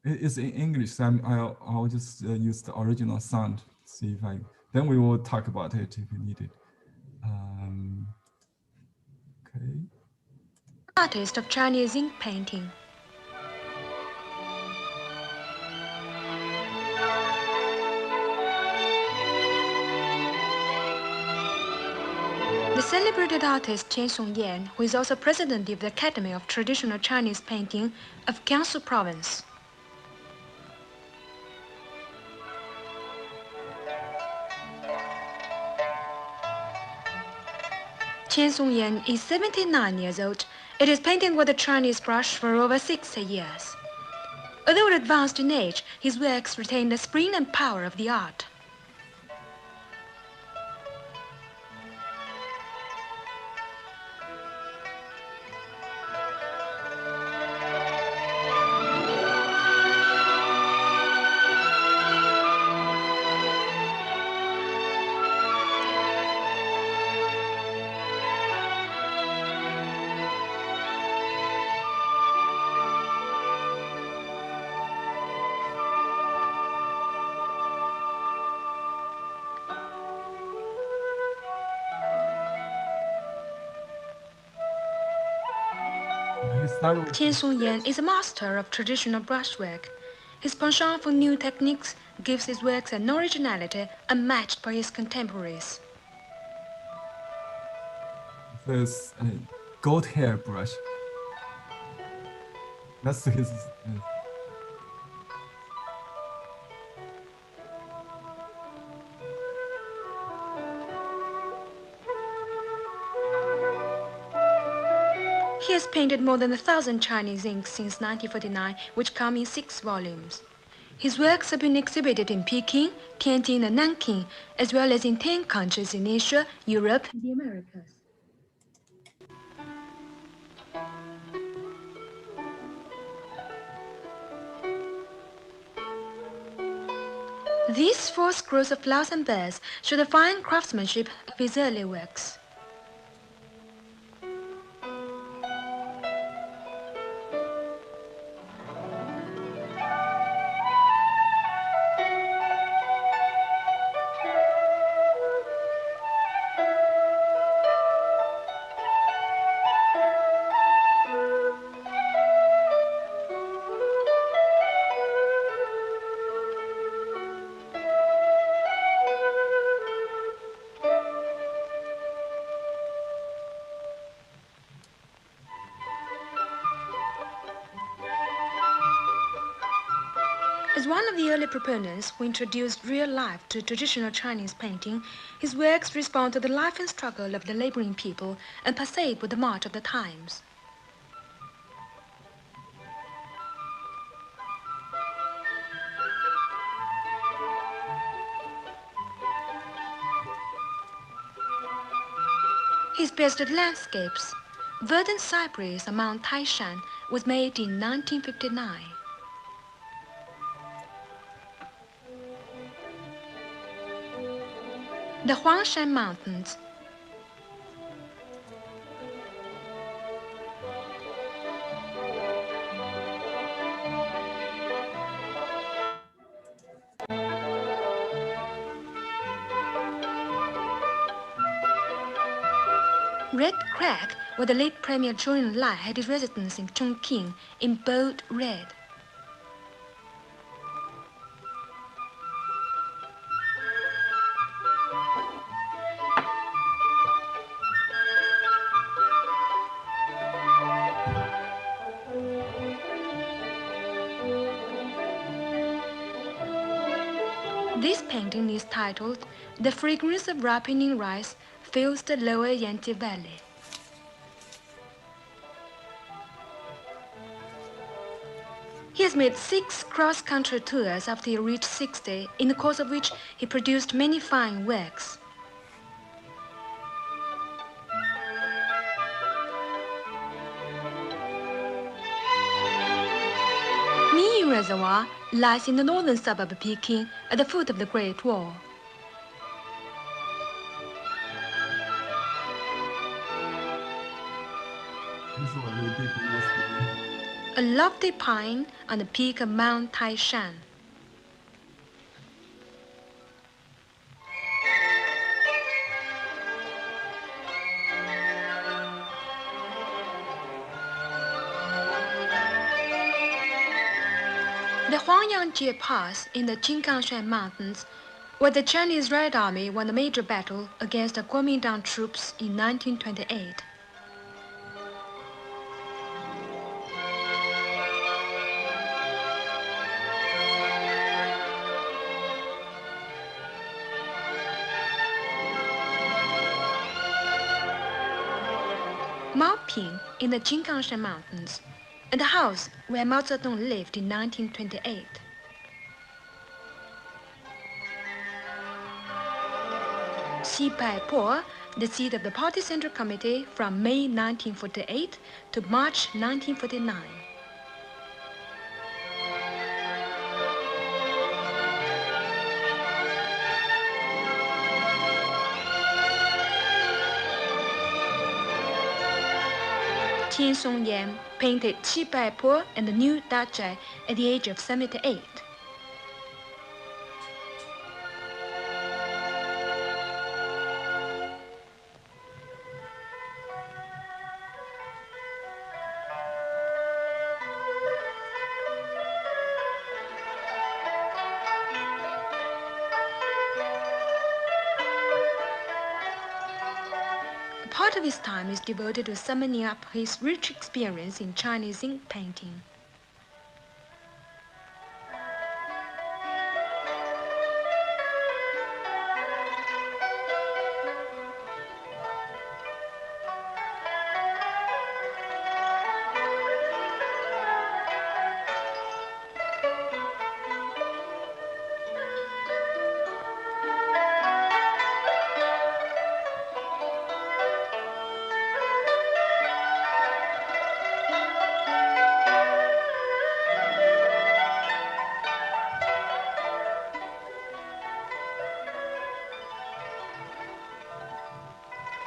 It's in English, so I'll just use the original sound. See if then we will talk about it if you need it. Okay. Artist of Chinese ink painting. The celebrated artist Qian Songyan, who is also president of the Academy of Traditional Chinese Painting of Jiangsu Province. Qian Songyan is 79 years old. It is painting with a Chinese brush for over 60 years. Although advanced in age, his works retain the spring and power of the art. He started with Tian Songyan is a master of traditional brushwork. His penchant for new techniques gives his works an originality unmatched by his contemporaries. this goat hair brush. That's his. He has painted more than 1,000 Chinese inks since 1949, which come in 6 volumes. His works have been exhibited in Peking, Tianjin, and Nanking, as well as in 10 countries in Asia, Europe, and the Americas. These 4 scrolls of flowers and birds show the fine craftsmanship of his early works. As one of the early proponents who introduced real life to traditional Chinese painting, his works respond to the life and struggle of the laboring people and passate with the march of the times. His best of landscapes, Verdant Cypress on Mount Taishan, was made in 1959. The Huangshan Mountains. Red Crag, where the late Premier Zhou Enlai had his residence in Chongqing, in bold red. This painting is titled "The Fragrance of Ripening Rice Fills the Lower Yante Valley." He has made 6 cross-country tours after he reached 60, in the course of which he produced many fine works. Miyi Reservoir lies in the northern suburb of Peking at the foot of the Great Wall. This is what we did yesterday. A lofty pine on the peak of Mount Taishan. The Huangyang Pass in the Jinggangshan Mountains, where the Chinese Red Army won a major battle against the Kuomintang troops in 1928. Maoping in the Jinggangshan Mountains, and the house where Mao Zedong lived in 1928. Xipaipo, the seat of the Party Central Committee from May 1948 to March 1949. Tian Songyan painted Xipaipo and the New Dachai at the age of 78. of his time is devoted to summing up his rich experience in Chinese ink painting.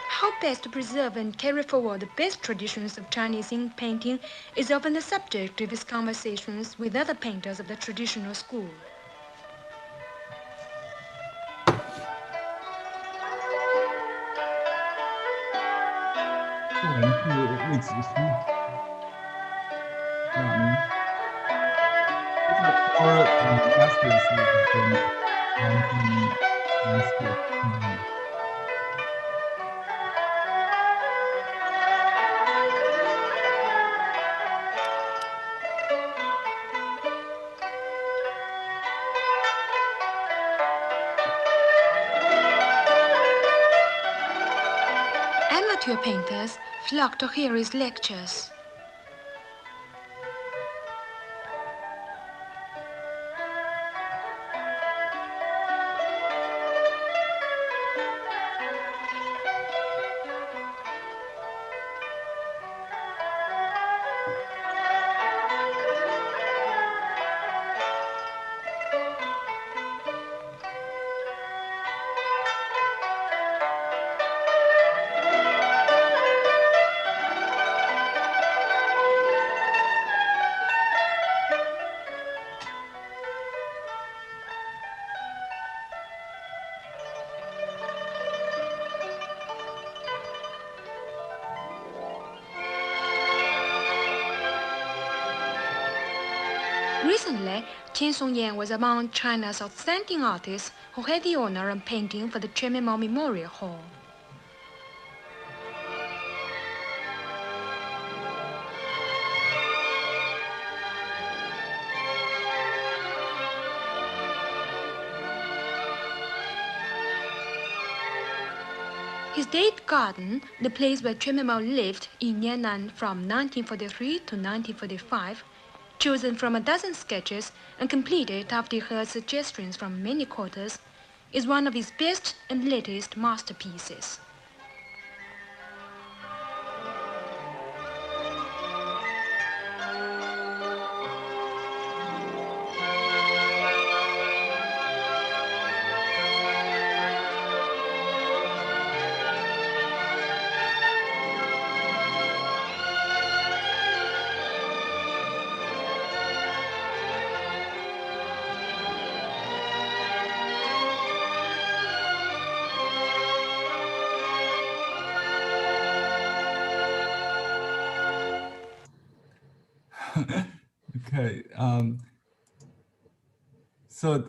How best to preserve and carry forward the best traditions of Chinese ink painting is often the subject of his conversations with other painters of the traditional school. Amateur painters flock to hear his lectures. Recently, Qian Songyan was among China's outstanding artists who had the honor of painting for the Qian Memorial Hall. His Date Garden, the place where Qian Mao lived in Yan'an from 1943 to 1945, chosen from a dozen sketches and completed after he heard suggestions from many quarters, is one of his best and latest masterpieces. Okay. So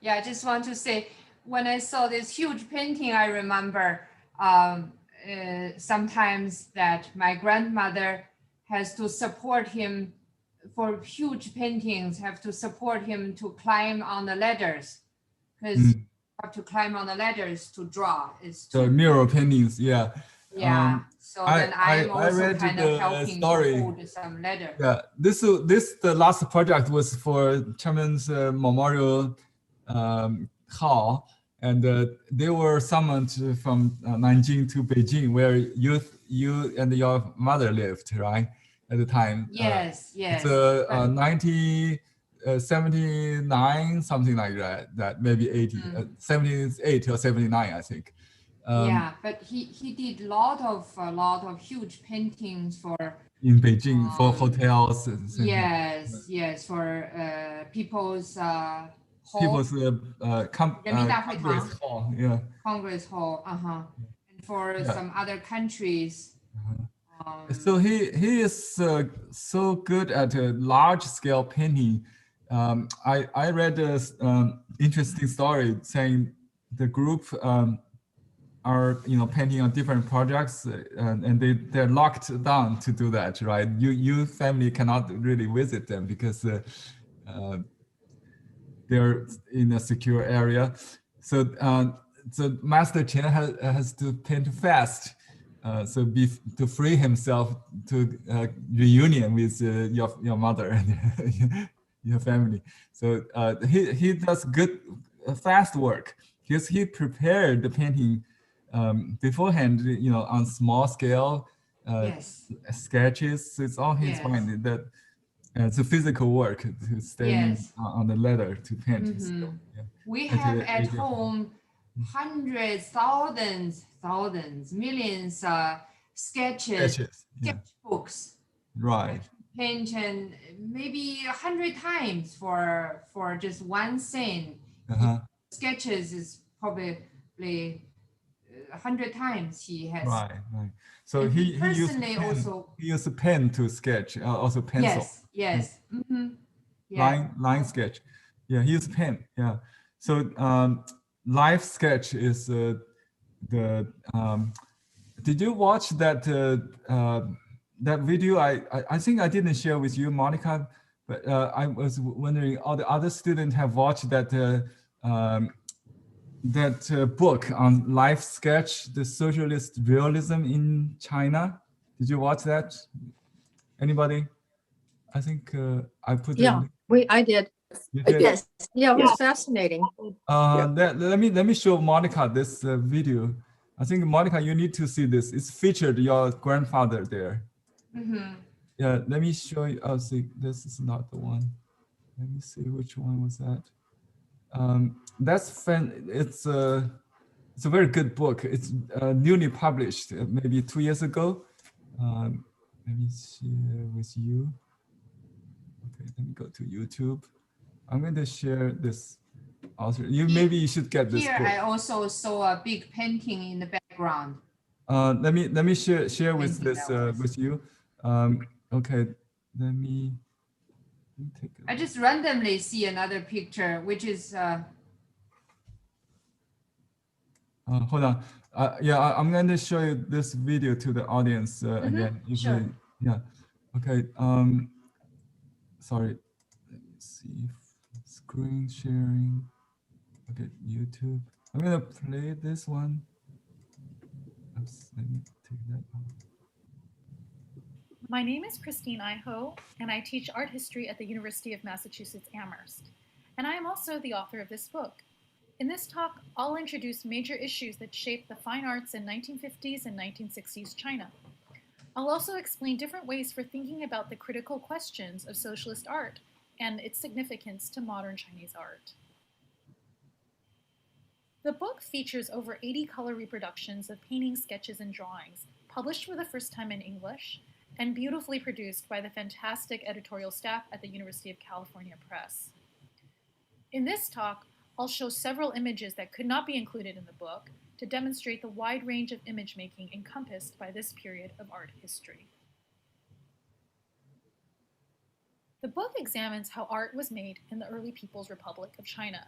yeah, I just want to say, when I saw this huge painting, I remember sometimes that my grandmother has to support him for huge paintings, have to support him to climb on the ladders, because you have to climb on the ladders to draw. It's The mural paintings, yeah. Yeah. So then I'm also read kind the of helping story. to hold some ladder. Yeah, this the last project was for Chairman's Memorial Hall, and they were summoned from Nanjing to Beijing, where you and your mother lived, right, at the time. Yes, yes. It's 1979, something like that maybe 80, 78 or 79, I think. Yeah, but he did a lot of huge paintings for in Beijing for hotels. Yes, yes, for people's hall. People's Congress Hall, yeah. Congress Hall, and for some other countries. So he is so good at large scale painting. I read this interesting story saying the group are painting on different projects, and they're locked down to do that, right? You family cannot really visit them because they're in a secure area. So Master Qian has to paint fast, to free himself to reunion with your mother and your family. So he does good fast work because he prepared the painting beforehand, on small scale Yes. sketches. So it's on his Yes. mind that it's a physical work to stand Yes. on the leather to paint. So, Mhm. yeah. We And to have the at age of- home hundreds, thousands, millions sketches, Sketches, yeah. sketchbooks. Right. Paint and maybe 100 times for just one scene. Uh-huh. Sketches is probably 100 times he has. Right. So And he used personally pen. also. He used a pen to sketch, also pencil. Yes. Mm-hmm. Yeah. Line sketch. Yeah, he used pen. Yeah. So live sketch is the. Did you watch that that video? I think I didn't share with you, Monica, but I was wondering all the other students have watched that book on life sketch, the socialist realism in China. Did you watch that? Anybody? I think I put. Yeah, I did. You did? Yes. Yeah, it was fascinating. Let me show Monica this video. I think Monica, you need to see this. It's featured your grandfather there. Mm-hmm. Yeah, let me show you. Oh, see, this is not the one. Let me see which one was that. That's fan. It's a very good book. It's newly published, maybe 2 years ago. Let me share with you. Okay, let me go to YouTube. I'm going to share this. Also, maybe you should get this Here book. I also saw a big painting in the background. Let me share with Painting this that was. with you. Okay, let me take a I just randomly see another picture, which is hold on. Yeah, I'm going to show you this video to the audience again. sure. Yeah. Okay. Sorry. Let me see. Screen sharing. Okay, YouTube. I'm gonna play this one. Oops, let me take that off. My name is Christine Iho, and I teach art history at the University of Massachusetts Amherst. And I am also the author of this book. In this talk, I'll introduce major issues that shaped the fine arts in 1950s and 1960s China. I'll also explain different ways for thinking about the critical questions of socialist art and its significance to modern Chinese art. The book features over 80 color reproductions of paintings, sketches, and drawings, published for the first time in English, and beautifully produced by the fantastic editorial staff at the University of California Press. In this talk, I'll show several images that could not be included in the book to demonstrate the wide range of image making encompassed by this period of art history. The book examines how art was made in the early People's Republic of China.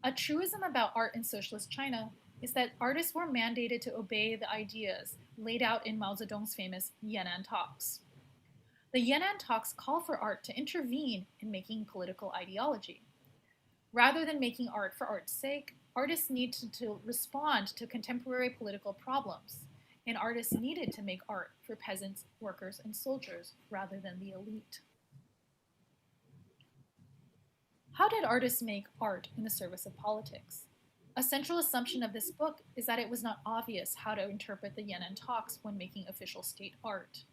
A truism about art in socialist China is that artists were mandated to obey the ideas laid out in Mao Zedong's famous Yan'an talks. The Yan'an talks call for art to intervene in making political ideology. Rather than making art for art's sake, artists needed to respond to contemporary political problems, and artists needed to make art for peasants, workers, and soldiers rather than the elite. How did artists make art in the service of politics? A central assumption of this book is that it was not obvious how to interpret the Yan'an talks when making official state art.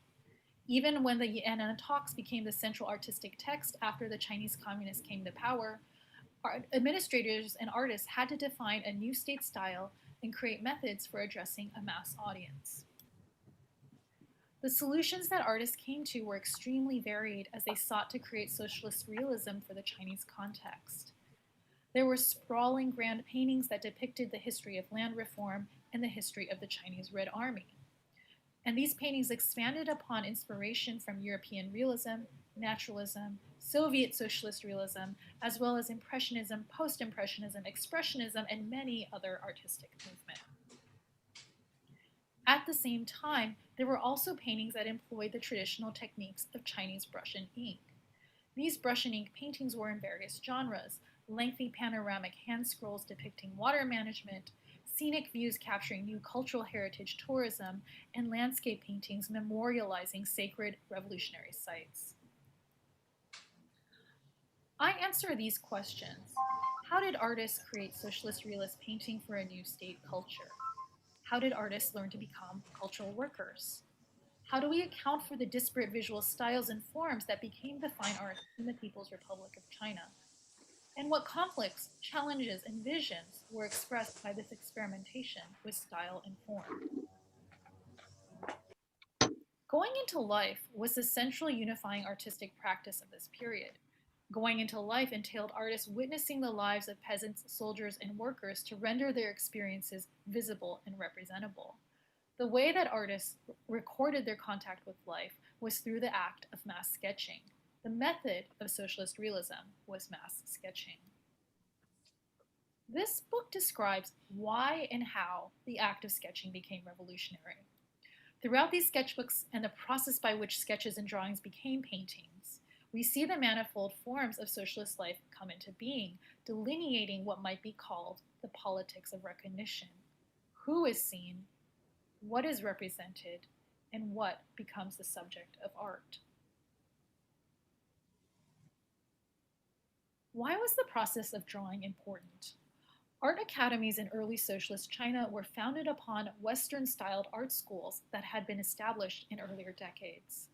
Even when the Yan'an talks became the central artistic text after the Chinese communists came to power, administrators and artists had to define a new state style and create methods for addressing a mass audience. The solutions that artists came to were extremely varied as they sought to create socialist realism for the Chinese context. There were sprawling grand paintings that depicted the history of land reform and the history of the Chinese Red Army. And these paintings expanded upon inspiration from European realism, naturalism, Soviet socialist realism, as well as Impressionism, Post-Impressionism, Expressionism, and many other artistic movements. At the same time, there were also paintings that employed the traditional techniques of Chinese brush and ink. These brush and ink paintings were in various genres: lengthy panoramic hand scrolls depicting water management, scenic views capturing new cultural heritage tourism, and landscape paintings memorializing sacred revolutionary sites. I answer these questions. How did artists create socialist realist painting for a new state culture? How did artists learn to become cultural workers? How do we account for the disparate visual styles and forms that became the fine arts in the People's Republic of China? And what conflicts, challenges, and visions were expressed by this experimentation with style and form? Going into life was the central unifying artistic practice of this period. Going into life entailed artists witnessing the lives of peasants, soldiers, and workers to render their experiences visible and representable. The way that artists recorded their contact with life was through the act of mass sketching. The method of socialist realism was mass sketching. This book describes why and how the act of sketching became revolutionary. Throughout these sketchbooks and the process by which sketches and drawings became paintings, we see the manifold forms of socialist life come into being, delineating what might be called the politics of recognition. Who is seen, what is represented, and what becomes the subject of art. Why was the process of drawing important? Art academies in early socialist China were founded upon Western-styled art schools that had been established in earlier decades.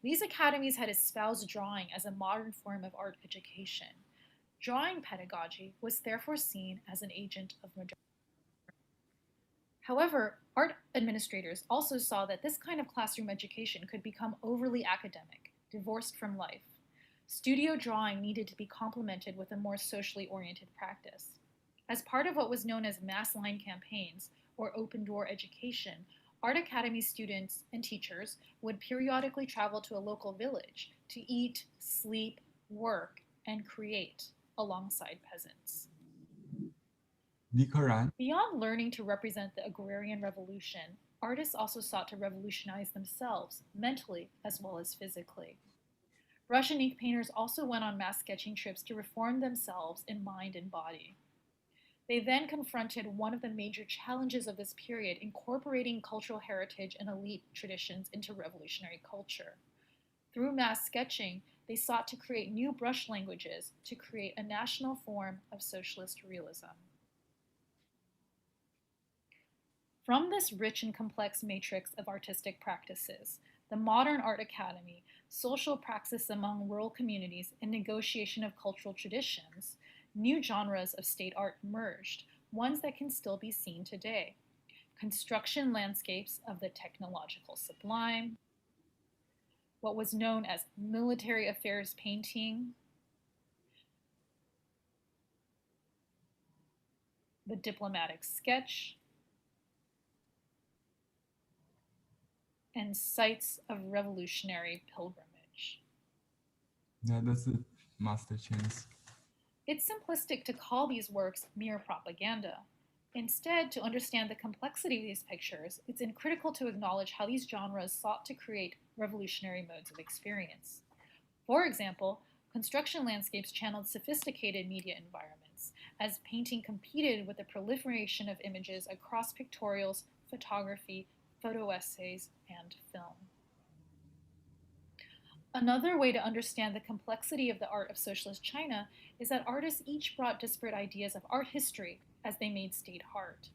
These academies had espoused drawing as a modern form of art education. Drawing pedagogy was therefore seen as an agent of modernity. However, art administrators also saw that this kind of classroom education could become overly academic, divorced from life. Studio drawing needed to be complemented with a more socially oriented practice. As part of what was known as mass line campaigns, or open-door education, art academy students and teachers would periodically travel to a local village to eat, sleep, work, and create alongside peasants. Beyond learning to represent the agrarian revolution, artists also sought to revolutionize themselves, mentally as well as physically. Brush and ink painters also went on mass sketching trips to reform themselves in mind and body. They then confronted one of the major challenges of this period, incorporating cultural heritage and elite traditions into revolutionary culture. Through mass sketching, they sought to create new brush languages to create a national form of socialist realism. From this rich and complex matrix of artistic practices, the modern art academy, social praxis among rural communities, and negotiation of cultural traditions, new genres of state art emerged, ones that can still be seen today. Construction landscapes of the technological sublime, what was known as military affairs painting, the diplomatic sketch, and sites of revolutionary pilgrimage. Yeah, that's it, Master Chance. It's simplistic to call these works mere propaganda. Instead, to understand the complexity of these pictures, it's critical to acknowledge how these genres sought to create revolutionary modes of experience. For example, construction landscapes channeled sophisticated media environments, as painting competed with the proliferation of images across pictorials, photography, photo essays, and film. Another way to understand the complexity of the art of socialist China is that artists each brought disparate ideas of art history as they made state art.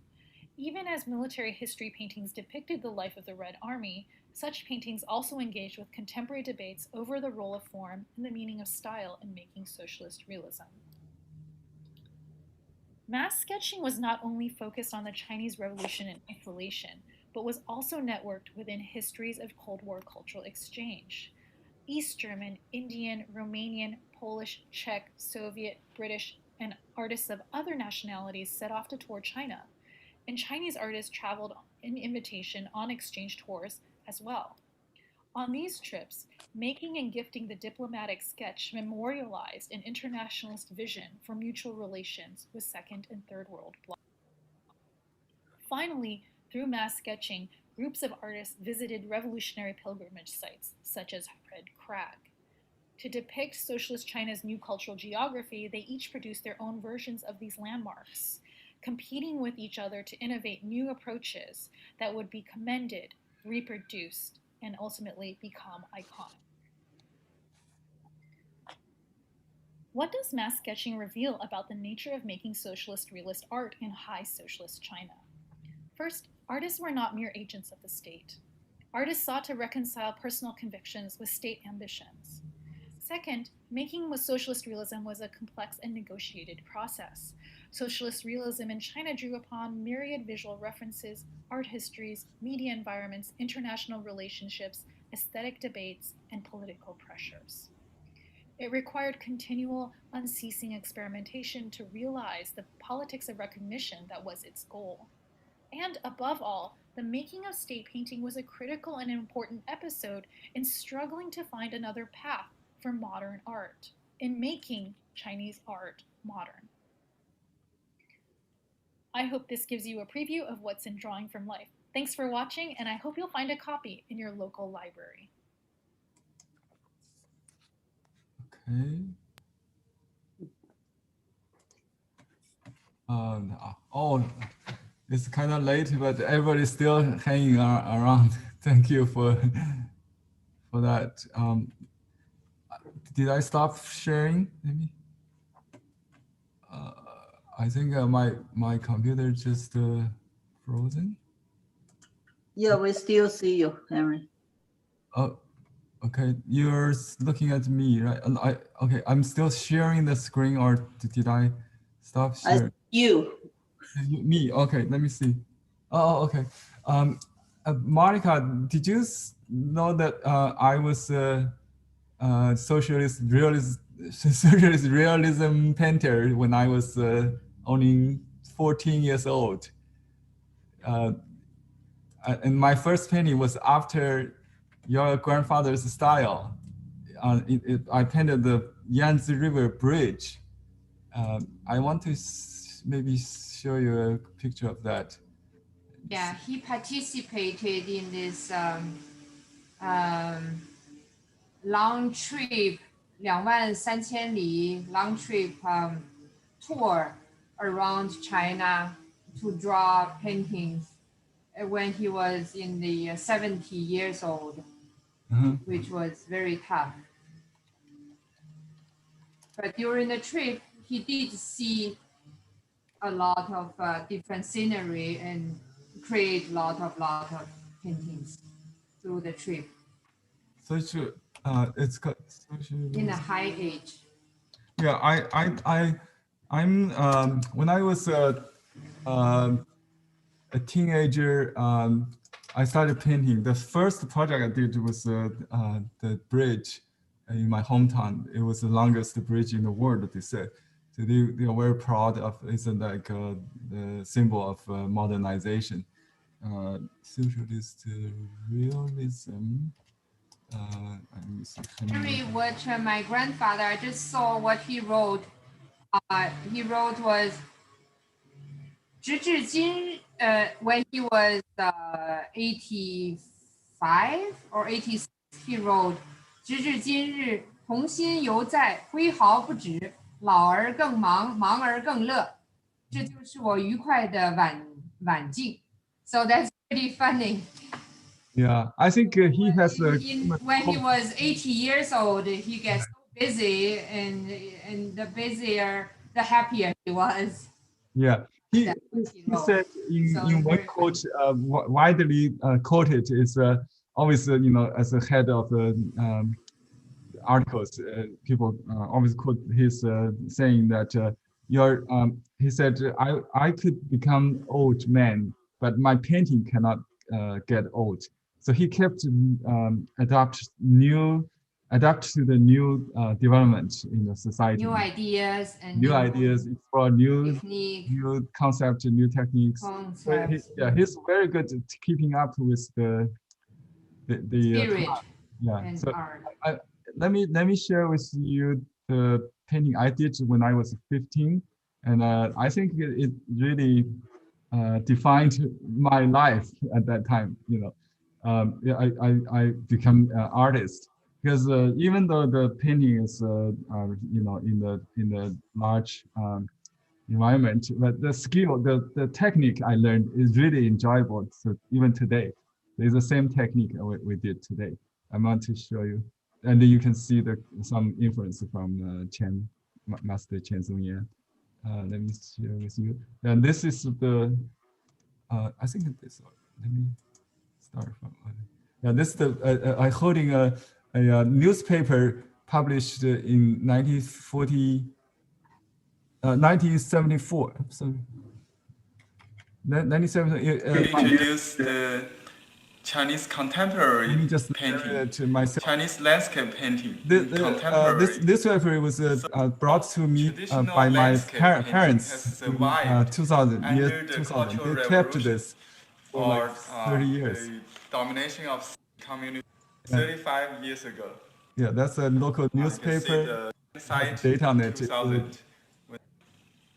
Even as military history paintings depicted the life of the Red Army, such paintings also engaged with contemporary debates over the role of form and the meaning of style in making socialist realism. Mass sketching was not only focused on the Chinese Revolution in isolation, but was also networked within histories of Cold War cultural exchange. East German, Indian, Romanian, Polish, Czech, Soviet, British, and artists of other nationalities set off to tour China, and Chinese artists traveled in invitation on exchange tours as well. On these trips, making and gifting the diplomatic sketch memorialized an internationalist vision for mutual relations with Second and Third World blocs. Finally, through mass sketching, groups of artists visited revolutionary pilgrimage sites, such as Red Crag. To depict Socialist China's new cultural geography, they each produced their own versions of these landmarks, competing with each other to innovate new approaches that would be commended, reproduced, and ultimately become iconic. What does mass sketching reveal about the nature of making socialist realist art in high socialist China? First, artists were not mere agents of the state. Artists sought to reconcile personal convictions with state ambitions. Second, making with socialist realism was a complex and negotiated process. Socialist realism in China drew upon myriad visual references, art histories, media environments, international relationships, aesthetic debates, and political pressures. It required continual, unceasing experimentation to realize the politics of recognition that was its goal. And above all, the making of state painting was a critical and important episode in struggling to find another path for modern art, in making Chinese art modern. I hope this gives you a preview of what's in Drawing from Life. Thanks for watching, and I hope you'll find a copy in your local library. Okay. Oh, it's kind of late, but everybody's still hanging around. Thank you for that. Did I stop sharing? Maybe. I think my computer just frozen. Yeah, we still see you, Henry. Oh, okay. You're looking at me, right? And okay. I'm still sharing the screen, or did I stop sharing? Me. Okay. Let me see. Oh, okay. Monica, did you know that I was socialist realism painter when I was only 14 years old? And my first painting was after your grandfather's style. I painted the Yante River Bridge. I want to maybe show you a picture of that. Yeah, he participated in this long trip, 23000里 long trip tour around China to draw paintings when he was in the 70 years old, which was very tough. But during the trip, he did see a lot of different scenery and create a lot of paintings through the trip. Social, it's got social. In a high age. Yeah, I'm when I was a teenager, I started painting. The first project I did was the bridge in my hometown. It was the longest bridge in the world, they said. So they are very proud of it. It's like the symbol of modernization. Socialist realism. Henry, what my grandfather, I just saw what he wrote. He wrote was 直至今, when he was 85 or 86, he wrote 直至今日童心犹在挥毫不止老而更忙忙而更乐这就是我愉快的晚境 So that's pretty funny. Yeah, I think he has when he was 80 years old, he gets so busy, and the busier, the happier he was. Yeah, he said in one quote, widely quoted, is always as a head of articles, people always quote his saying that he said, I could become old man, but my painting cannot get old. So he kept adapt to the new development in the society. New ideas and new ideas, explore new concepts, new techniques. So he's very good at keeping up with the spirit. And so let me share with you the painting I did when I was 15, and I think it really defined my life at that time. Yeah, I become an artist because even though the painting is in the large environment, but the skill, the technique I learned is really enjoyable. So even today, it's the same technique we did today. I want to show you, and then you can see some influence from Master Qian Songyan. Let me share with you. And this is the, I think this. Let me start from. Yeah, this is the I holding a newspaper published in 1974. So 1974. Introduced the Chinese contemporary Let me just painting, to myself. Chinese landscape painting. This newspaper was brought to me by my parents in 2000. Year 2000. They kept this for like 30 years. The domination of community 35 years ago. Yeah, that's a local newspaper. Data on it.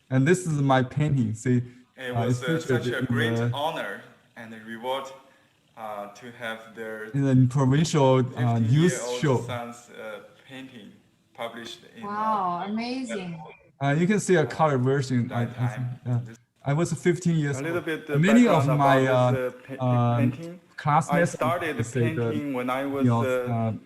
And this is my painting. See, it was such a great honor and a reward to have their in the provincial youth show. Son's painting published in. Wow, amazing. You can see a color version. I was 15 years old. A little bit many of my painting. classmates I started painting when I was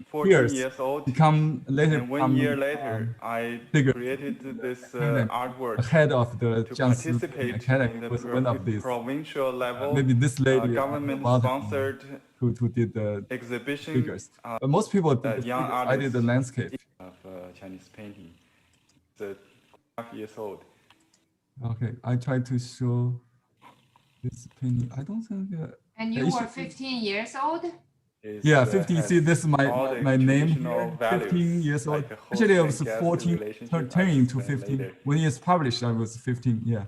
14 years old. And 1 year later, I created this artwork head of the to participate Academy in was one of these. provincial level Maybe this lady government-sponsored who did the exhibition. Figures. But most people did the young figures. I did the landscape. Of Chinese painting. It's 12 years old. Okay, I tried to show this painting. I don't think. And you were 15 years old? Yeah, 15. See, this is my name here. 15 years old. Actually, I was 14, turning to 15. When it's published, I was 15. Yeah.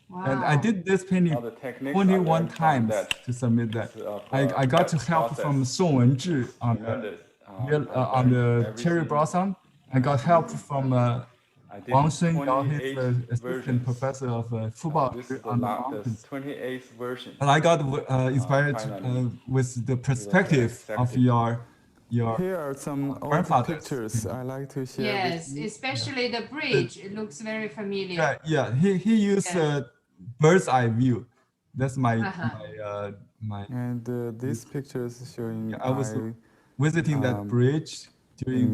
Wow. And I did this painting 21 times to submit that. I got to help from Song Wenzhi on the cherry blossom. I got help from Wang Shenyao, he's the assistant professor of football on the mountain. 28th version. And I got inspired with the perspective of your Here are some old pictures I like to share. Yes, especially the bridge. It looks very familiar. Yeah. He used bird's eye view. That's my. And this picture is showing. I was visiting that bridge. During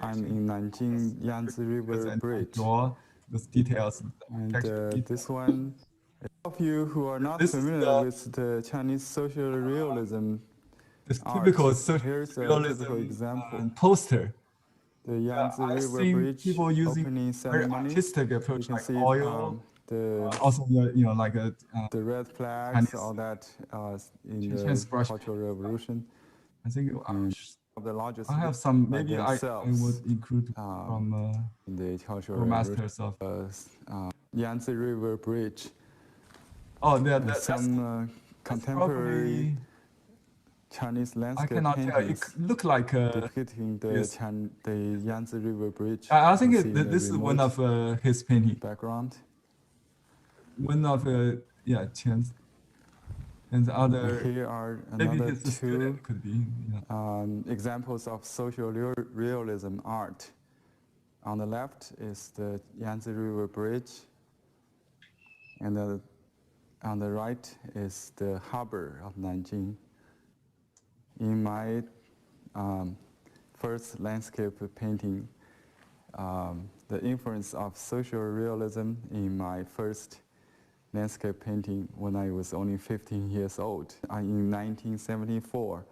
I'm in Nanjing Yante River Bridge. Draw those details. And this one, of you who are not familiar with the Chinese social realism, this typical social realism example. Poster. The Yante River Bridge people using opening ceremony. Artistic approach, like see, oil. Also, like a the red flags, all that in the Cultural Revolution. I think. The largest I have some. Maybe I would include from the cultural masters of Yante River Bridge. Oh, that's some contemporary Chinese landscape. I cannot tell. It look like depicting the Yante River Bridge. I think this is one of his painting background. One of Qian's. And the other, here are another two could be, examples of social realism art. On the left is the Yangtze River Bridge, and on the right is the harbor of Nanjing. In my first landscape painting, the influence of social realism in my first landscape painting when I was only 15 years old. In 1974,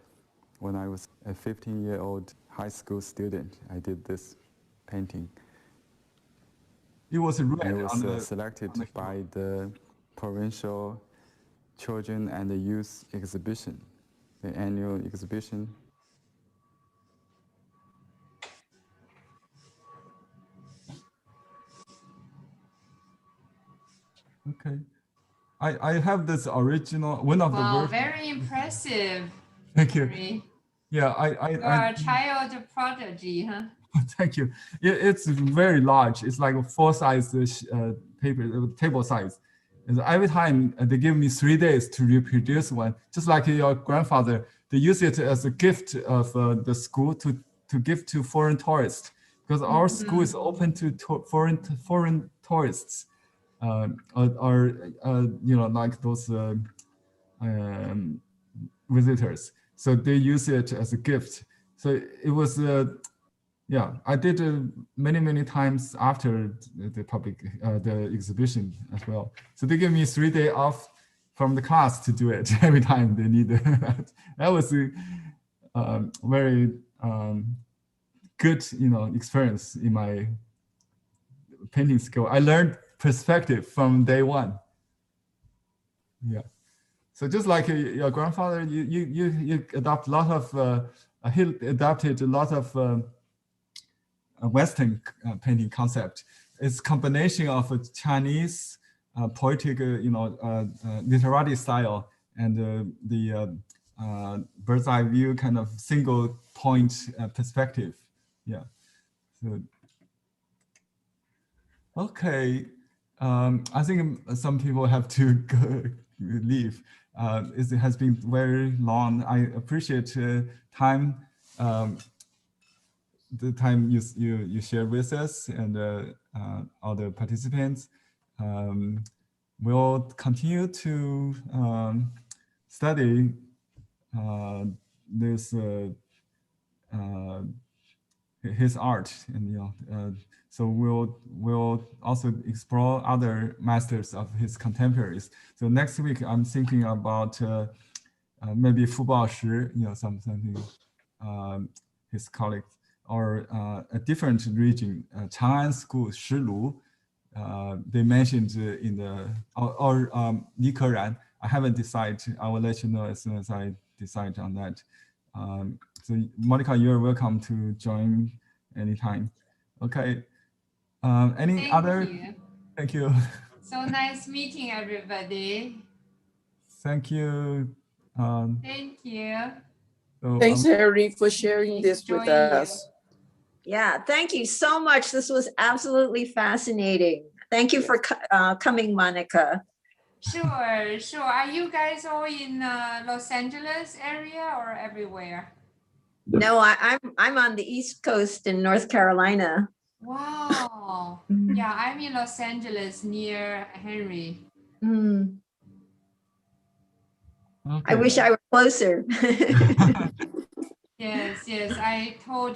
when I was a 15-year-old high school student, I did this painting. It was selected by the Provincial Children and the Youth Exhibition, the annual exhibition. Okay. I have this original, one of the Wow, very impressive. Thank you. Very. Yeah, You are a child prodigy, huh? Thank you. It's very large. It's like a 4-size paper, table size. And every time they give me 3 days to reproduce one, just like your grandfather, they use it as a gift of the school to give to foreign tourists, because our school is open to foreign tourists, or like those visitors. So they use it as a gift. So it was I did many times after the public the exhibition as well. So they give me 3 days off from the class to do it every time they need that. That was a very good experience in my painting skill. I learned perspective from day one. Yeah. So just like your grandfather, you adopt a lot of he adopted a lot of Western painting concept. It's combination of a Chinese poetic, literary style and the bird's eye view kind of single point perspective. Yeah. So, okay. I think some people have to go, leave. It has been very long. I appreciate time. The time you share with us and all the participants. We'll continue to study this his art, and so we'll also explore other masters of his contemporaries. So next week I'm thinking about maybe Fu Baoshi, something his colleagues, or a different region, Chang'an School, Shilu. They mentioned in the or Li Keran. I haven't decided. I will let you know as soon as I decide on that. So Monica, you're welcome to join anytime. Okay. Any other? You. Thank you. So nice meeting everybody. Thank you. Thank you. So, thanks, Harry, for sharing this with us. Yeah, thank you so much. This was absolutely fascinating. Thank you for coming, Monica. Sure. Are you guys all in Los Angeles area or everywhere? No, I'm on the East Coast in North Carolina. Wow. Yeah, I'm in Los Angeles near Henry. Mm. Okay. I wish I were closer. Yes, I told